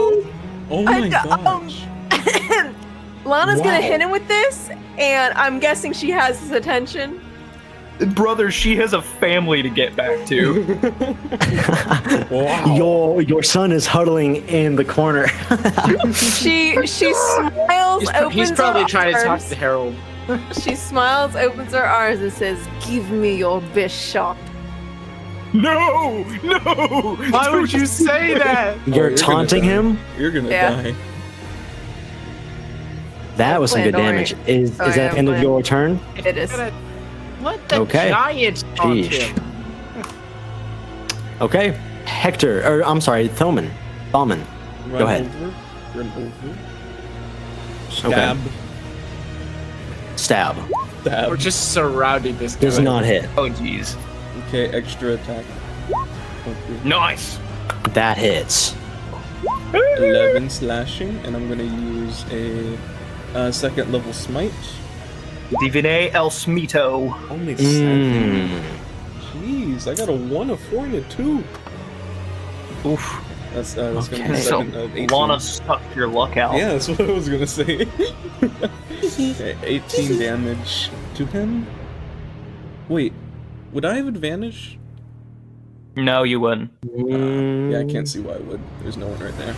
Oh my gosh. Lana's gonna hit him with this, and I'm guessing she has his attention. Brother, she has a family to get back to. Wow. Your son is huddling in the corner. She smiles, He's probably trying to talk to Harold. She smiles, opens her arms, and says, "Give me your bishop." No! Why would you say that? You're taunting him? You're gonna die. That was some good Don't damage. worry. Is that the end of your turn? It is. Let the Okay. Giants taunt Sheesh. him. Okay. Hector, or I'm sorry, Thoman. Go ahead. Run over. Stab. Stab. We're just surrounding this guy. Does not hit. Oh, jeez. Okay, extra attack. Nice. That hits. 11 slashing, and I'm gonna use a second level smite. Divine El Smito. Only 7. Jeez, I got a 1, a 4, and a 2. Oof. That's Okay. gonna be So, 18. Lana sucked your luck out. Yeah, that's what I was gonna say. Okay, 18 damage to him. Wait, would I have advantage? No, you wouldn't. Yeah, I can't see why I would. There's no one right there.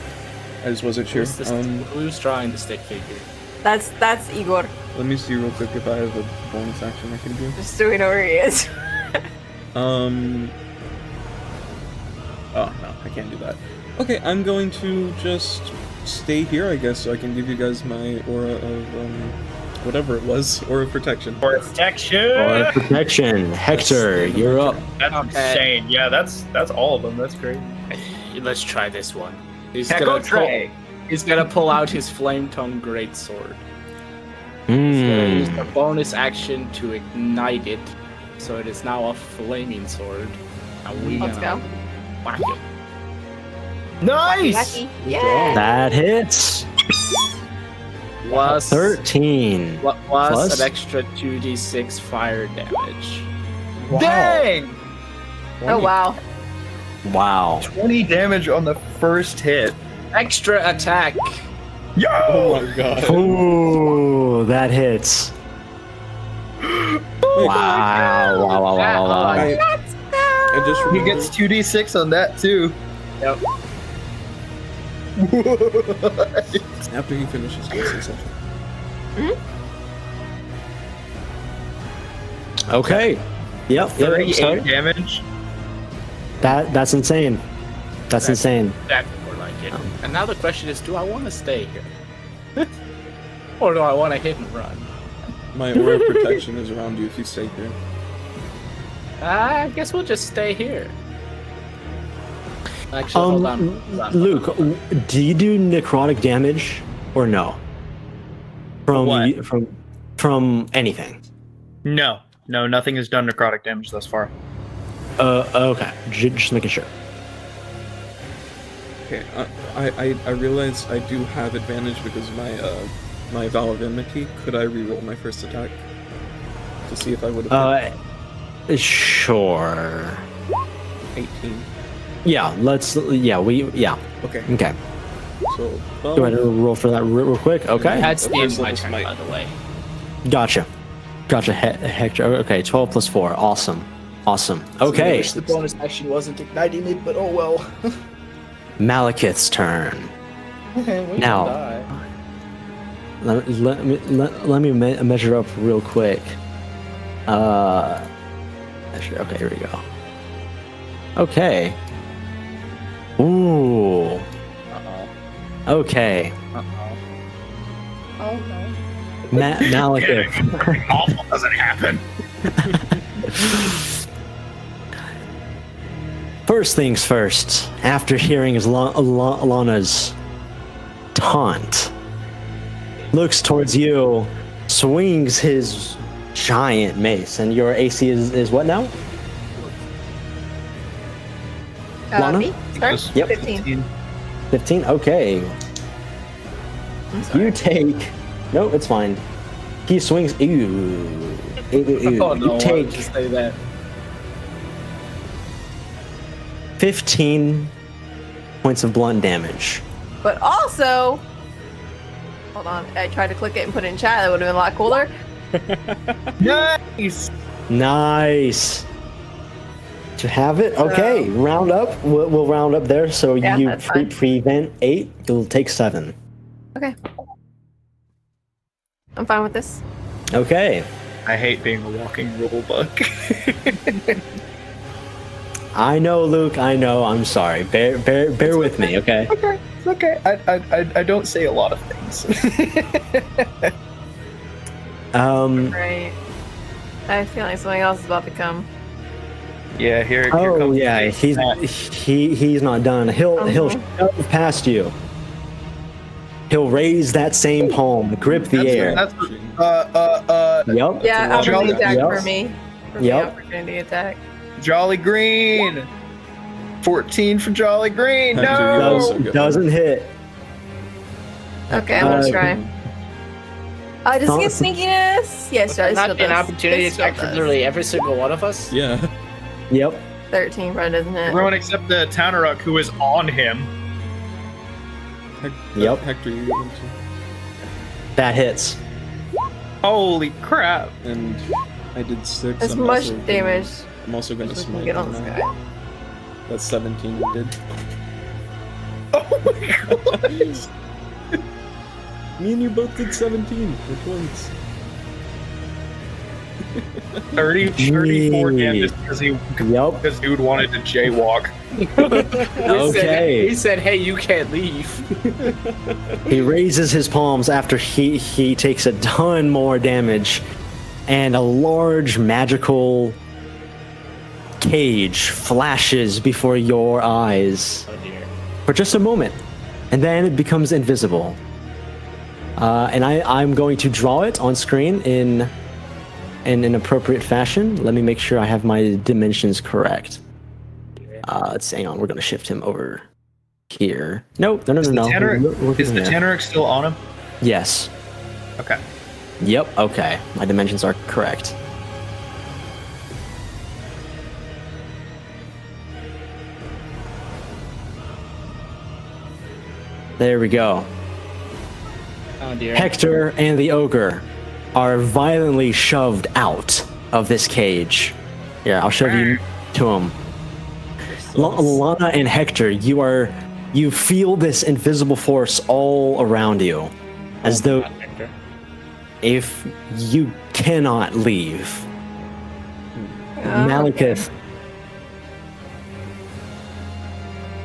I just wasn't sure. Who's drawing the stick figure? That's Igor. Let me see real quick if I have a bonus action I can do. Just so we know where he is. Oh no, I can't do that. Okay, I'm going to just stay here, I guess, so I can give you guys my aura of whatever it was, aura of protection. Protection. Or protection. Hector, you're up. That's insane. Yeah, that's all of them. That's great. Let's try this one. He's Heco gonna pull out his flame tongue greatsword. He's gonna use the bonus action to ignite it, so it is now a flaming sword. And Let's go. whack it. Nice. Wacky. Yeah. That hits. Plus 13. plus an extra 2d6 fire damage. Dang. Oh wow. Wow. 20 damage on the first hit. Extra attack. Yo. Oh my god. Ooh, that hits. Wow. Wow. I just He remembered. gets 2d6 on that too. Yep. After he finishes, he'll say something. Okay. Yep. 38 damage. That's insane. That's insane. That's more like it. And now the question is, do I want to stay here? Or do I want to hit and run? My aura of protection is around you if you stay here. I guess we'll just stay here. Actually, hold on. Luke, do you do necrotic damage or no? What? From anything? No, nothing has done necrotic damage thus far. Okay. Just making sure. Okay, I realize I do have advantage because my vow of enmity. Could I re-roll my first attack to see if I would have? Sure. 18. Yeah. Yeah. Okay. Okay. So. Go ahead and roll for that real quick. Okay. That's the First my level turn, smite. by the way. Gotcha. Hector. Okay. 12 plus 4. Awesome. Okay. The bonus action wasn't igniting it, but oh well. Malekith's turn. Now, let me measure up real quick. Okay, here we go. Okay. Ooh. Okay. Oh no. Malekith. Awful doesn't happen. First things first. After hearing Lana's taunt, looks towards you, swings his giant mace, and your AC is what now? Lana? Me? Sorry? Yep. 15. 15? Okay. You take... No, it's fine. He swings... Ew. Oh, no, You take just say that. 15 points of blunt damage. But also... Hold on. I tried to click it and put it in chat. That would have been a lot cooler. Nice. Nice. To have it? Okay. Round up. We'll round up there. So Yeah, you that's fine. prevent 8. You'll take 7. Okay. I'm fine with this. Okay. I hate being a walking rule book. I know, Luke. I know. I'm sorry. Bear with me, okay? Okay, it's okay. I don't say a lot of things. Right. I have a feeling something else is about to come. Yeah, here Oh comes yeah, he's not done. He'll shove past you. He'll raise that same palm, grip the air. That's Yep. Yeah, opportunity attack Yep. for me. For me, Yep. opportunity attack. Jolly Green. 14 for Jolly Green. Hector, you No. also go. Doesn't hit. Okay, I'm gonna try. Does he get sneakiness? Yes, it Not still does. an opportunity It still attack for does. literally every single one of us. Yeah. Yep. 13, right, doesn't it? Everyone except the Tanaruk who is on him. Yep. Hector, you get one too. That hits. Holy crap. And I did 6. As I'm much also gonna- damage I'm also going to as we can smite get on on this that. guy. That's 17 you did. Oh my god. Me and you both did 17. We're twins. 34 damage because Yep. this dude wanted to jaywalk. Okay. He said, "Hey, you can't leave." He raises his palms after he takes a ton more damage, and a large magical cage flashes before your eyes Oh dear. for just a moment, and then it becomes invisible. And I'm going to draw it on screen in an appropriate fashion. Let me make sure I have my dimensions correct. Let's hang on. We're going to shift him over here. Nope. No. Is the We're Tanaruk still on him? Yes. Okay. Yep. Okay. My dimensions are correct. There we go. Oh dear. Hector and the ogre are violently shoved out of this cage. Yeah, I'll shove you to him. Lana and Hector, you feel this invisible force all around you, as though Hector. if you cannot leave. Malekith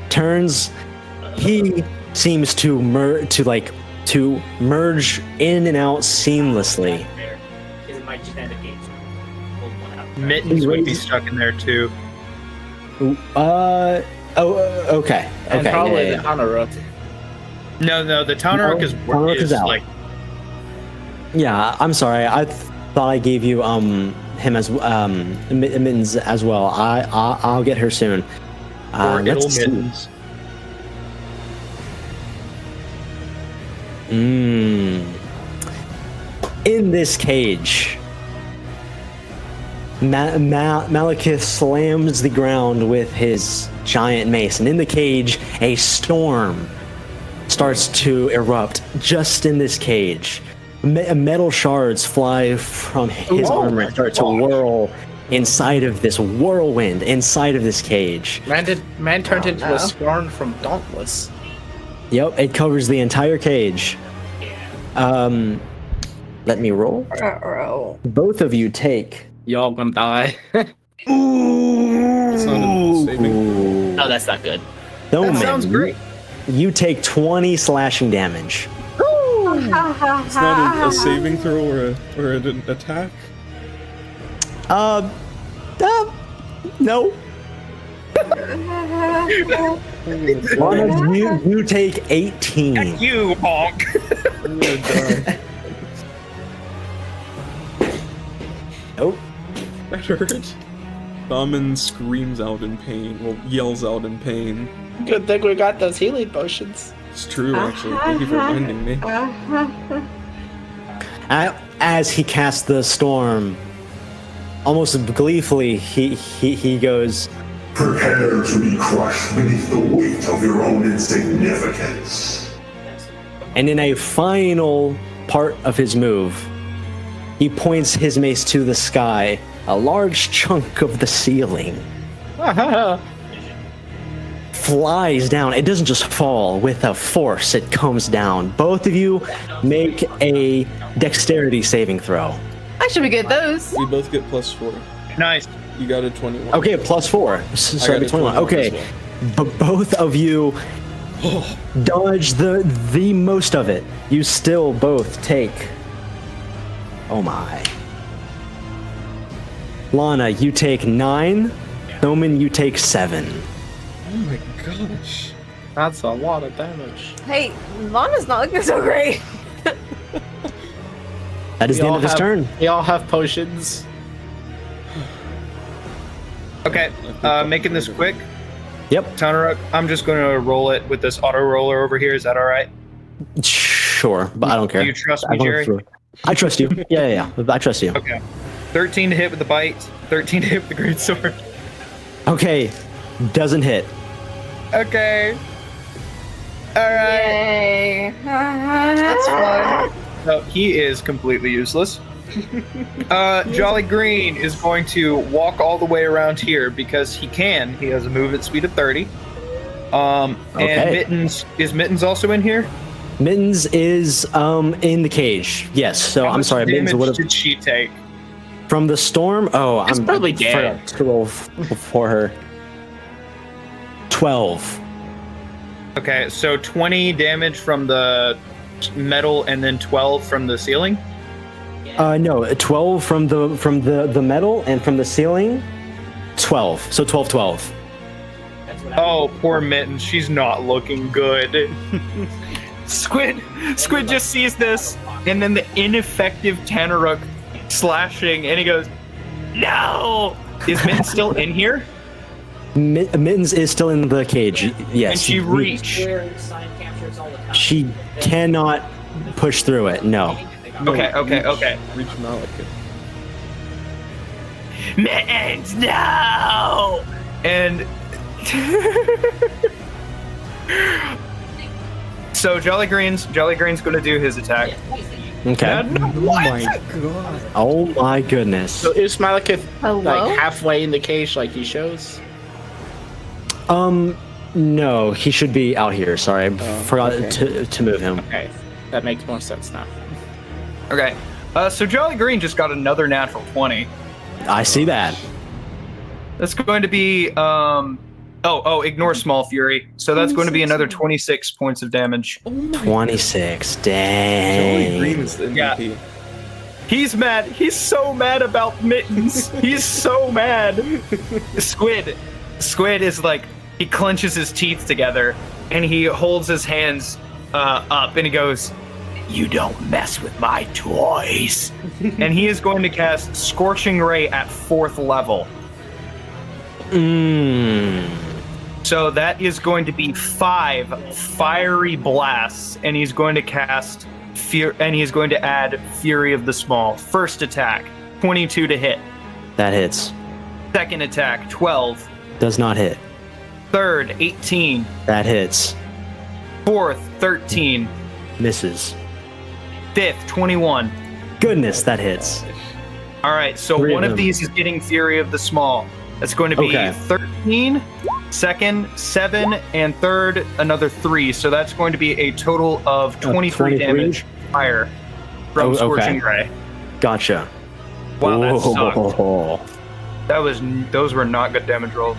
turns. He seems to merge in and out seamlessly. Is it my genetic age? Hold one out. Mittens would be stuck in there too. Okay. And Okay. probably yeah, the yeah. Tanaruk. No, the Tanaruk Tanaruk is out. like Yeah, I'm sorry. I thought I gave you him as Mittens as well. I'll get her soon. or Let's Ill see. Mittens. In this cage, Malekith slams the ground with his giant mace, and in the cage, a storm starts to erupt just in this cage. Metal shards fly from his armor and start to whirl inside of this whirlwind, inside of this cage. Man turned into a scorn from Dauntless. Yep, it covers the entire cage. Let me roll. Both of you take. Y'all gonna die. It's not a saving. No, that's not good. That sounds great. You take 20 slashing damage. It's not a saving throw or an attack. No. Lana, you take 18. You honk. I'm gonna die. Nope. That hurt. Baman screams out in pain. Well, yells out in pain. Good thing we got those healing potions. It's true, actually. Thank you for reminding me. As he casts the storm, almost gleefully, he goes, Prepare to be crushed beneath the weight of your own insignificance. and in a final part of his move, he points his mace to the sky. A large chunk of the ceiling flies down. It doesn't just fall with a force, it comes down. Both of you make a dexterity saving throw. I should be good at those. We both get +4. Nice. You got a 21. Okay, +4. So got that'd be a 21. 21 Okay. as well. But both of you dodge the most of it. You still both take. Oh my. Lana, you take 9. Thoman, you take 7. Oh my gosh. That's a lot of damage. Hey, Lana's not looking so great. That is the end of his turn. We all have potions. Okay, making this quick. Yep. Tanaruk, I'm just going to roll it with this auto roller over here. Is that all right? Sure, but I don't care. Do you trust me, Jerry? I trust you. Yeah. I trust you. Okay. 13 to hit with the bite. 13 to hit with the great sword. Okay, doesn't hit. Okay. All right. Yay. That's fine. No, he is completely useless. Jolly Green is going to walk all the way around here because he can. He has a movement speed of 30. And Mittens, is Mittens also in here? Mittens is in the cage. Yes. So How I'm much sorry. Mittens damage would have did she take? from the storm. Oh, It's I'm probably forgot dead. to roll for her. 12. Okay, so 20 damage from the metal and then 12 from the ceiling. No, 12 from the metal and from the ceiling. 12. So 12. Oh, poor Mittens. She's not looking good. Squid just sees this, and then the ineffective Tanaruk slashing, and he goes, "No!" Is Mittens still in here? Mittens is still in the cage. Yes. Can she reach? She cannot push through it. No. Okay. Reach Malekith. Mittens, no! And so Jolly Green's going to do his attack. Okay. Oh my goodness. So is Malekith Hello? like halfway in the cage like he shows? No, he should be out here. Sorry, I forgot to move him. Okay, that makes more sense now. Okay. So Jolly Green just got another natural 20. I see that. That's going to be ignore Small Fury. So that's going to be another 26 points of damage. 26. Jolly Dang. Green is the MVP. He's mad. He's so mad about Mittens. He's so mad. Squid is like, he clenches his teeth together and he holds his hands up and he goes, "You don't mess with my toys." And he is going to cast Scorching Ray at 4th level. So that is going to be 5 fiery blasts, and he's going to cast he's going to add Fury of the Small. First attack, 22 to hit. That hits. Second attack, 12. Does not hit. Third, 18. That hits. Fourth, 13. Misses. Fifth, 21. Goodness, that hits. All right, so 3 one of of them. these is getting Fury of the Small. That's going to be Okay. 13, second, 7, and third, another 3. So that's going to be a total of 23 damage fire from Scorching Ray. Gotcha. Wow, that sucked. Whoa. Those were not good damage rolls.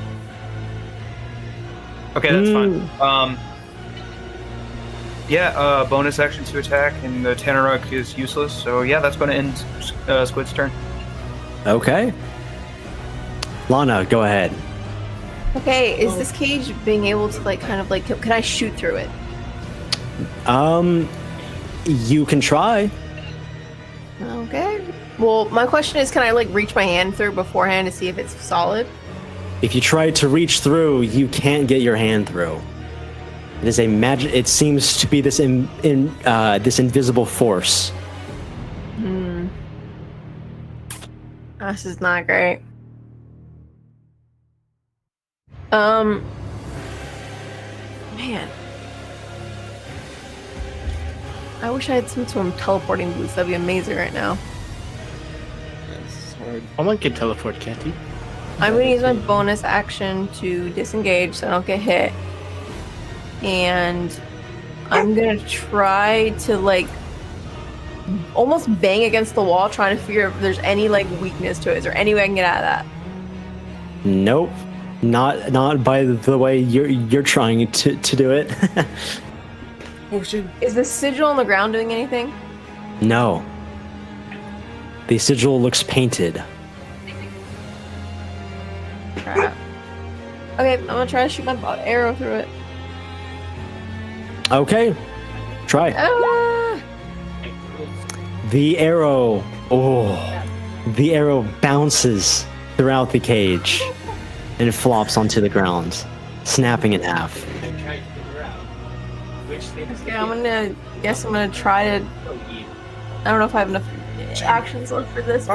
Okay, that's fine. Bonus action to attack, and the Tanaruk is useless. So yeah, that's going to end Squid's turn. Okay. Lana, go ahead. Okay, is this cage being able to can I shoot through it? You can try. Okay. Well, my question is, can I reach my hand through beforehand to see if it's solid? If you try to reach through, you can't get your hand through. It is a magic. It seems to be this this invisible force. This is not great. Man. I wish I had some sort of teleporting boost. That'd be amazing right now. It's hard. Someone can teleport, can't he? I'm gonna use my bonus action to disengage so I don't get hit. And I'm gonna try to almost bang against the wall, trying to figure if there's any weakness to it. Is there any way I can get out of that? Nope. Not by the way you're trying to do it. Is the sigil on the ground doing anything? No. The sigil looks painted. Crap. Okay, I'm gonna try to shoot my arrow through it. Okay, try. The arrow. The arrow bounces throughout the cage and it flops onto the ground, snapping in half. Okay, I'm gonna try to. I don't know if I have enough actions left for this.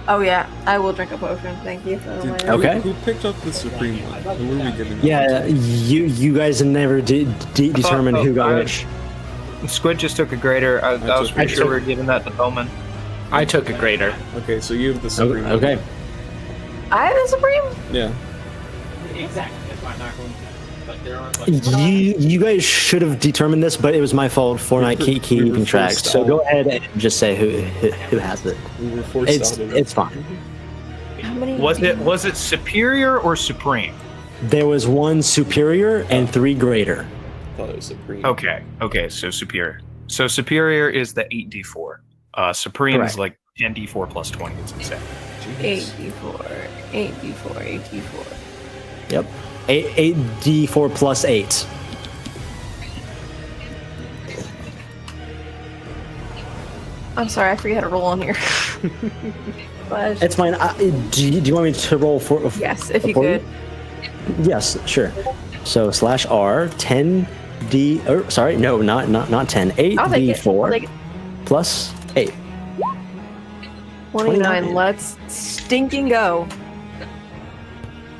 Oh yeah, I will drink a potion. Thank you. Okay. Who picked up the supreme one? Who were we giving? Yeah, you guys never determined who got which. Squid just took a greater. I was pretty sure we were giving that to Bowman. I took a greater. Okay, so you have the supreme. Okay. I have the supreme. Yeah. Exactly. That's why I'm not going to. But there are. You guys should have determined this, but it was my fault for not keeping track. So go ahead and just say who has it. We were forced out of it. It's fine. How many? Was it superior or supreme? There was one superior and 3 greater. I thought it was supreme. Okay, so superior. So superior is the 8d4. Supreme Correct. is like 10d4 plus 20. It's insane. 8d4, 8d4, 8d4. Yep. 8d4 plus 8. I'm sorry, I forget how to roll on here. But It's fine. Do you want me to roll for? yes, if you for could. Yes, sure. So /R 10d. Sorry, no, not 10. I'll take it. 8d4 plus 8. 29. Let's stinking go.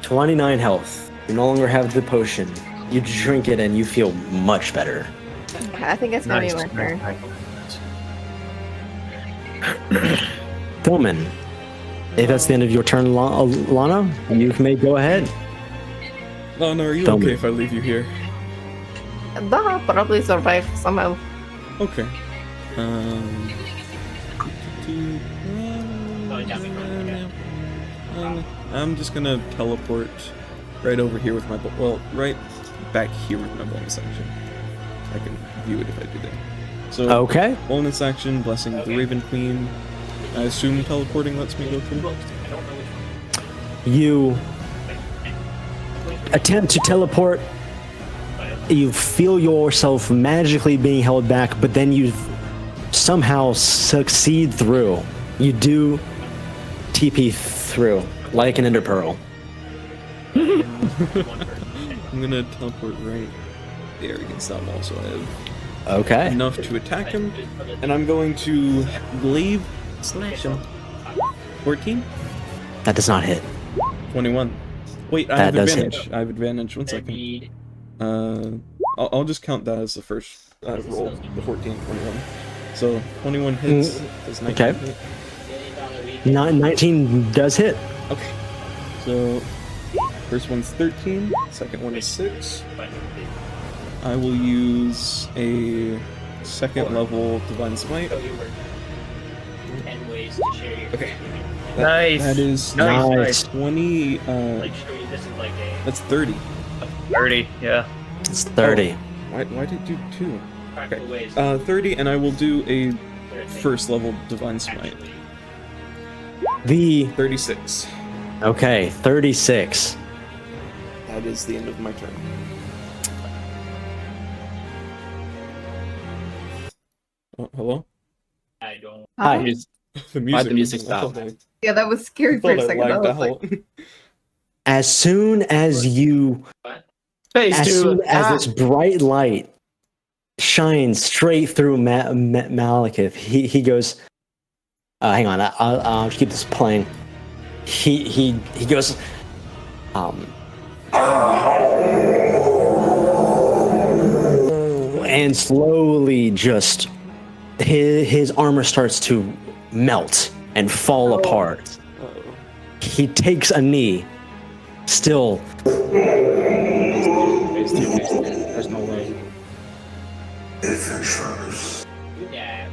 29 health. You no longer have the potion. You drink it and you feel much better. Okay, I think it's gonna be my turn. Bowman, if that's the end of your turn, Lana, you may go ahead. Lana, are you Bowman. okay if I leave you here? I'll probably survive somehow. Okay. I'm just gonna teleport right over here with my right back here with my bonus action. I can view it if I do that. So Okay. bonus action, blessing the Raven Queen. I assume teleporting lets me go through. You attempt to teleport. You feel yourself magically being held back, but then you somehow succeed through. You do TP through, like an Ender Pearl. I'm gonna teleport right there against that wall, so I have Okay. enough to attack him, and I'm going to glaive slash him. 14? That does not hit. 21. Wait, I That have does hit. advantage. I have advantage. 1 second. I'll just count that as the first roll, the 14, 21. So 21 hits. Does 19 Okay. hit? 19 does hit. Okay. So first one's 13. Second one is 6. I will use a second level Divine Smite. Okay. Nice. That is Nice. 20. That's 30. 30, yeah. It's 30. Why did you do 2? Okay. 30, and I will do a first level Divine Smite. The 36. okay, 36. That is the end of my turn. Oh, hello? I don't. Hi. The Why'd the music I stop? thought Yeah, that was scary for a I second. I lagged was like, out. As soon as you, Face as to soon it. as this bright light shines straight through Malekith, he goes. Hang on, I'll keep this playing. He goes. And slowly, just his armor starts to melt and fall apart. He takes a knee. Still, There's no way. Adventurers, Yeah.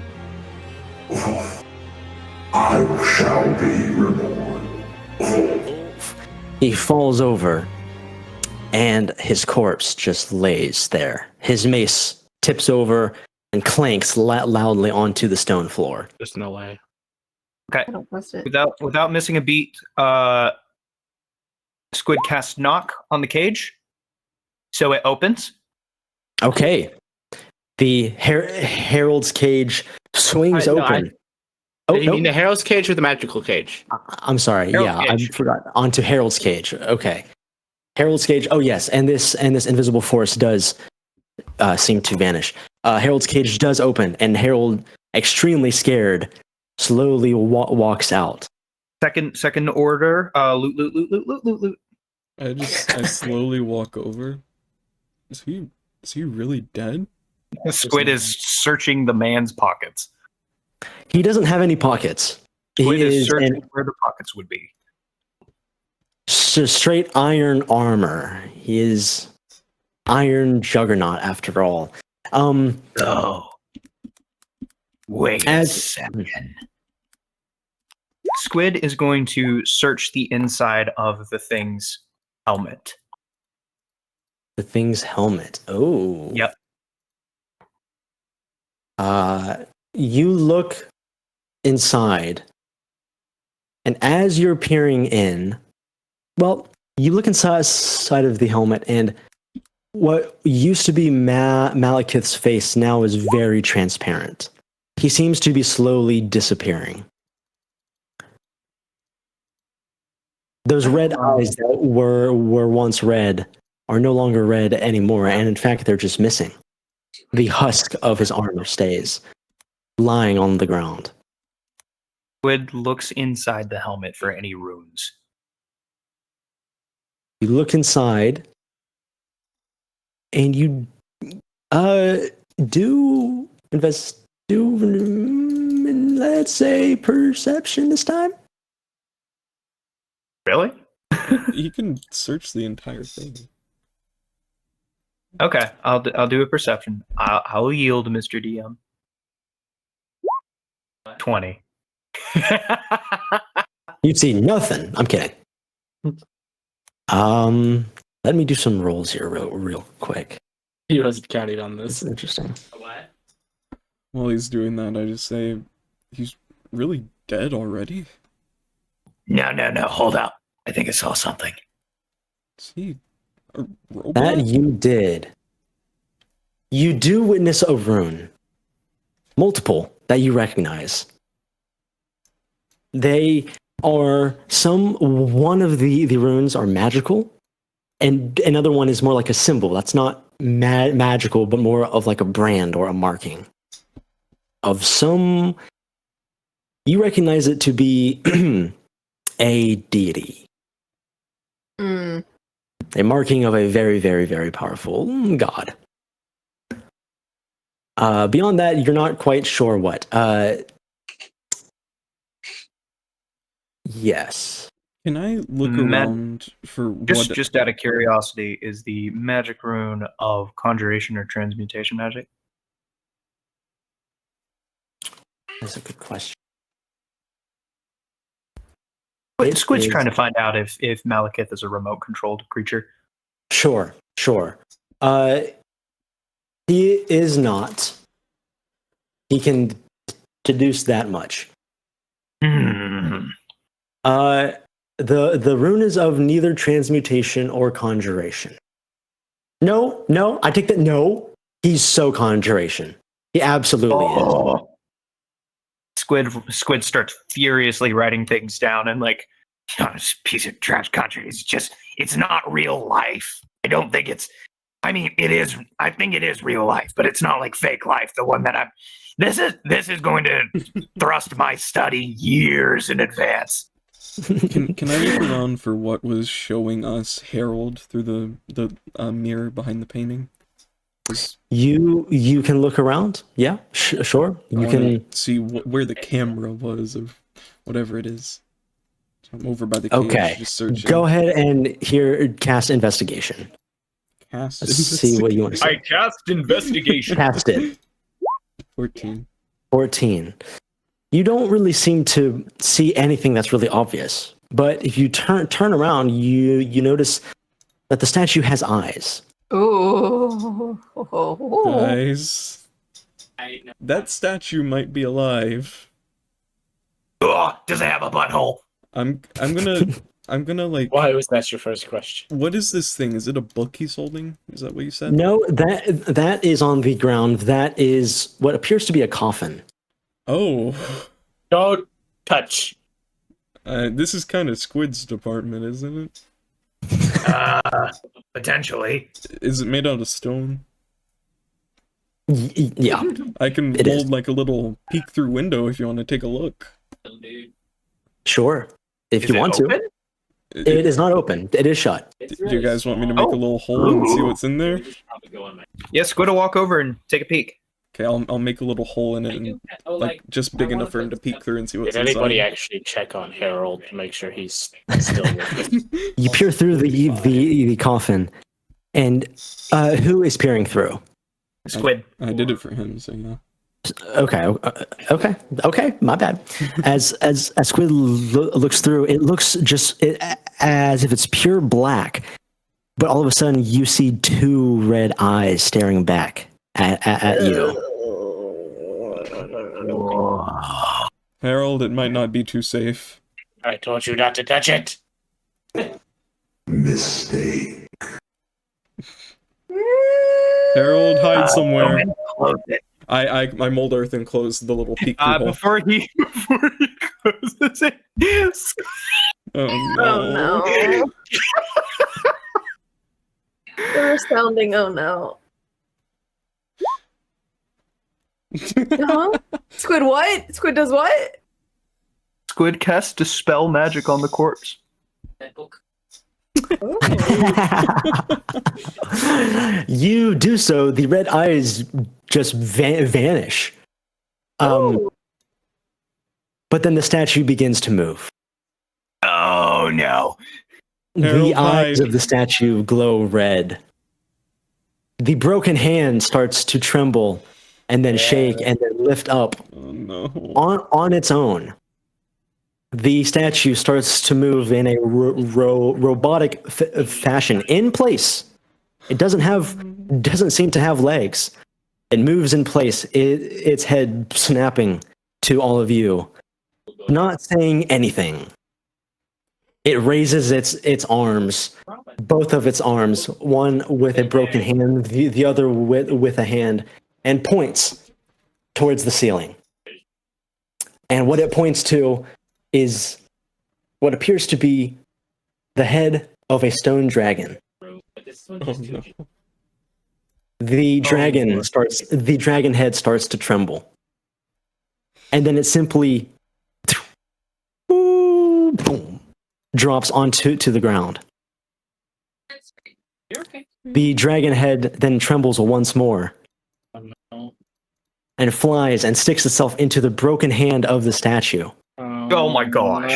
I shall be reborn. he falls over, and his corpse just lays there. His mace tips over and clanks loudly onto the stone floor. There's no way. Okay. I don't trust it. Without missing a beat, Squid casts knock on the cage, so it opens. Okay. The Herald's cage swings open. You mean the Herald's cage or the magical cage? I'm sorry. Herald's I cage. forgot. Onto Herald's cage. Okay. Herald's cage. Oh yes, and this invisible force does seem to vanish. Harold's cage does open, and Harold, extremely scared, slowly walks out. Second order. Loot. I slowly walk over. Is he really dead? Squid is searching the man's pockets. He doesn't have any pockets. Squid is searching where the pockets would be. Straight iron armor. He is iron juggernaut after all. Wait a second. Squid is going to search the inside of the thing's helmet. The thing's helmet. Oh. Yep. You look inside, and as you're peering in, well, you look inside of the helmet, and what used to be Malekith's face now is very transparent. He seems to be slowly disappearing. Those red eyes that were once red are no longer red anymore, and in fact, they're just missing. The husk of his armor stays lying on the ground. Squid looks inside the helmet for any runes. You look inside, and you do let's say perception this time. Really? You can search the entire thing. Okay, I'll do a perception. I'll yield, Mr. DM. 20. You see nothing. I'm kidding. Let me do some rolls here real quick. He wasn't counting on this. This is interesting. What? While he's doing that, I just say, he's really dead already? No. Hold up. I think I saw something. Is he a robot? That you did. You do witness a rune. Multiple that you recognize. They are one of the runes are magical, and another one is more like a symbol. That's not magical, but more of like a brand or a marking of some. You recognize it to be a deity. Mm. A marking of a very, very, very powerful god. Beyond that, you're not quite sure what. Yes. Can I look around for what? Just out of curiosity, is the magic rune of conjuration or transmutation magic? That's a good question. Squid's trying to find out if Malekith is a remote-controlled creature. Sure. He is not. He can deduce that much. The rune is of neither transmutation or conjuration. No, I take that. No, he's so conjuration. He absolutely is. Squid starts furiously writing things down and like, this piece of trash country is it's not real life. I don't think it's. I mean, it is. I think it is real life, but it's not like fake life. The one that I'm. This is going to thrust my study years in advance. Can I look around for what was showing us Harold through the mirror behind the painting? You can look around. Yeah, sure. You can see where the camera was of whatever it is. So I'm over by the cage. Okay. Just searching. Go ahead and cast investigation. Let's see what you want to see. I cast investigation. Cast it. 14. You don't really seem to see anything that's really obvious. But if you turn around, you notice that the statue has eyes. Oh. Guys, that statue might be alive. Does it have a butthole? I'm I'm gonna like. Why was that your first question? What is this thing? Is it a book he's holding? Is that what you said? No, that is on the ground. That is what appears to be a coffin. Oh. Don't touch. This is kind of Squid's department, isn't it? Potentially. Is it made out of stone? Yeah. I can hold like a little peek-through window if you want to take a look. Sure. If you want to. It is not open. It is shut. Do you guys want me to make a little hole and see what's in there? Yeah, Squid will walk over and take a peek. Okay, I'll make a little hole in it, and like just big enough for him to peek through and see what's Did anybody inside. actually check on Harold to make sure he's still with us? You peer through the coffin, and who is peering through? Squid. I did it for him, so yeah. Okay. My bad. As Squid looks through, it looks as if it's pure black, but all of a sudden you see two red eyes staring back at you. Harold, it might not be too safe. I told you not to touch it. Mistake. Harold, hide somewhere. Close it. I mold earth and close the little peek through hole. Before he closes it. Oh Oh no. They're sounding oh no. Huh? Squid what? Squid does what? Squid casts Dispel Magic on the corpse. You do so, the red eyes just vanish. But then the statue begins to move. Oh no. Harold, The eyes hide. of the statue glow red. The broken hand starts to tremble and then shake and then lift up Oh no. on its own. The statue starts to move in a robotic fashion in place. It doesn't seem to have legs. It moves in place, its head snapping to all of you, not saying anything. It raises its arms, both of its arms, one with a broken hand, the other with a hand, and points towards the ceiling. And what it points to is what appears to be the head of a stone dragon. Oh no. The dragon head starts to tremble. And then it simply boom, drops onto the ground. The dragon head then trembles once more and flies and sticks itself into the broken hand of the statue. Oh my gosh.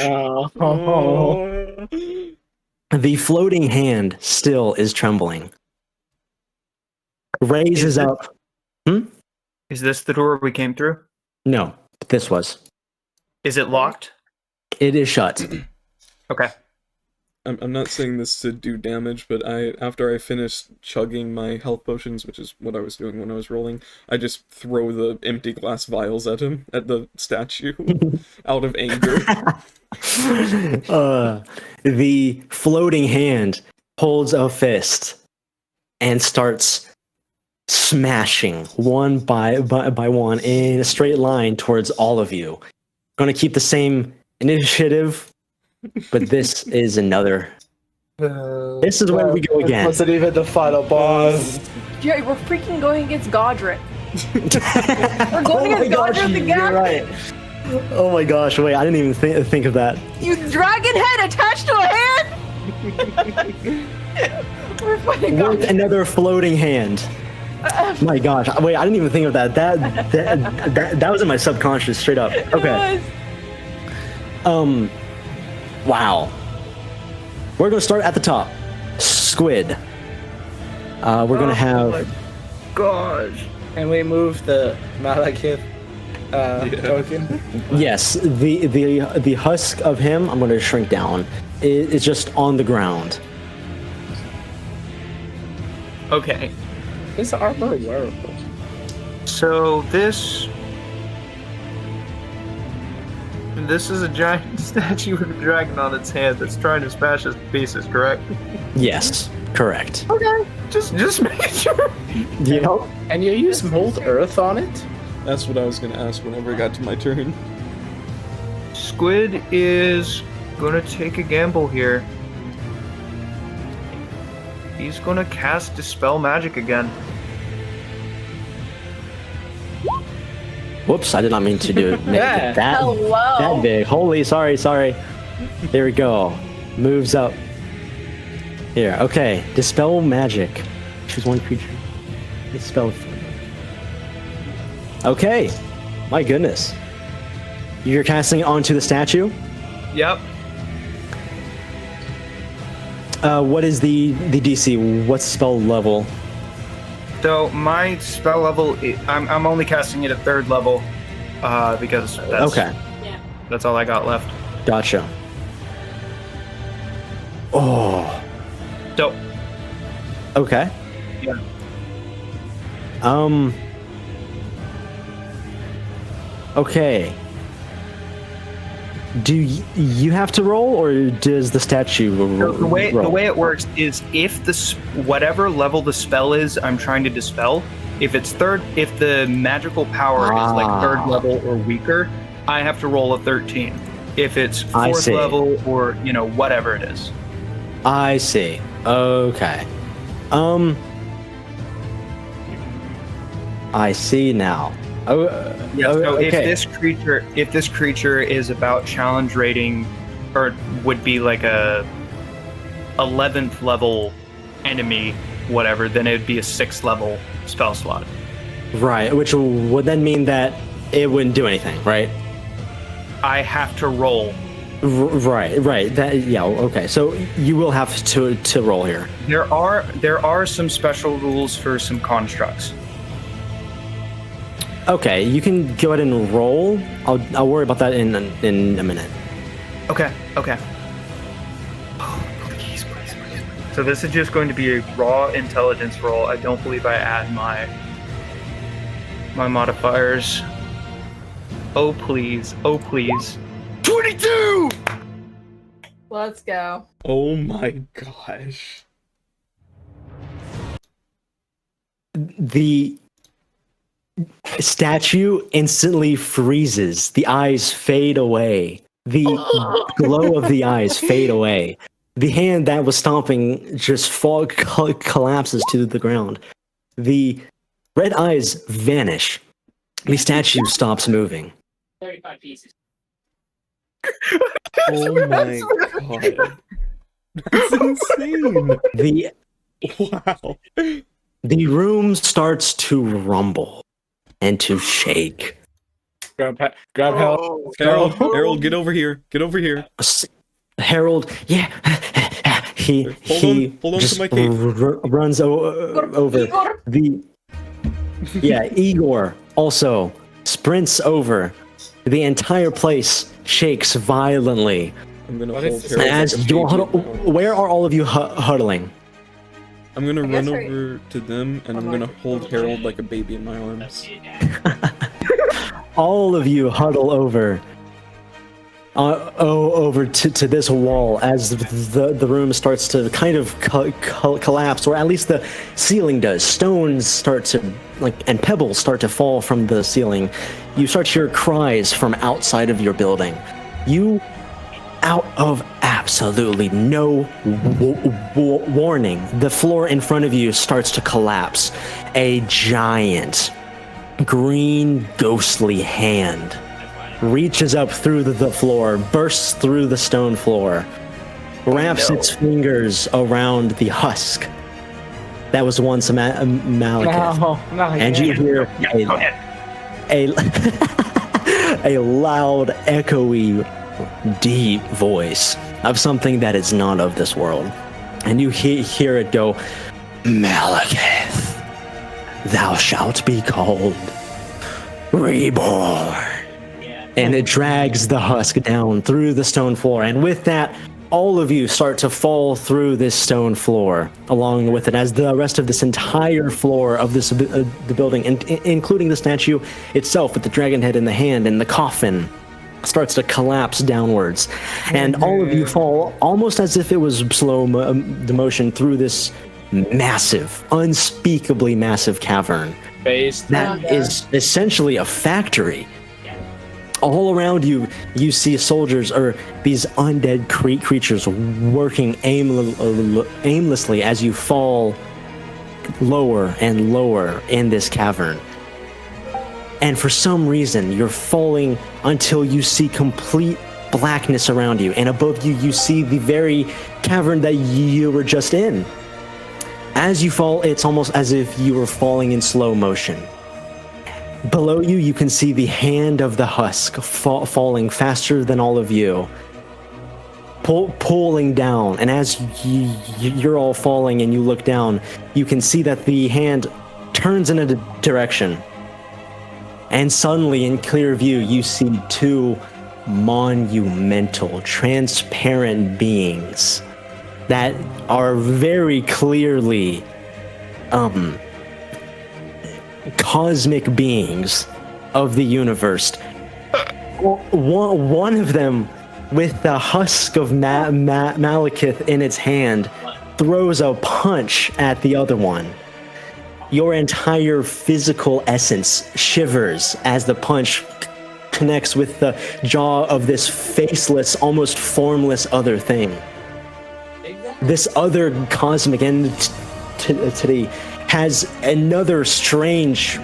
The floating hand still is trembling. Raises up. Is this the door we came through? No, this was. Is it locked? It is shut. Okay. I'm not saying this to do damage, but after I finished chugging my health potions, which is what I was doing when I was rolling, I just throw the empty glass vials at the statue, out of anger. The floating hand holds a fist and starts smashing one by one in a straight line towards all of you. Going to keep the same initiative, but this is another. This is where we go again. Wasn't even the final boss. Jerry, we're freaking going against Godric. We're going against Godric again. You're right. Oh my gosh! Wait, I didn't even think of that. You dragon head attached to a hand. We're fighting With Godric. another floating hand. My gosh! Wait, I didn't even think of that. That was in my subconscious, straight up. Okay. Wow. We're gonna start at the top. Squid. We're gonna have. Gosh. Can we move the Malekith token? Yes, the husk of him. I'm gonna shrink down. It's just on the ground. Okay. This armor wearable. So this This is a giant statue with a dragon on its head that's trying to smash us to pieces, correct? Yes, correct. Okay, just making sure. Yep. And you use mold earth on it? That's what I was gonna ask whenever it got to my turn. Squid is gonna take a gamble here. He's gonna cast Dispel Magic again. Whoops, I did not mean to do make Yeah. it that Hello. big. Holy, sorry. There we go. Moves up. Here, okay. Dispel magic. Choose one creature. Dispel. Okay. My goodness. You're casting it onto the statue? Yep. What is the DC? What's spell level? So my spell level, I'm only casting it at 3rd level, because that's Okay. that's all I got left. Gotcha. Oh. So Okay. yeah, Okay. Do you have to roll, or does the statue so the way roll? it works is if whatever level the spell is, I'm trying to dispel. If it's if the magical power is like 3rd level or weaker, I have to roll a 13. If it's 4th level or whatever it is. I see. Okay. I see now. Oh, Yeah. So okay. if this creature is about challenge rating, or would be like a 11th level enemy, whatever, then it would be a 6th level spell slot. Right, which would then mean that it wouldn't do anything, right? I have to roll. Right. That okay. So you will have to roll here. There are some special rules for some constructs. Okay, you can go ahead and roll. I'll worry about that in a minute. Okay. Oh, please. So this is just going to be a raw intelligence roll. I don't believe I add my modifiers. Oh please. 22! Let's go. Oh my gosh. The statue instantly freezes. The eyes fade away. The glow of the eyes fade away. The hand that was stomping just collapses to the ground. The red eyes vanish. The statue stops moving. 35 pieces. Oh my god. That's insane. Wow. The room starts to rumble and to shake. Grab Harold. Harold, get over here. Harold, yeah, he hold on just to my cape. runs over. Igor also sprints over. The entire place shakes violently. I'm gonna What hold is this? Harold. As like a you all baby huddle, in my arms. where are all of you huddling? I'm gonna guess run right- over to them and I'm gonna hold Harold like a baby in my arms. All of you huddle over. Over to this wall as the room starts to kind of collapse, or at least the ceiling does. Stones start to and pebbles start to fall from the ceiling. You start to hear cries from outside of your building. You, out of absolutely no warning, the floor in front of you starts to collapse. A giant, green, ghostly hand reaches up through the floor, bursts through the stone floor, wraps its fingers around the husk that was once Malekith. And you hear a loud, echoey, deep voice of something that is not of this world. And you hear it go, Malekith, thou shalt be called Reborn. And it drags the husk down through the stone floor. And with that, all of you start to fall through this stone floor along with it, as the rest of this entire floor of this the building, including the statue itself with the dragon head in the hand and the coffin starts to collapse downwards, and all of you fall almost as if it was slow motion through this massive, unspeakably massive cavern that is essentially a factory. All around you, you see soldiers or these undead creatures working aimlessly as you fall lower and lower in this cavern. And for some reason, you're falling until you see complete blackness around you. And above you, you see the very cavern that you were just in. As you fall, it's almost as if you were falling in slow motion. Below you, you can see the hand of the husk falling faster than all of you, pulling down. And as you're all falling and you look down, you can see that the hand turns in a direction. And suddenly, in clear view, you see two monumental, transparent beings that are very clearly cosmic beings of the universe. One of them, with the husk of Malekith in its hand, throws a punch at the other one. Your entire physical essence shivers as the punch connects with the jaw of this faceless, almost formless other thing. This other cosmic entity has another strange,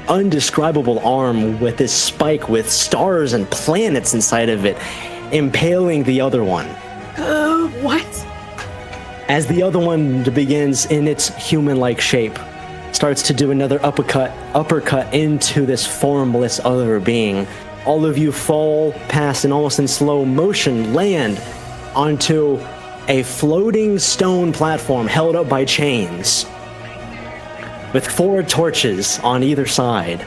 undescribable arm with this spike with stars and planets inside of it, impaling the other one. What? As the other one begins in its human-like shape, starts to do another uppercut into this formless other being. All of you fall past and almost in slow motion land onto a floating stone platform held up by chains with 4 torches on either side.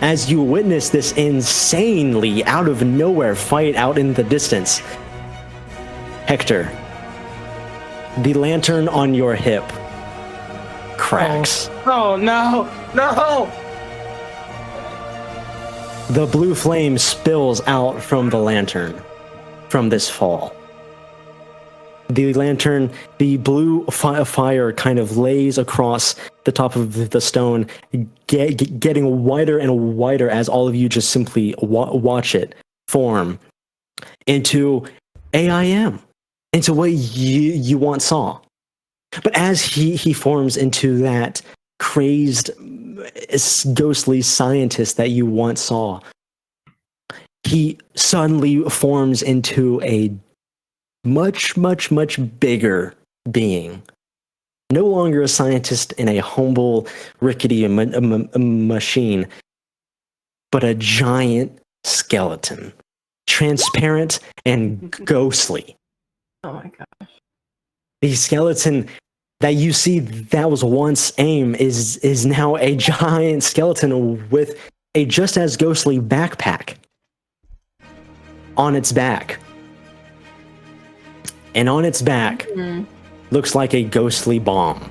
As you witness this insanely out of nowhere fight out in the distance, Hector, the lantern on your hip cracks. Oh no! No! The blue flame spills out from the lantern from this fall. The lantern, the blue fire kind of lays across the top of the stone, getting wider and wider as all of you just simply watch it form into AIM, into what you once saw. But as he forms into that crazed, ghostly scientist that you once saw, he suddenly forms into a much, much, much bigger being. No longer a scientist in a humble, rickety machine, but a giant skeleton, transparent and ghostly. Oh my gosh. The skeleton that you see that was once AIM is now a giant skeleton with a just as ghostly backpack on its back. And on its back looks like a ghostly bomb.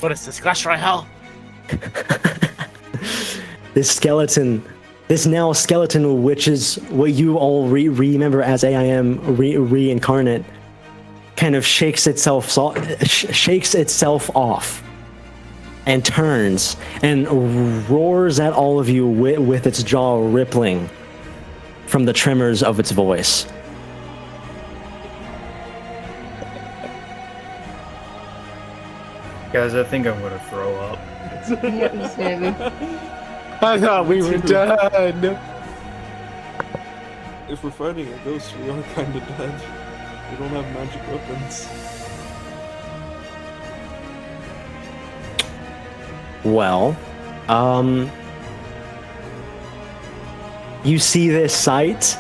What is this, Clash Royale? This skeleton, this now skeleton, which is what you all remember as AIM reincarnate, kind of shakes itself off and turns and roars at all of you with its jaw rippling from the tremors of its voice. Guys, I think I'm gonna throw up. I thought we were done. If we're fighting a ghost, we are kind of dead. We don't have magic weapons. Well, you see this sight.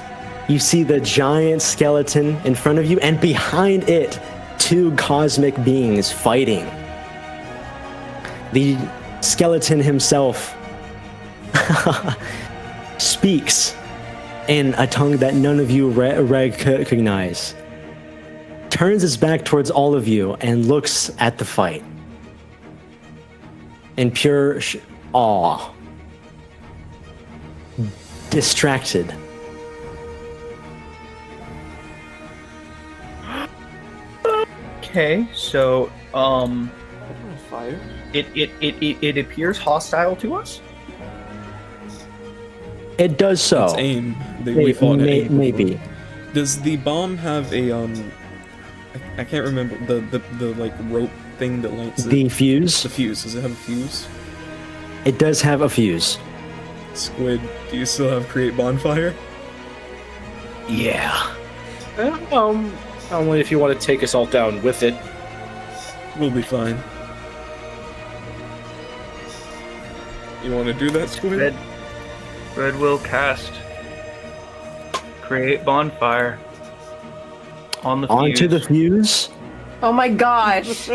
You see the giant skeleton in front of you, and behind it, 2 cosmic beings fighting. The skeleton himself speaks in a tongue that none of you recognize, turns its back towards all of you, and looks at the fight in pure awe. distracted. Okay, so Fire. it appears hostile to us. It does so. It's aim. We fought at aim before. Maybe. Does the bomb have a I can't remember the like rope thing that lights it. The fuse? The fuse. Does it have a fuse? It does have a fuse. Squid, do you still have create bonfire? Yeah. Only if you want to take us all down with it. We'll be fine. You want to do that, Squid? Red will cast create bonfire on the fuse. Onto the fuse? Oh my gosh.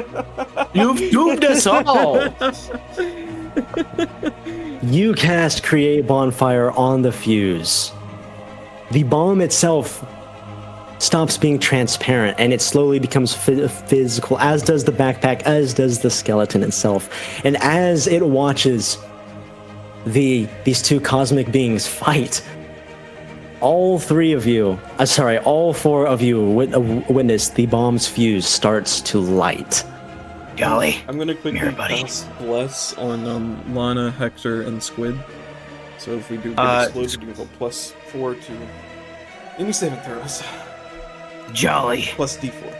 You've doomed us all! You cast create bonfire on the fuse. The bomb itself stops being transparent and it slowly becomes physical, as does the backpack, as does the skeleton itself. And as it watches these two cosmic beings fight, all four of you witness the bomb's fuse starts to light. Jolly. I'm gonna quickly cast Bless on Lana, Hector, and Squid. So if we do get explosive, we go +4 to any saving throws. Jolly. Plus D4.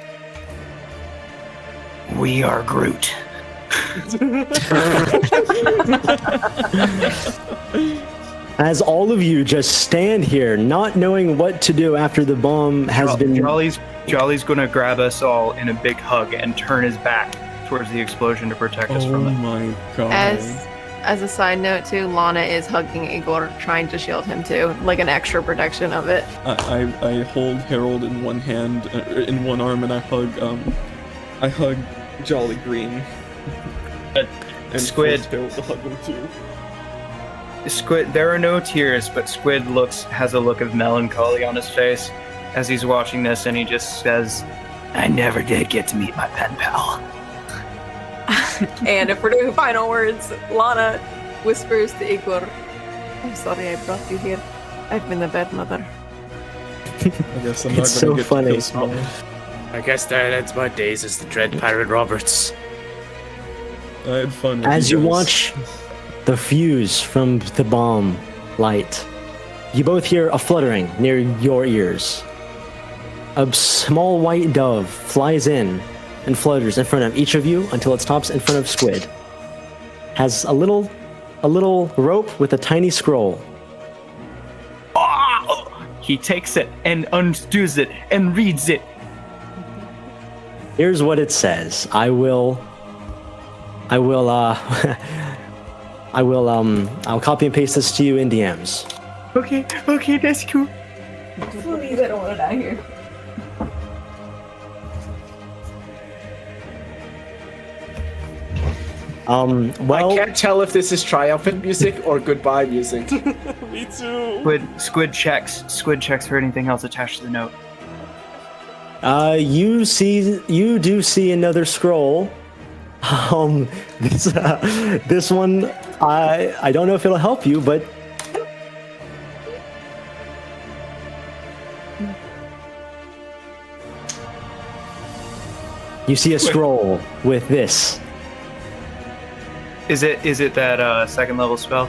We are Groot. As all of you just stand here, not knowing what to do after the bomb has been... Jolly's gonna grab us all in a big hug and turn his back towards the explosion to protect us from it. Oh my god. As a side note too, Lana is hugging Igor, trying to shield him too, like an extra protection of it. I hold Harold in one hand, in one arm, and I hug Jolly Green. And Squid. Harold to hug him too. Squid, there are no tears, but Squid has a look of melancholy on his face as he's watching this, and he just says, I never did get to meet my pen pal. And if we're doing final words, Lana whispers to Igor, I'm sorry I brought you here. I've been a bad mother. I guess I'm not It's gonna so get funny. to kill Small. I guess that ends my days as the Dread Pirate Roberts. I had fun with As you guys. watch the fuse from the bomb light, you both hear a fluttering near your ears. A small white dove flies in and flutters in front of each of you until it stops in front of Squid. Has a little rope with a tiny scroll. he takes it and undoes it and reads it. Here's what it says. I'll copy and paste this to you in DMs. Okay, that's cool. Please, I don't want to die here. Well, I can't tell if this is triumphant music or goodbye music. Me too. Squid checks for anything else attached to the note. you do see another scroll. This one, I don't know if it'll help you, but you see a scroll with this. Is it that second level spell?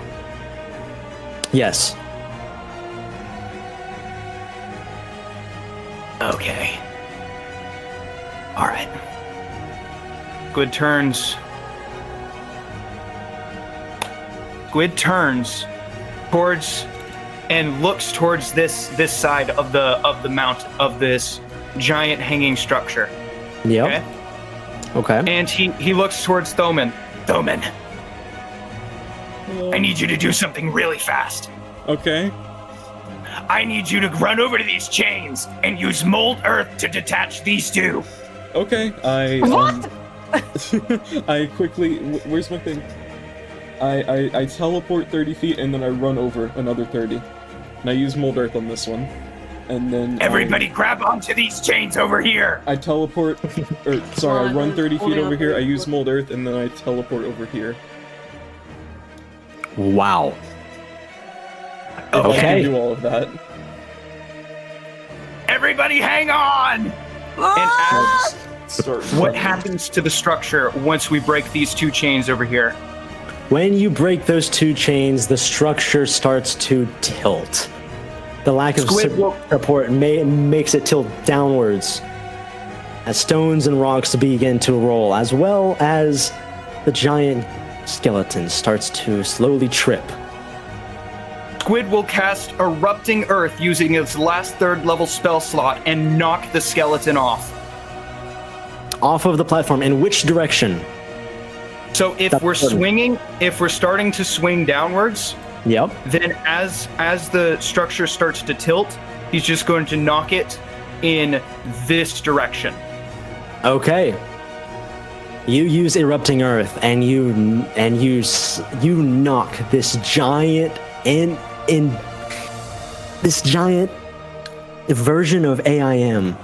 Yes. Okay. Alright. Squid turns towards and looks towards this side of the mount of this giant hanging structure. Yep. Okay. And he looks towards Thoman. Thoman. I need you to do something really fast. Okay. I need you to run over to these chains and use mold earth to detach these two. Okay. What? I quickly. Where's my thing? I teleport 30 feet and then I run over another 30. And I use mold earth on this one. And then everybody grab onto these chains over here. I teleport, I run 30 feet over here. I use mold earth and then I teleport over here. Wow. I Okay. can do all of that. Everybody hang on! And what happens to the structure once we break these two chains over here? When you break those two chains, the structure starts to tilt. The lack of support makes it tilt downwards as stones and rocks begin to roll, as well as the giant skeleton starts to slowly trip. Squid will cast Erupting Earth using its last 3rd level spell slot and knock the skeleton off. Off of the platform. In which direction? So if we're swinging, if we're starting to swing downwards, yep. Then as the structure starts to tilt, he's just going to knock it in this direction. Okay. You use Erupting Earth and you knock this giant in this giant version of AIM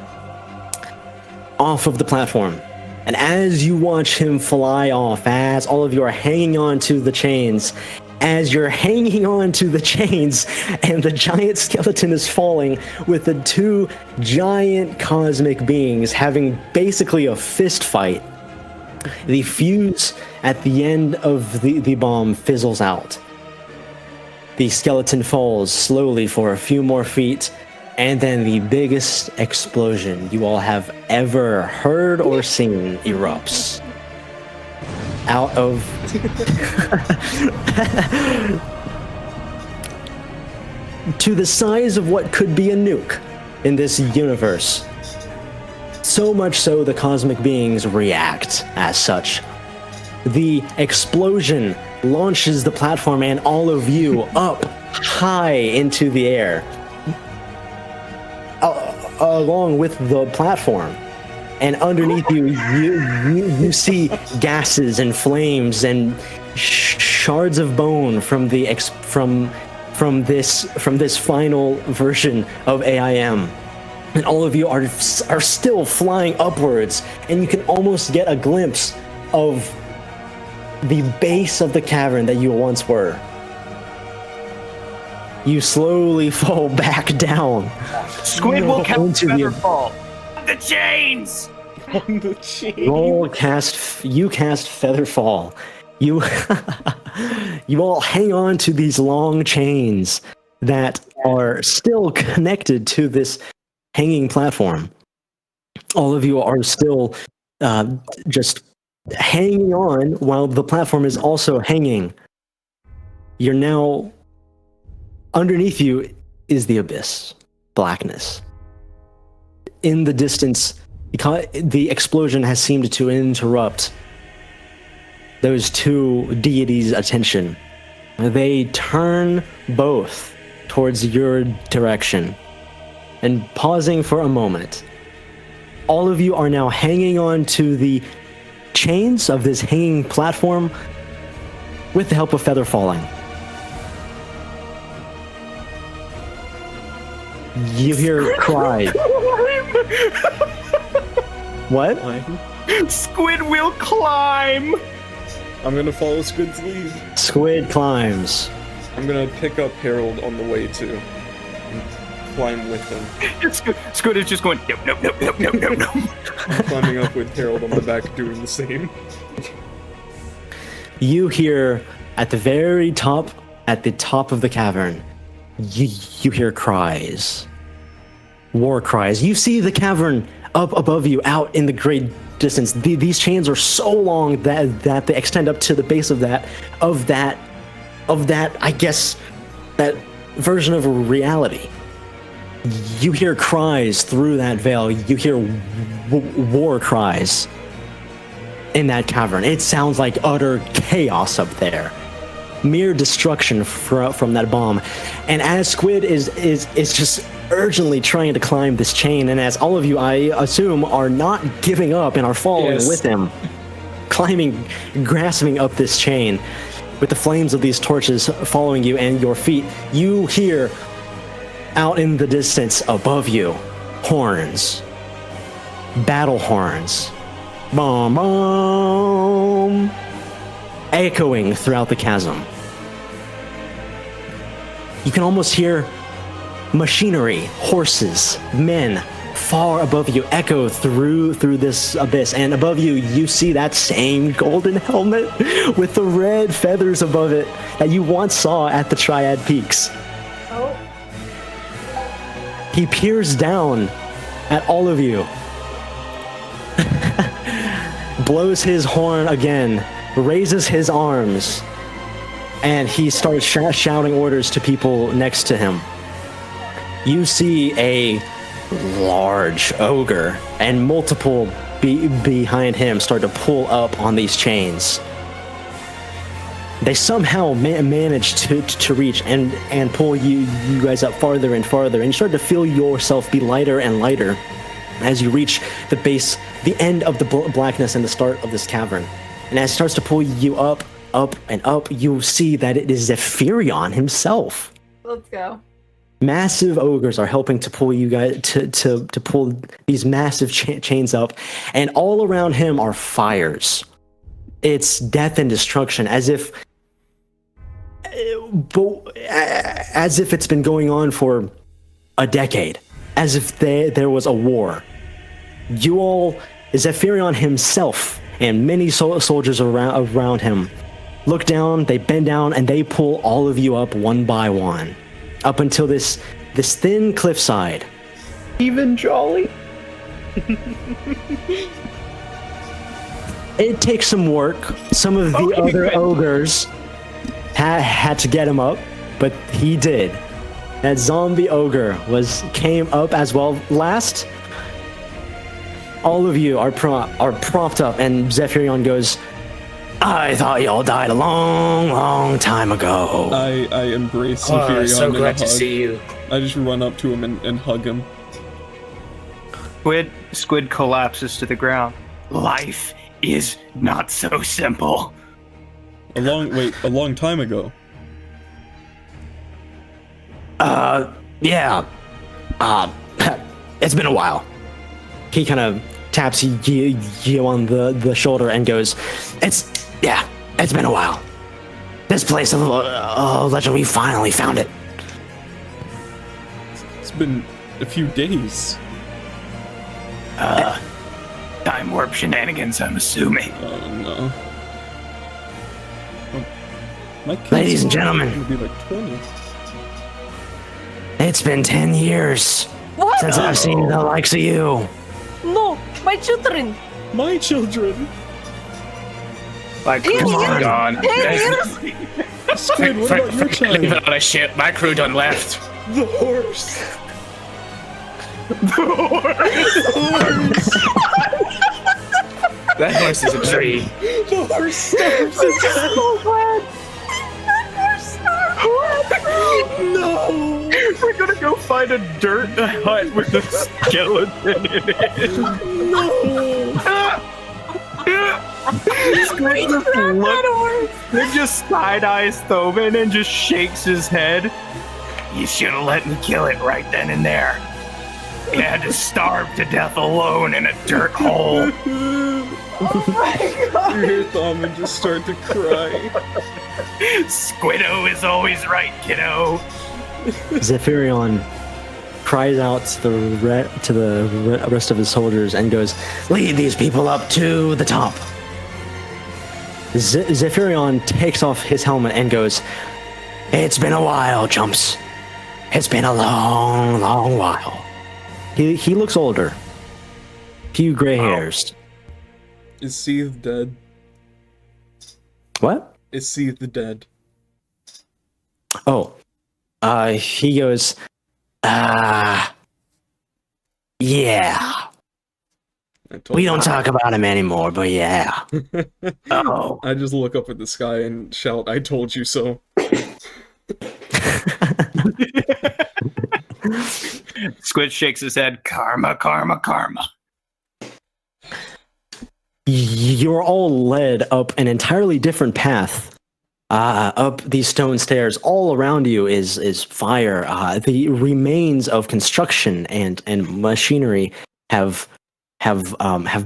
off of the platform. And as you watch him fly off, as all of you are hanging on to the chains, as you're hanging on to the chains and the giant skeleton is falling with the two giant cosmic beings having basically a fist fight, the fuse at the end of the bomb fizzles out. The skeleton falls slowly for a few more feet, and then the biggest explosion you all have ever heard or seen erupts. Out of to the size of what could be a nuke in this universe. So much so the cosmic beings react as such. The explosion launches the platform and all of you up high into the air. Along with the platform. And underneath you see gases and flames and shards of bone from the from this final version of AIM. And all of you are still flying upwards, and you can almost get a glimpse of the base of the cavern that you once were. You slowly fall back down. Squid will cast Featherfall. The chains! On the chains. You cast Featherfall. You all hang on to these long chains that are still connected to this hanging platform. All of you are still just hanging on while the platform is also hanging. You're now... Underneath you is the abyss, blackness. In the distance, the explosion has seemed to interrupt those two deities' attention. They turn both towards your direction. And pausing for a moment, all of you are now hanging on to the chains of this hanging platform with the help of feather falling. You hear cries. What? Squid will climb! I'm gonna follow Squid's lead. Squid climbs. I'm gonna pick up Harold on the way too. And climb with him. Squid is just going, nope. I'm climbing up with Harold on my back doing the same. You hear at the top of the cavern, you hear cries. War cries. You see the cavern up above you, out in the great distance. These chains are so long that they extend up to the base of that, I guess, that version of reality. You hear cries through that veil. You hear war cries in that cavern. It sounds like utter chaos up there. Mere destruction from that bomb. And as Squid is just urgently trying to climb this chain, and as all of you, I assume, are not giving up and are following with him, climbing, grasping up this chain, with the flames of these torches following you and your feet, you hear out in the distance above you, horns, battle horns, boom, boom, echoing throughout the chasm. You can almost hear machinery, horses, men far above you echo through this abyss. And above you, you see that same golden helmet with the red feathers above it that you once saw at the Triad Peaks. Oh. He peers down at all of you, blows his horn again, raises his arms, and he starts shouting orders to people next to him. You see a large ogre and multiple behind him start to pull up on these chains. They somehow manage to reach and pull you guys up farther and farther, and you start to feel yourself be lighter and lighter as you reach the base, the end of the blackness and the start of this cavern. And as it starts to pull you up, up, and up, you see that it is Zephyrion himself. Let's go. Massive ogres are helping to pull you guys to pull these massive chains up, and all around him are fires. It's death and destruction, as if it's been going on for a decade, as if there was a war. You all, Zephyrion himself and many soldiers around him, look down, they bend down, and they pull all of you up one by one, up until this thin cliffside. Even jolly. It takes some work. Some of the other ogres had to get him up, but he did. That zombie ogre came up as well. Last, all of you are propped up, and Zephyrion goes, "I thought y'all died a long, long time ago." I embrace Zephyrion. So in a glad to hug. see you. I just run up to him and hug him. Squid collapses to the ground. Life is not so simple. A long time ago. Yeah. It's been a while. He kind of taps you on the shoulder and goes, it's been a while. This place, legend, we finally found it. It's been a few days. Time warp shenanigans, I'm assuming. Oh no. My kids Ladies and are gentlemen. gonna be like 20. It's been 10 years What? since I've seen the likes of you. No, my children. My children. My crew's on. gone. 10 years? Squid, what about your child? Leave it on a ship. My crew done left. The horse. That horse is a tree. The horse starves to death. So glad. No. We're gonna go find a dirt hut with a skeleton in it. No. He just side-eyes Thoman and just shakes his head. You should have let me kill it right then and there. He had to starve to death alone in a dirt hole. You hear Thommen just start to cry. Squiddo is always right, kiddo. Zephyrion cries out to the rest of his soldiers and goes, "Lead these people up to the top." Zephyrion takes off his helmet and goes, "It's been a while, chumps. It's been a long, long while." He looks older. Few gray hairs. Is Seeth dead? What? Is Seeth dead? Oh. He goes, yeah. We don't talk about him anymore, but yeah. Oh. I just look up at the sky and shout, "I told you so." Squid shakes his head. Karma, karma, karma. You're all led up an entirely different path. Up these stone stairs, all around you is fire. The remains of construction and machinery have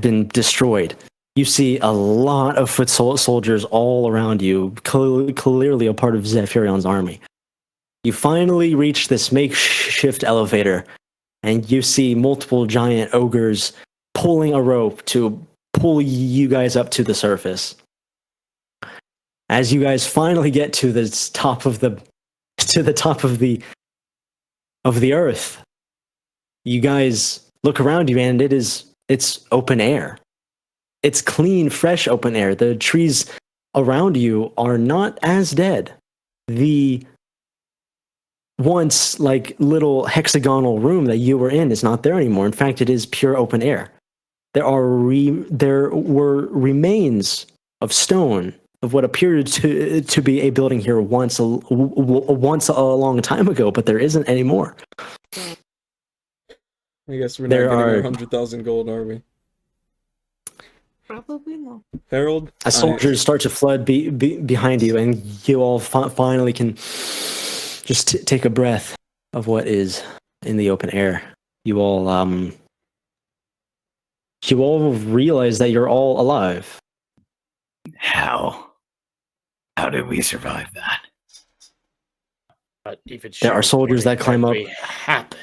been destroyed. You see a lot of foot soldiers all around you, clearly a part of Zephyrion's army. You finally reach this makeshift elevator, and you see multiple giant ogres pulling a rope to pull you guys up to the surface. As you guys finally get to the top of the earth, you guys look around you, and it's open air. It's clean, fresh open air. The trees around you are not as dead. The once like little hexagonal room that you were in is not there anymore. In fact, it is pure open air. There were remains of stone of what appeared to be a building here once a long time ago, but there isn't anymore. I guess we're not getting our 100,000 gold, are we? Probably not. Harold? As soldiers start to flood behind you, and you all finally can just take a breath of what is in the open air. You all realize that you're all alive. How did we survive that? But even there are soldiers that climb up. Happen.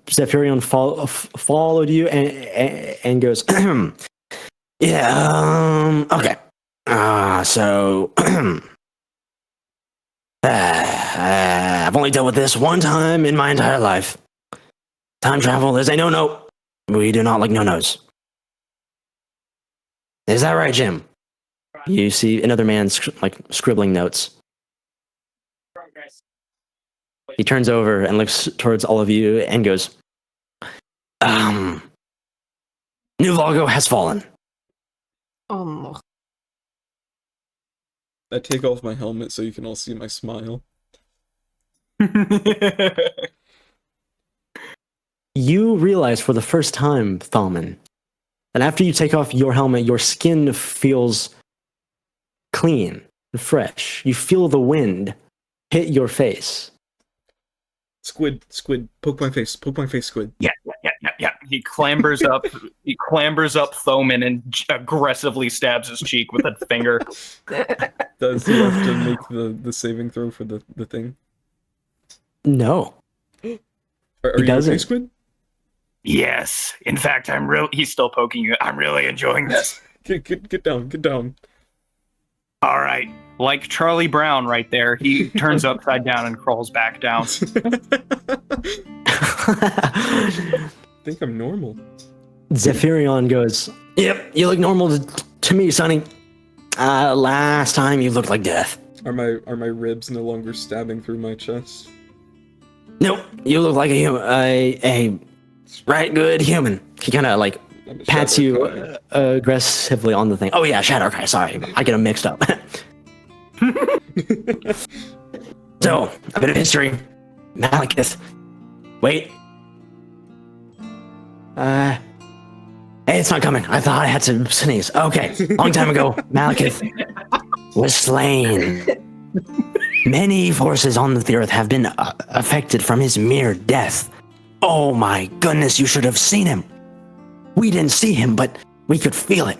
Zephyrion followed you and goes, yeah, okay. So I've only dealt with this one time in my entire life. Time travel is a no-no. We do not like no-nos. Is that right, Jim? You see another man scribbling notes. He turns over and looks towards all of you and goes, New Vlago has fallen. Oh. I take off my helmet so you can all see my smile. You realize for the first time, Thalman, that after you take off your helmet, your skin feels clean and fresh. You feel the wind hit your face. Squid, poke my face, Squid. Yeah. He clambers up Thoman and aggressively stabs his cheek with a finger. Does he have to make the saving throw for the thing? No. Are you doesn't. okay, Squid? Yes. In fact, he's still poking you. I'm really enjoying this. Get down. All right. Like Charlie Brown right there, he turns upside down and crawls back down. I think I'm normal. Zephyrion goes, yep, you look normal to me, Sonny. Last time you looked like death. Are my ribs no longer stabbing through my chest? Nope, you look like a right good human. He kind of like pats you aggressively on the thing. Oh yeah, Shadowcry, sorry, I get them mixed up. So, a bit of history. Malekith. Wait. Hey, it's not coming. I thought I had to sneeze. Okay, long time ago, Malekith was slain. Many forces on the earth have been affected from his mere death. Oh my goodness, you should have seen him. We didn't see him, but we could feel it.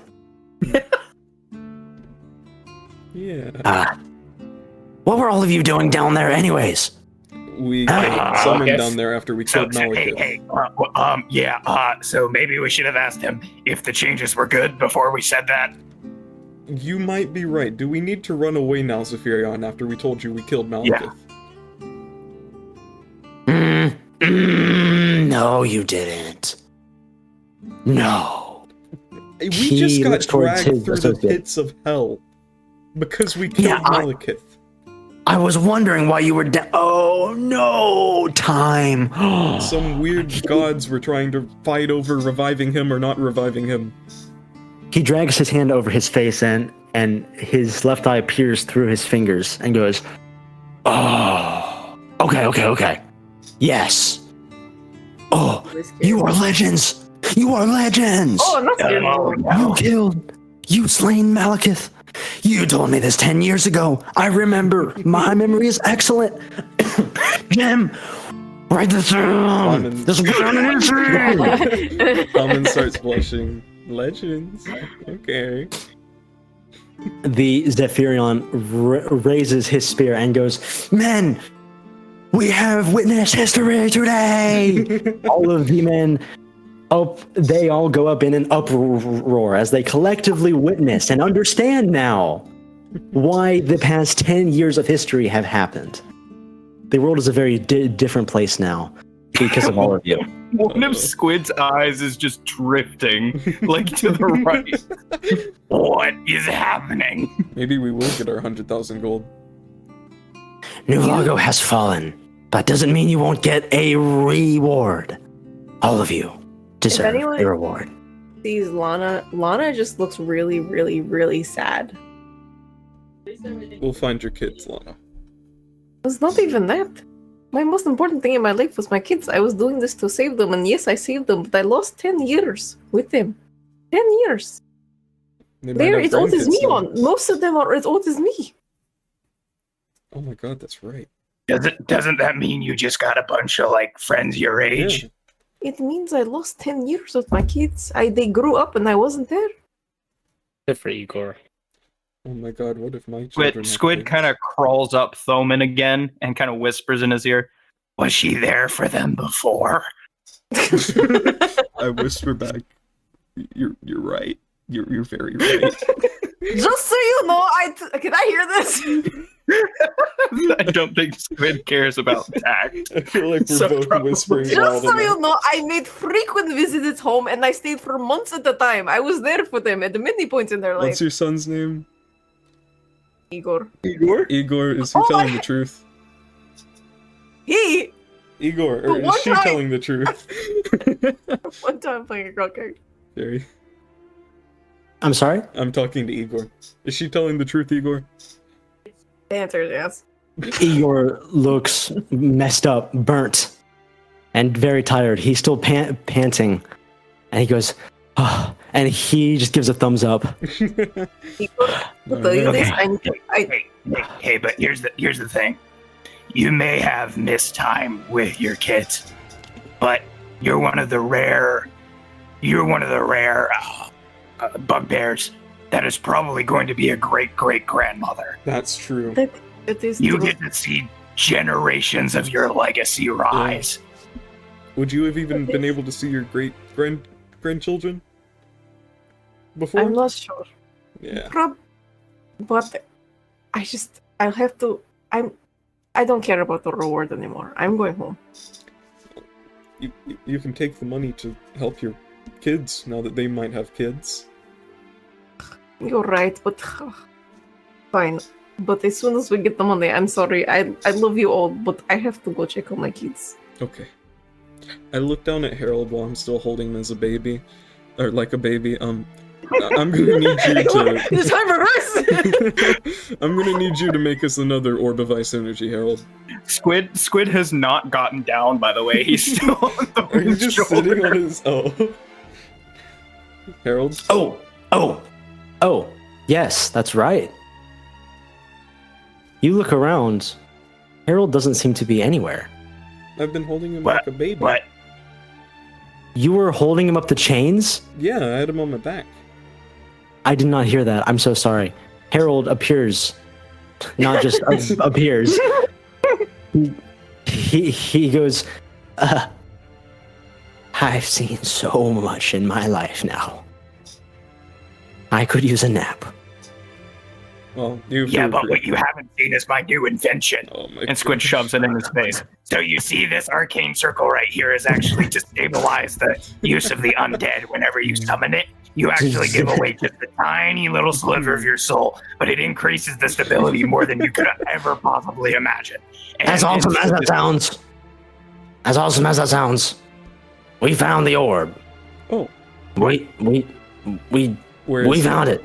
Yeah. What were all of you doing down there anyways? We summoned down there after we killed Malekith. So maybe we should have asked him if the changes were good before we said that. You might be right. Do we need to run away now, Zephyrion, after we told you we killed Malekith? No, you didn't. No. We just got dragged through the pits of hell because we killed Malekith. I was wondering why you were oh no, time. Some weird gods were trying to fight over reviving him or not reviving him. He drags his hand over his face and his left eye peers through his fingers and goes, oh, okay. Yes. Oh, you are legends. You are legends. Oh, not You slain Malekith. You told me this 10 years ago. I remember. My memory is excellent. Jim, write this down. This will go down in history. Common starts blushing. Legends. Okay. The Zephyrion raises his spear and goes, men, We have witnessed history today! All of the men they all go up in an uproar as they collectively witness and understand now why the past 10 years of history have happened. The world is a very different place now because of all of you. One of Squid's eyes is just drifting, like to the right. What is happening? Maybe we will get our 100,000 gold. New Vlago has fallen, but doesn't mean you won't get a reward. All of you deserve a reward. Sees Lana just looks really, really, really sad. We'll find your kids, Lana. It's not even that. My most important thing in my life was my kids. I was doing this to save them, and yes, I saved them, but I lost 10 years with them. 10 years. They're as old as me. Most of them are as old as me. Oh my god, that's right. Doesn't that mean you just got a bunch of like friends your age? Yeah. It means I lost 10 years with my kids. They grew up and I wasn't there. Good for Igor. Oh my god, what if my children Squid kind of crawls up Thoman again and kind of whispers in his ear, Was she there for them before? I whisper back, You're right. You're very right. Just so you know, can I hear this? I don't think Squid cares about tact. I feel like we're both whispering. Just so you know, I made frequent visits home and I stayed for months at a time. I was there for them at the many points in their life. What's your son's name? Igor. Igor, is he telling the truth? Igor, or is she telling the truth? One time playing a girl character. Jerry. I'm sorry? I'm talking to Igor. Is she telling the truth, Igor? The answer is yes. Igor looks messed up, burnt, and very tired. He's still panting, and he goes, oh, and he just gives a thumbs up. Hey, but here's the thing. You may have missed time with your kids, but you're one of the rare bugbears that is probably going to be a great-great-grandmother. That's true. That is you true. get to see generations of your legacy rise. Yeah. Would you have even been able to see your grandchildren before? I'm not sure. Yeah. But I don't care about the reward anymore. I'm going home. You can take the money to help your kids now that they might have kids. You're right, but fine. But as soon as we get the money, I'm sorry. I love you all, but I have to go check on my kids. Okay. I look down at Harold while I'm still holding him as a baby, or like a baby. I'm gonna need you to. It's time for us. I'm gonna need you to make us another orb of ice energy, Harold. Squid has not gotten down, by the way. He's still on the Are you just shoulder. sitting on his? Oh. Harold. Oh, yes, that's right. You look around. Harold doesn't seem to be anywhere. I've been holding him like a baby. What? You were holding him up the chains? Yeah, I had him on my back. I did not hear that. I'm so sorry. Harold appears. Not just appears. He goes, I've seen so much in my life now. I could use a nap. Well, but what you haven't seen is my new invention. Oh my And Squid shoves it in his face. So you see this arcane circle right here is actually to stabilize the use of the undead. Whenever you summon it, you actually give away just a tiny little sliver of your soul, but it increases the stability more than you could ever possibly imagine. As awesome as that sounds, we found the orb. Oh. We found it.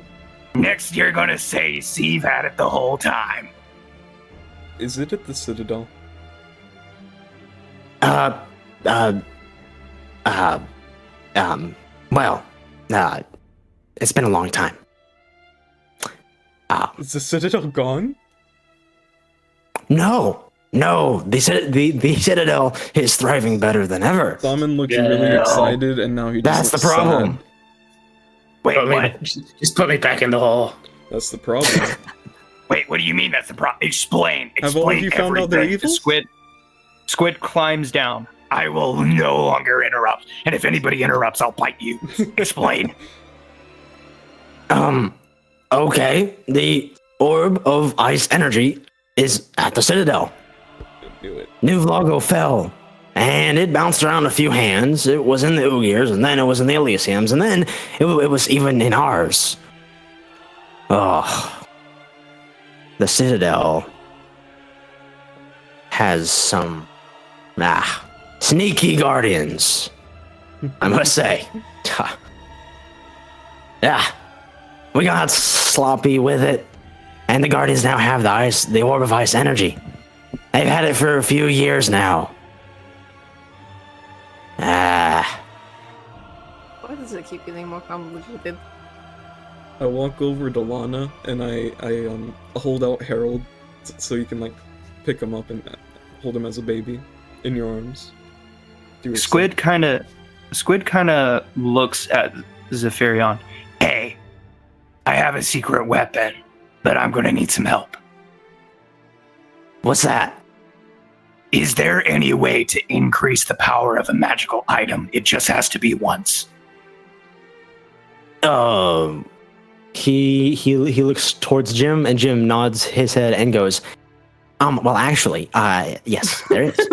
Next, you're gonna say Steve had it the whole time. Is it at the Citadel? It's been a long time. Is the Citadel gone? No, the Citadel is thriving better than ever. Thoman looks really excited, and now he just That's the problem. Sad. Wait, what? Just put me back in the hole. That's the problem. Wait, what do you mean that's the problem? Explain Have all of you found out they're everything. evil? Squid climbs down. I will no longer interrupt, and if anybody interrupts, I'll bite you. Explain. Okay. The orb of ice energy is at the Citadel. Do it. New Vlago fell, and it bounced around a few hands. It was in the Ugirs, and then it was in the Elysiums, and then it was even in ours. Oh. The Citadel has some sneaky guardians, I must say. Yeah, we got sloppy with it, and the guardians now have the orb of ice energy. They've had it for a few years now. Why does it keep getting more complicated? I walk over to Lana and I hold out Harold so you can like pick him up and hold him as a baby in your arms. Squid kind of looks at Zephyrion. Hey, I have a secret weapon, but I'm gonna need some help. What's that? Is there any way to increase the power of a magical item? It just has to be once. He looks towards Jim, and Jim nods his head and goes, well, actually, yes, there is.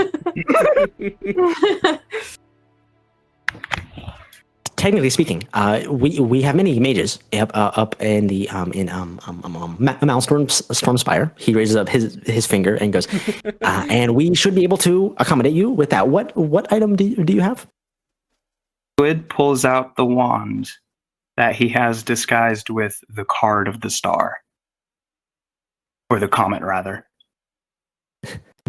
Technically speaking, we have many mages up in the Maelstrom Spire. He raises up his finger and goes, and we should be able to accommodate you with that. What item do you have? Squid pulls out the wand that he has disguised with the card of the star. Or the comet, rather.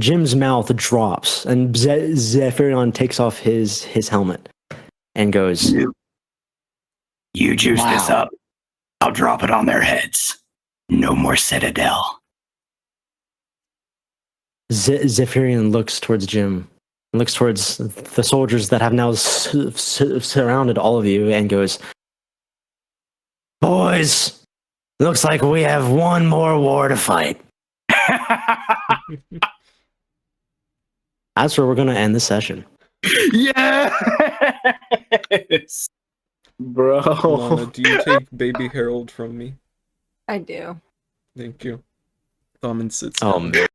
Jim's mouth drops, and Zephyrion takes off his helmet and goes, You juice this up, I'll drop it on their heads. No more Citadel. Zephyrion looks towards Jim, looks towards the soldiers that have now surrounded all of you, and goes, Boys, looks like we have one more war to fight. That's where we're going to end the session. Yes! Bro. Lana, do you take baby Harold from me? I do. Thank you. Thumb and sits Oh, down. man.